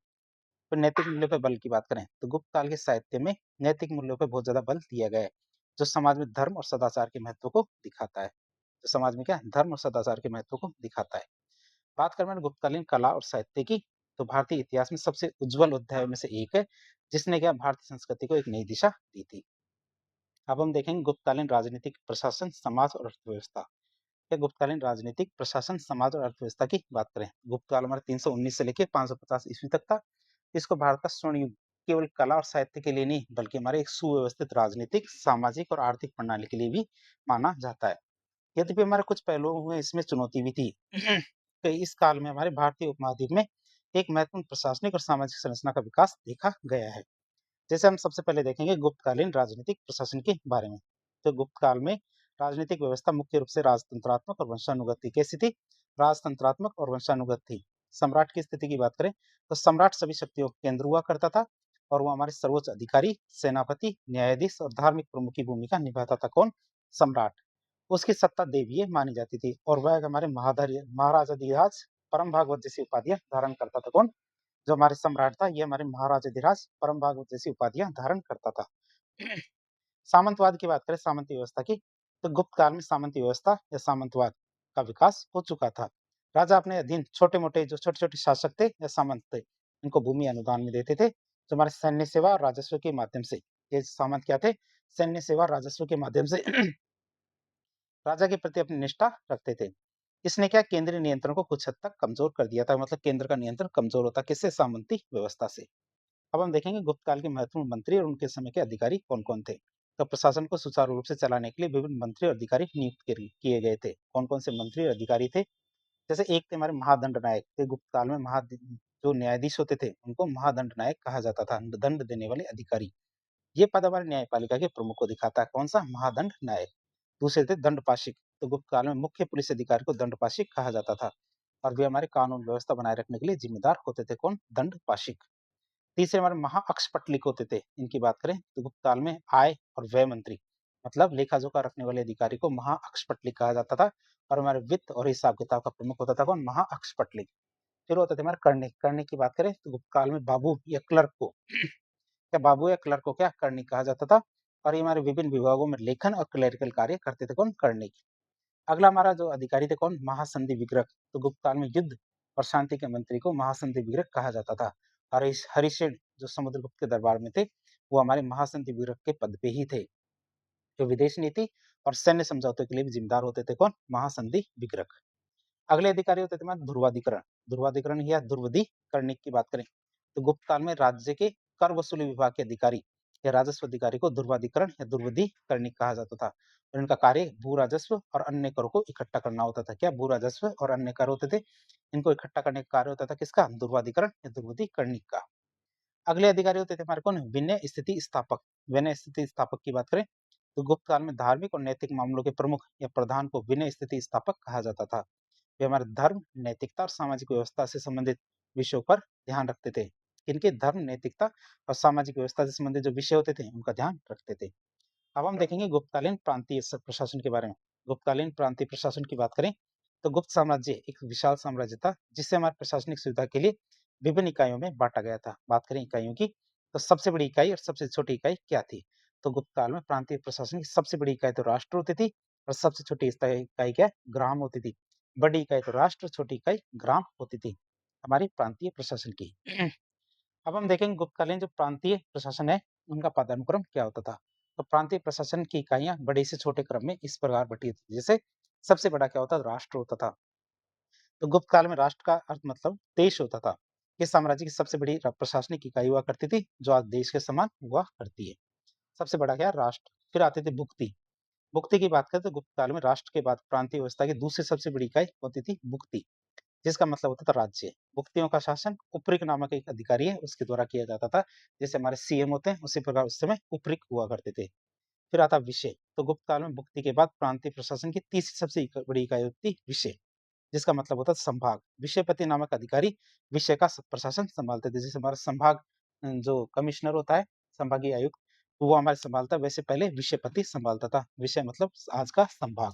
तो नैतिक मूल्यों पर बल की बात करें तो गुप्त काल के साहित्य में नैतिक मूल्यों पर बहुत ज्यादा बल दिया गया है, जो समाज में धर्म और सदाचार के महत्व को दिखाता है। तो समाज में क्या, धर्म और सदाचार के महत्व को दिखाता है। बात करें गुप्तकालीन कला और साहित्य की, तो भारतीय इतिहास में सबसे उज्जवल अध्याय में से एक है, जिसने क्या भारतीय संस्कृति को एक नई दिशा दी थी। अब हम देखेंगे गुप्तकालीन राजनीतिक, प्रशासन, समाज और अर्थव्यवस्था। या गुप्तकालीन राजनीतिक, प्रशासन, समाज और अर्थव्यवस्था की बात करें, गुप्त काल हमारे 319 से लेकर 550 ईस्वी तक था। इसको भारत का स्वर्ण युग केवल कला और साहित्य के लिए नहीं, बल्कि हमारे एक सुव्यवस्थित राजनीतिक, सामाजिक और आर्थिक प्रणाली के लिए भी माना जाता है। यद्यपि हमारे कुछ पहलुओं में इसमें चुनौती भी थी। तो इस काल में हमारे भारतीय उपमहाद्वीप में एक महत्वपूर्ण प्रशासनिक और सामाजिक संरचना का विकास देखा गया है। जैसे हम सबसे पहले देखेंगे गुप्तकालीन राजनीतिक प्रशासन के बारे में। तो गुप्त काल में राजनीतिक व्यवस्था मुख्य रूप से राजतंत्रात्मक और वंशानुगत थी। कैसी थी, राजतंत्रात्मक और वंशानुगत थी। सम्राट की स्थिति की बात करें तो सम्राट सभी शक्तियों का केंद्र हुआ करता था और वो हमारे सर्वोच्च अधिकारी, सेनापति, न्यायाधीश और धार्मिक प्रमुख की भूमिका निभाता था। कौन, सम्राट। उसकी सत्ता देवीय मानी जाती थी और वह हमारे महाराजाधिराज, परम भागवत जैसी उपाधियां धारण करता था। कौन, जो हमारे सम्राट था ये हमारे महाराजाधिराज, परम भागवत जैसी उपाधियां धारण करता था। सामंतवाद की बात करें, सामंत व्यवस्था की, तो गुप्त काल में सामंत व्यवस्था या सामंतवाद का विकास हो चुका था। राजा अपने अधीन छोटे मोटे जो छोटे छोटे शासक थे या सामंत थे, इनको भूमि अनुदान में देते थे, जो हमारे सैन्य सेवा और राजस्व के माध्यम से, ये सामंत क्या थे, सैन्य सेवा राजस्व के माध्यम से राजा के प्रति अपनी निष्ठा रखते थे। इसने क्या, केंद्रीय नियंत्रण को कुछ हद तक कमजोर कर दिया था, मतलब केंद्र का नियंत्रण कमजोर होता किससे, सामंती व्यवस्था से। अब हम देखेंगे गुप्त काल के महत्वपूर्ण मंत्री और उनके समय के अधिकारी कौन कौन थे। तो प्रशासन को सुचारू रूप से चलाने के लिए विभिन्न मंत्री और अधिकारी नियुक्त किए गए थे। कौन कौन से मंत्री और अधिकारी थे, जैसे एक थे हमारे महादंड नायक थे। गुप्त काल में जो न्यायाधीश होते थे उनको महादंड नायक कहा जाता था, दंड देने वाले अधिकारी। ये पद हमारे न्यायपालिका के प्रमुख को दिखाता है। कौन सा, महादंड नायक। दूसरे थे दंडपाशिक, तो गुप्त काल में मुख्य पुलिस अधिकारी को दंडपाशिक कहा जाता था और वे हमारे कानून व्यवस्था बनाए रखने के लिए जिम्मेदार होते थे। कौन, दंडपाशिक। तीसरे हमारे महाअक्षपटलिक होते थे, इनकी बात करें तो गुप्त काल में आय और व्यय मंत्री, मतलब लेखा-जोखा रखने वाले अधिकारी को महाअक्षपटली कहा जाता था और हमारे वित्त और हिसाब-किताब का प्रमुख होता था कौन? महाअक्षपटली। फिर होते थे हमारे कर्णिक। कर्णिक की बात करें तो गुप्त काल में बाबू या क्लर्क को क्या बाबू या क्लर्क को क्या कर्णिक कहा जाता था और ये हमारे विभिन्न विभागों में लेखन और क्लेरिकल कार्य करते थे कौन? कर्णिक। अगला हमारा जो अधिकारी थे कौन? महासंधि विग्रह। तो गुप्त काल में युद्ध और शांति के मंत्री को महासंधि विग्रह कहा जाता था। और हरिशेन जो समुद्रगुप्त के दरबार में थे वो हमारे महासंधि विग्रह के पद पे ही थे। जो विदेश नीति और सैन्य समझौते के लिए भी जिम्मेदार होते थे कौन? महासंधि विग्रह। अगले अधिकारी होते थे हमारे ध्रुवाधिकरण। ध्रुवाधिकरण या ध्रुवदी कर्णिक की बात करें तो गुप्त काल में राज्य के कर वसूली विभाग के अधिकारी या राजस्व अधिकारी को ध्रुवाधिकरण या ध्रुवदी कर्णिक कहा जाता था और इनका कार्य भू राजस्व और अन्य करों को इकट्ठा करना होता था। क्या? भू राजस्व और अन्य कर होते थे, इनको इकट्ठा करने का कार्य होता था किसका? ध्रुवाधिकरण या ध्रुवदी कर्णिक का। अगले अधिकारी होते थे हमारे कौन? विनय स्थिति स्थापक। विनय स्थिति स्थापक की बात करें तो गुप्त काल में धार्मिक और नैतिक मामलों के प्रमुख या प्रधान को विनय स्थिति स्थापक कहा जाता था। वे हमारे धर्म, नैतिकता और सामाजिक व्यवस्था से संबंधित विषयों पर ध्यान रखते थे। इनके धर्म, नैतिकता और सामाजिक व्यवस्था से संबंधित जो विषय होते थे उनका ध्यान रखते थे। अब हम देखेंगे गुप्तकालीन प्रांतीय प्रशासन के बारे में। गुप्तकालीन प्रांतीय प्रशासन की बात करें तो गुप्त साम्राज्य एक विशाल साम्राज्य था जिसे हमारे प्रशासनिक सुविधा के लिए विभिन्न इकाइयों में बांटा गया था। बात करें इकाइयों की तो सबसे बड़ी इकाई और सबसे छोटी इकाई क्या थी? तो गुप्त काल में प्रांतीय प्रशासन की सबसे बड़ी इकाई तो राष्ट्र होती थी और सबसे छोटी इकाई क्या? ग्राम होती थी। बड़ी इकाई तो राष्ट्र, छोटी इकाई ग्राम होती थी हमारी प्रांतीय प्रशासन की। अब हम देखेंगे गुप्तकालीन जो प्रांतीय प्रशासन है उनका पदानुक्रम क्या होता था। तो प्रांतीय प्रशासन की इकाइयां बड़े से छोटे क्रम में इस प्रकार बटी थी। जैसे सबसे बड़ा क्या होता था? राष्ट्र होता था। तो गुप्त काल में राष्ट्र का अर्थ मतलब देश होता था। इस साम्राज्य की सबसे बड़ी प्रशासनिक इकाई हुआ करती थी जो आज देश के समान हुआ करती है। सबसे बड़ा क्या? राष्ट्र। फिर आते थे भुक्ति। भुक्ति की बात करें तो गुप्त काल में राष्ट्र के बाद प्रांतीय व्यवस्था की दूसरी सबसे बड़ी इकाई होती थी भुक्ति, जिसका मतलब होता था राज्य। भुक्तियों का शासन उपरिक नामक एक अधिकारी है उसके द्वारा किया जाता था। जैसे हमारे सीएम होते हैं उसी प्रकार उस समय उपरिक हुआ करते थे। फिर आता विषय। तो गुप्त काल में भुक्ति के बाद प्रांतीय प्रशासन की तीसरी सबसे बड़ी इकाई होती थी विषय, जिसका मतलब होता है संभाग। विषयपति नामक अधिकारी विषय का प्रशासन संभालते थे। जैसे हमारा संभाग जो कमिश्नर होता है, संभागीय आयुक्त, तो वो हमारे संभालता है, वैसे पहले विषयपति संभालता था। विषय मतलब आज का संभाग।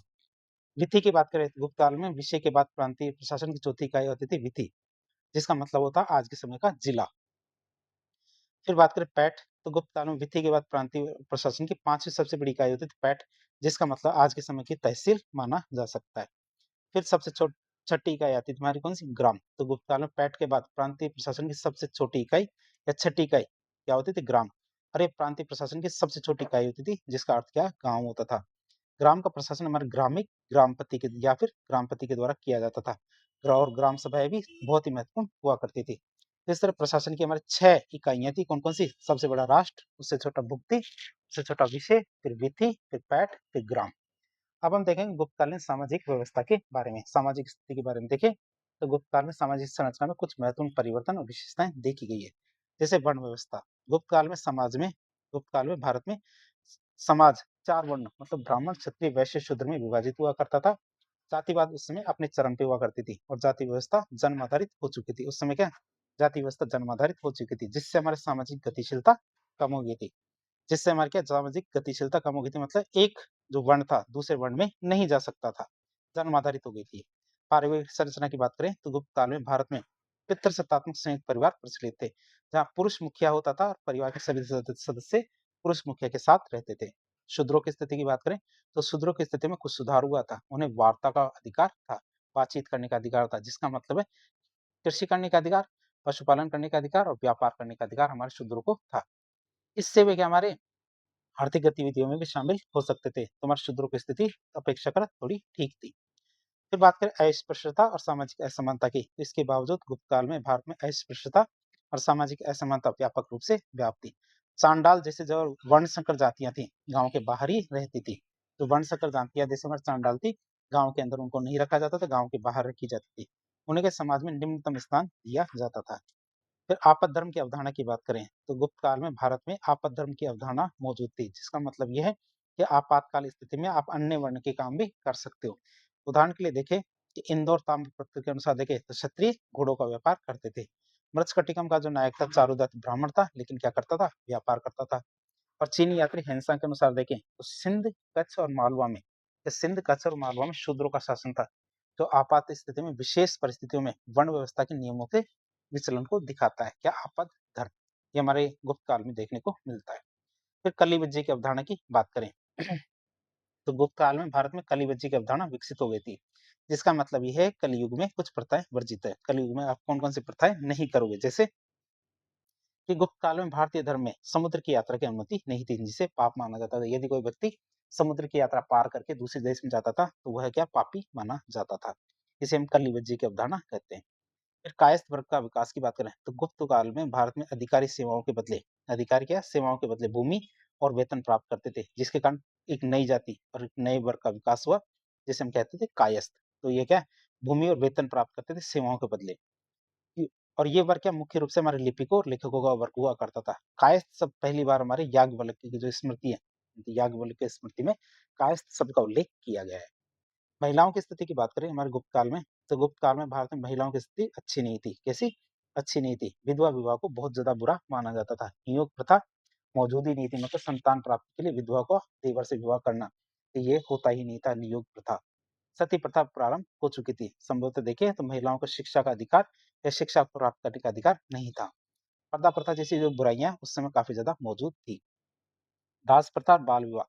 विधि की बात करें तो गुप्त काल में विषय के बाद प्रांतीय प्रशासन की चौथी इकाई होती थी विधि, जिसका मतलब होता है आज के समय का जिला। फिर बात करें पैठ। तो गुप्त काल में विधि के बाद प्रांतीय प्रशासन की पांचवी सबसे बड़ी इकाई होती थी पैठ, जिसका मतलब आज के समय की तहसील माना जा सकता है। फिर सबसे छठी इकाई आती है तुम्हारी कौन सी? ग्राम। तो गुप्त काल में पैठ के बाद प्रांतीय प्रशासन की सबसे छोटी इकाई या छठी इकाई क्या होती थी? ग्राम। अरे प्रांतीय प्रशासन की सबसे छोटी इकाई होती थी जिसका अर्थ क्या? गांव होता था। ग्राम का प्रशासन हमारे ग्रामीण ग्रामपति के या फिर ग्रामपति के द्वारा किया जाता था। और ग्राम सभाएं भी बहुत ही महत्वपूर्ण हुआ करती थी। तो इस तरह प्रशासन की हमारी 6 इकाइयां थी। कौन कौन सी? सबसे बड़ा राष्ट्र, उससे छोटा भुक्ति, उससे छोटा विषय, फिर विधि, फिर पैठ, फिर ग्राम। अब हम देखेंगे गुप्तकालीन सामाजिक व्यवस्था के बारे में। सामाजिक स्थिति के बारे में देखें तो गुप्त काल में सामाजिक संरचना में कुछ महत्वपूर्ण परिवर्तन और विशेषताएं देखी गई है। जैसे वर्ण व्यवस्था। गुप्त काल में समाज में गुप्त काल में भारत में समाज 4 वर्ण मतलब ब्राह्मण, क्षत्रिय, वैश्य, शूद्र में विभाजित हुआ करता था। जातिवाद उस समय अपने चरम पे हुआ करती थी और जाति व्यवस्था जन्म आधारित हो चुकी थी। उस समय क्या? जाति व्यवस्था जन्म आधारित हो चुकी थी, जिससे हमारे सामाजिक गतिशीलता कम हो गई थी। जिससे हमारी क्या? सामाजिक गतिशीलता कम हो गई थी, मतलब एक जो वर्ण था दूसरे वर्ण में नहीं जा सकता था, जन्म आधारित हो गई थी। पारिवारिक संरचना की बात करें तो गुप्त काल में भारत में पितृसत्तात्मक संयुक्त परिवार प्रचलित थे, जहाँ पुरुष मुखिया होता था और परिवार के सभी सदस्य पुरुष मुखिया के साथ रहते थे। शूद्रों की स्थिति की बात करें तो शूद्रों की स्थिति में कुछ सुधार हुआ था। उन्हें वार्ता का अधिकार था, बातचीत करने का अधिकार था, जिसका मतलब है कृषि करने का अधिकार, पशुपालन करने का अधिकार और व्यापार करने का अधिकार हमारे शूद्रों को था। इससे वे क्या? हमारे आर्थिक गतिविधियों में भी शामिल हो सकते थे। तो हमारे शूद्रों की स्थिति अपेक्षाकृत थोड़ी ठीक थी। फिर बात करें अस्पृश्यता और सामाजिक असमानता की, तो इसके बावजूद गुप्त काल में भारत में अस्पृश्यता और सामाजिक असमानता व्यापक रूप से व्याप्त थी। चांडाल जैसे जो वर्ण संकर जातियां थी गांव के बाहर ही रहती थी। तो वर्ण संकर जातियां जैसे हमारे चांडाल थी, गांव के अंदर उनको नहीं रखा जाता था, गांव के बाहर रखी जाती थी। उन्हें के समाज में निम्नतम स्थान दिया जाता था। फिर आपद धर्म की अवधारणा की बात करें तो गुप्त काल में भारत में आपद धर्म की अवधारणा मौजूद थी, जिसका मतलब यह है कि आपातकाल स्थिति में आप अन्य वर्ण के काम भी कर सकते हो। उदाहरण के लिए देखें कि इंदौर ताम्रपत्र के अनुसार देखें तो क्षत्रिय घोड़ों का व्यापार करते थे। मृच्छकटिकम का जो नायक था चारुदत्त ब्राह्मण था, लेकिन क्या करता था? व्यापार करता था। और चीनी यात्री हिंसा के अनुसार देखें तो सिंध, कच्छ और मालवा में, सिंध, कच्छ और मालवा में शूद्रों का शासन था, जो आपात स्थिति में, विशेष परिस्थितियों में वर्ण व्यवस्था के नियमों के विचलन को दिखाता है। क्या? आपात धर्म। ये हमारे गुप्त काल में देखने को मिलता है। फिर कली-वज्जी की अवधारणा की बात करें तो गुप्त काल में भारत में कली-वज्जी की अवधारणा विकसित हो गई थी, जिसका मतलब ये है कलयुग में कुछ प्रथाएं वर्जित है। कलयुग में आप कौन-कौन सी प्रथाएं नहीं करोगे, जैसे कि गुप्त काल में भारतीय धर्म में समुद्र की यात्रा की अनुमति नहीं थी, जिसे पाप माना जाता था। यदि कोई व्यक्ति समुद्र की यात्रा पार करके दूसरे देश में जाता था तो वह क्या? पापी माना जाता था। इसे हम कली-वज्जी की अवधारणा कहते हैं। फिर कायस्थ वर्ग का विकास की बात करें तो गुप्त काल में भारत में अधिकारी सेवाओं के बदले, अधिकारी क्या? सेवाओं के बदले भूमि और वेतन प्राप्त करते थे, जिसके कारण एक नई जाति और एक नए वर्ग का विकास हुआ, जिसे हम कहते थे कायस्थ। तो ये क्या? भूमि और वेतन प्राप्त करते थे सेवाओं के बदले। और ये वर्ग क्या? मुख्य रूप से हमारे लिपिकों और लेखकों का वर्ग हुआ करता था। कायस्थ शब्द पहली बार हमारे याज्ञवल्क्य की जो स्मृति है, याज्ञवल्क्य की स्मृति में कायस्थ शब्द का उल्लेख किया गया है। महिलाओं की स्थिति की बात करें हमारे गुप्त काल में, तो गुप्त काल में भारत में महिलाओं की स्थिति अच्छी नहीं थी। कैसी? अच्छी नहीं थी। विधवा विवाह को बहुत ज्यादा बुरा माना जाता था। नियोग प्रथा मौजूद ही नहीं थी, मतलब संतान प्राप्ति के लिए विधवा को देवर से विवाह करना, तो ये होता ही नहीं था नियोग प्रथा। सती प्रथा प्रारंभ हो चुकी थी। संभवतः देखें तो महिलाओं को शिक्षा का अधिकार या शिक्षा प्राप्त करने का अधिकार नहीं था। पर्दा प्रथा जैसी जो बुराइयां उस समय काफी ज्यादा मौजूद थी। दास प्रथा और बाल विवाह,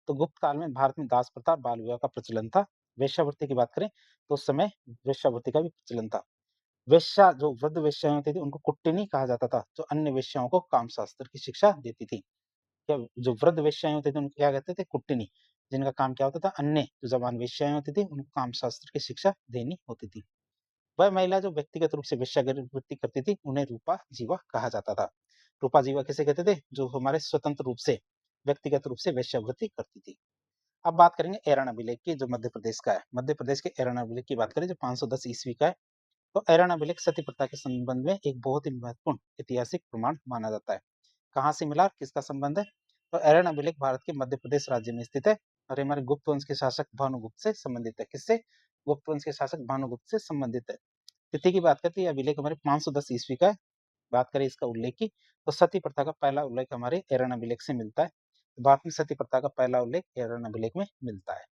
तो गुप्त काल में भारत में दास प्रथा और बाल विवाह का प्रचलन था। वेश्यावृत्ति की बात करें तो उस समय वेश्यावृत्ति का भी प्रचलन था। वेश्या, जो वृद्ध वेश्याएं होती थी उनको कुट्टिनी कहा जाता था, जो अन्य वेश्याओं को कामशास्त्र की शिक्षा देती थी। क्या? जो वृद्ध वेश्याएं होती थी उनको क्या कहते थे? कुट्टिनी, जिनका काम क्या होता था? अन्य जो जवान वेश्याएं होती थी उनको कामशास्त्र की शिक्षा देनी होती थी। वह महिला जो व्यक्तिगत रूप से वेश्यावृत्ति करती थी उन्हें रूपा जीवा कहा जाता था। रूपा जीवा किसे कहते थे? जो हमारे स्वतंत्र रूप से, व्यक्तिगत रूप से वेश्यावृत्ति करती थी। अब बात करेंगे ऐरण अभिलेख की, जो मध्य प्रदेश का है। मध्य प्रदेश के ऐरण अभिलेख की बात करें जो 510 ईस्वी का है, तो ऐरण अभिलेख सती प्रथा के संबंध में एक बहुत ही महत्वपूर्ण ऐतिहासिक प्रमाण माना जाता है। कहाँ से मिला, किसका संबंध है? तो ऐरण अभिलेख भारत के मध्य प्रदेश राज्य में स्थित है और ये हमारे गुप्त वंश के शासक भानुगुप्त से संबंधित है। किससे? गुप्त वंश के शासक भानुगुप्त से संबंधित है। तिथि की बात करते हैं, अभिलेख हमारे 510 ईस्वी का है। बात करें इसका उल्लेख की तो सती प्रथा का पहला उल्लेख हमारे ऐरण अभिलेख से मिलता है। भारत में सती प्रथा का पहला उल्लेख ऐरण अभिलेख में मिलता है।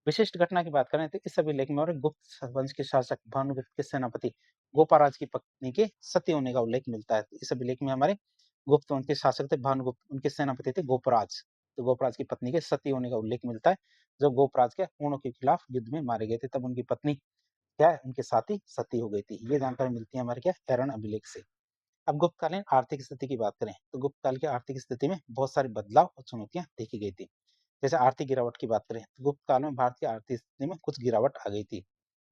विशिष्ट घटना की बात करें तो इस अभिलेख में और गुप्त वंश के शासक भानुगुप्त के सेनापति गोपाराज की पत्नी के सती होने का उल्लेख मिलता है। इस अभिलेख में हमारे गुप्त वंश के शासक थे भानुगुप्त, उनके सेनापति थे गोपराज, तो गोपराज की पत्नी के सती होने का उल्लेख मिलता है। जो गोपराज के हूणों के खिलाफ युद्ध में मारे गए थे, तब उनकी पत्नी क्या है? उनके साथ ही सती हो गई थी। ये जानकारी मिलती है हमारे क्या? ऐरण अभिलेख से। अब गुप्तकालीन आर्थिक स्थिति की बात करें तो गुप्त काल की आर्थिक स्थिति में बहुत सारे बदलाव और चुनौतियां देखी गई थी। जैसे आर्थिक गिरावट की बात करें तो गुप्त काल में भारत की आर्थिक स्थिति में कुछ गिरावट आ गई थी,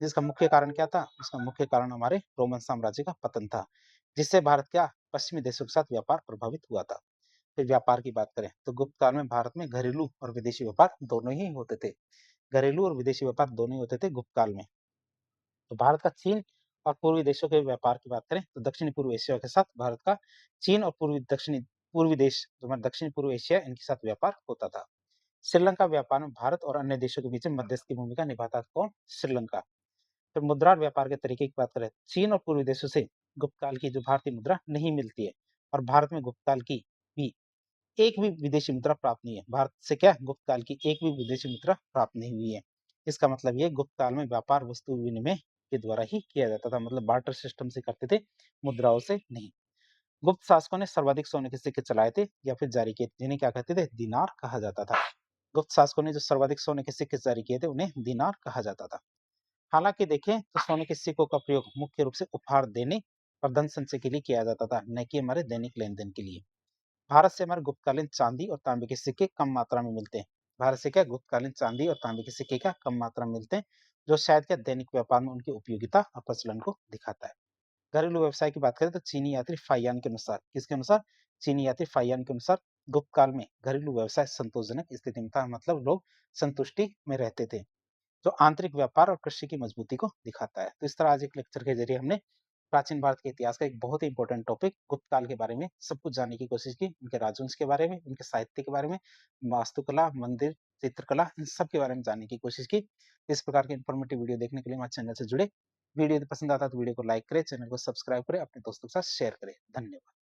जिसका मुख्य कारण क्या था? उसका मुख्य कारण हमारे रोमन साम्राज्य का पतन था, जिससे भारत का पश्चिमी देशों के साथ व्यापार प्रभावित हुआ था। फिर व्यापार की बात करें तो गुप्त काल में भारत में घरेलू और विदेशी व्यापार दोनों ही होते थे। घरेलू और विदेशी व्यापार दोनों ही होते थे गुप्त काल में। तो भारत का चीन और पूर्वी देशों के व्यापार की बात करें तो दक्षिणी पूर्व एशिया के साथ भारत का चीन और पूर्वी देश जो हमारे दक्षिणी पूर्व एशिया, इनके साथ व्यापार होता था। श्रीलंका व्यापार में भारत और अन्य देशों के बीच मध्यस्थ की भूमिका निभाता था। कौन? श्रीलंका। फिर मुद्रा और व्यापार के तरीके की बात करें, चीन और पूर्वी देशों से गुप्त काल की जो भारतीय मुद्रा नहीं मिलती है, और भारत में गुप्त काल की भी एक भी विदेशी मुद्रा प्राप्त नहीं है। भारत से क्या? गुप्त काल की एक भी विदेशी मुद्रा प्राप्त नहीं हुई है। इसका मतलब ये गुप्त काल में व्यापार वस्तु विनिमय के द्वारा ही किया जाता था, मतलब बार्टर सिस्टम से करते थे, मुद्राओं से नहीं। गुप्त शासकों ने सर्वाधिक सोने के सिक्के चलाए थे या फिर जारी किए, जिन्हें क्या कहते थे? दीनार कहा जाता था। गुप्त शासकों ने जो सर्वाधिक सोने के सिक्के जारी किए थे उन्हें दीनार कहा जाता था। हालांकि देखें तो सोने के सिक्कों का प्रयोग मुख्य रूप से उपहार देने और धन संचय के लिए किया जाता था, न कि हमारे दैनिक लेन देन के लिए। भारत से हमारे गुप्तकालीन चांदी और तांबे के सिक्के कम मात्रा में मिलते हैं। भारत से क्या? गुप्तकालीन चांदी और तांबे के सिक्के क्या कम मात्रा में मिलते हैं, जो शायद क्या दैनिक व्यापार में उनकी उपयोगिता और प्रचलन को दिखाता है। घरेलू व्यवसाय की बात करें तो चीनी यात्री फाइयान के अनुसार, किसके अनुसार? चीनी यात्री फाइयान के अनुसार गुप्त काल में घरेलू व्यवसाय संतोषजनक स्थिति में था, मतलब लोग संतुष्टि में रहते थे, जो आंतरिक व्यापार और कृषि की मजबूती को दिखाता है। तो इस तरह आज एक लेक्चर के जरिए हमने प्राचीन भारत के इतिहास का एक बहुत ही इंपॉर्टेंट टॉपिक गुप्त काल के बारे में सब कुछ जानने की कोशिश की, उनके राजवंश के बारे में, उनके साहित्य के बारे में, वास्तुकला, मंदिर, चित्रकला, इन सब के बारे में जानने की कोशिश की। इस प्रकार के इन्फॉर्मेटिव वीडियो देखने के लिए हमारे चैनल से जुड़े। वीडियो यदि पसंद आता है तो वीडियो को लाइक करें, चैनल को सब्सक्राइब करें, अपने दोस्तों के साथ शेयर करें। धन्यवाद।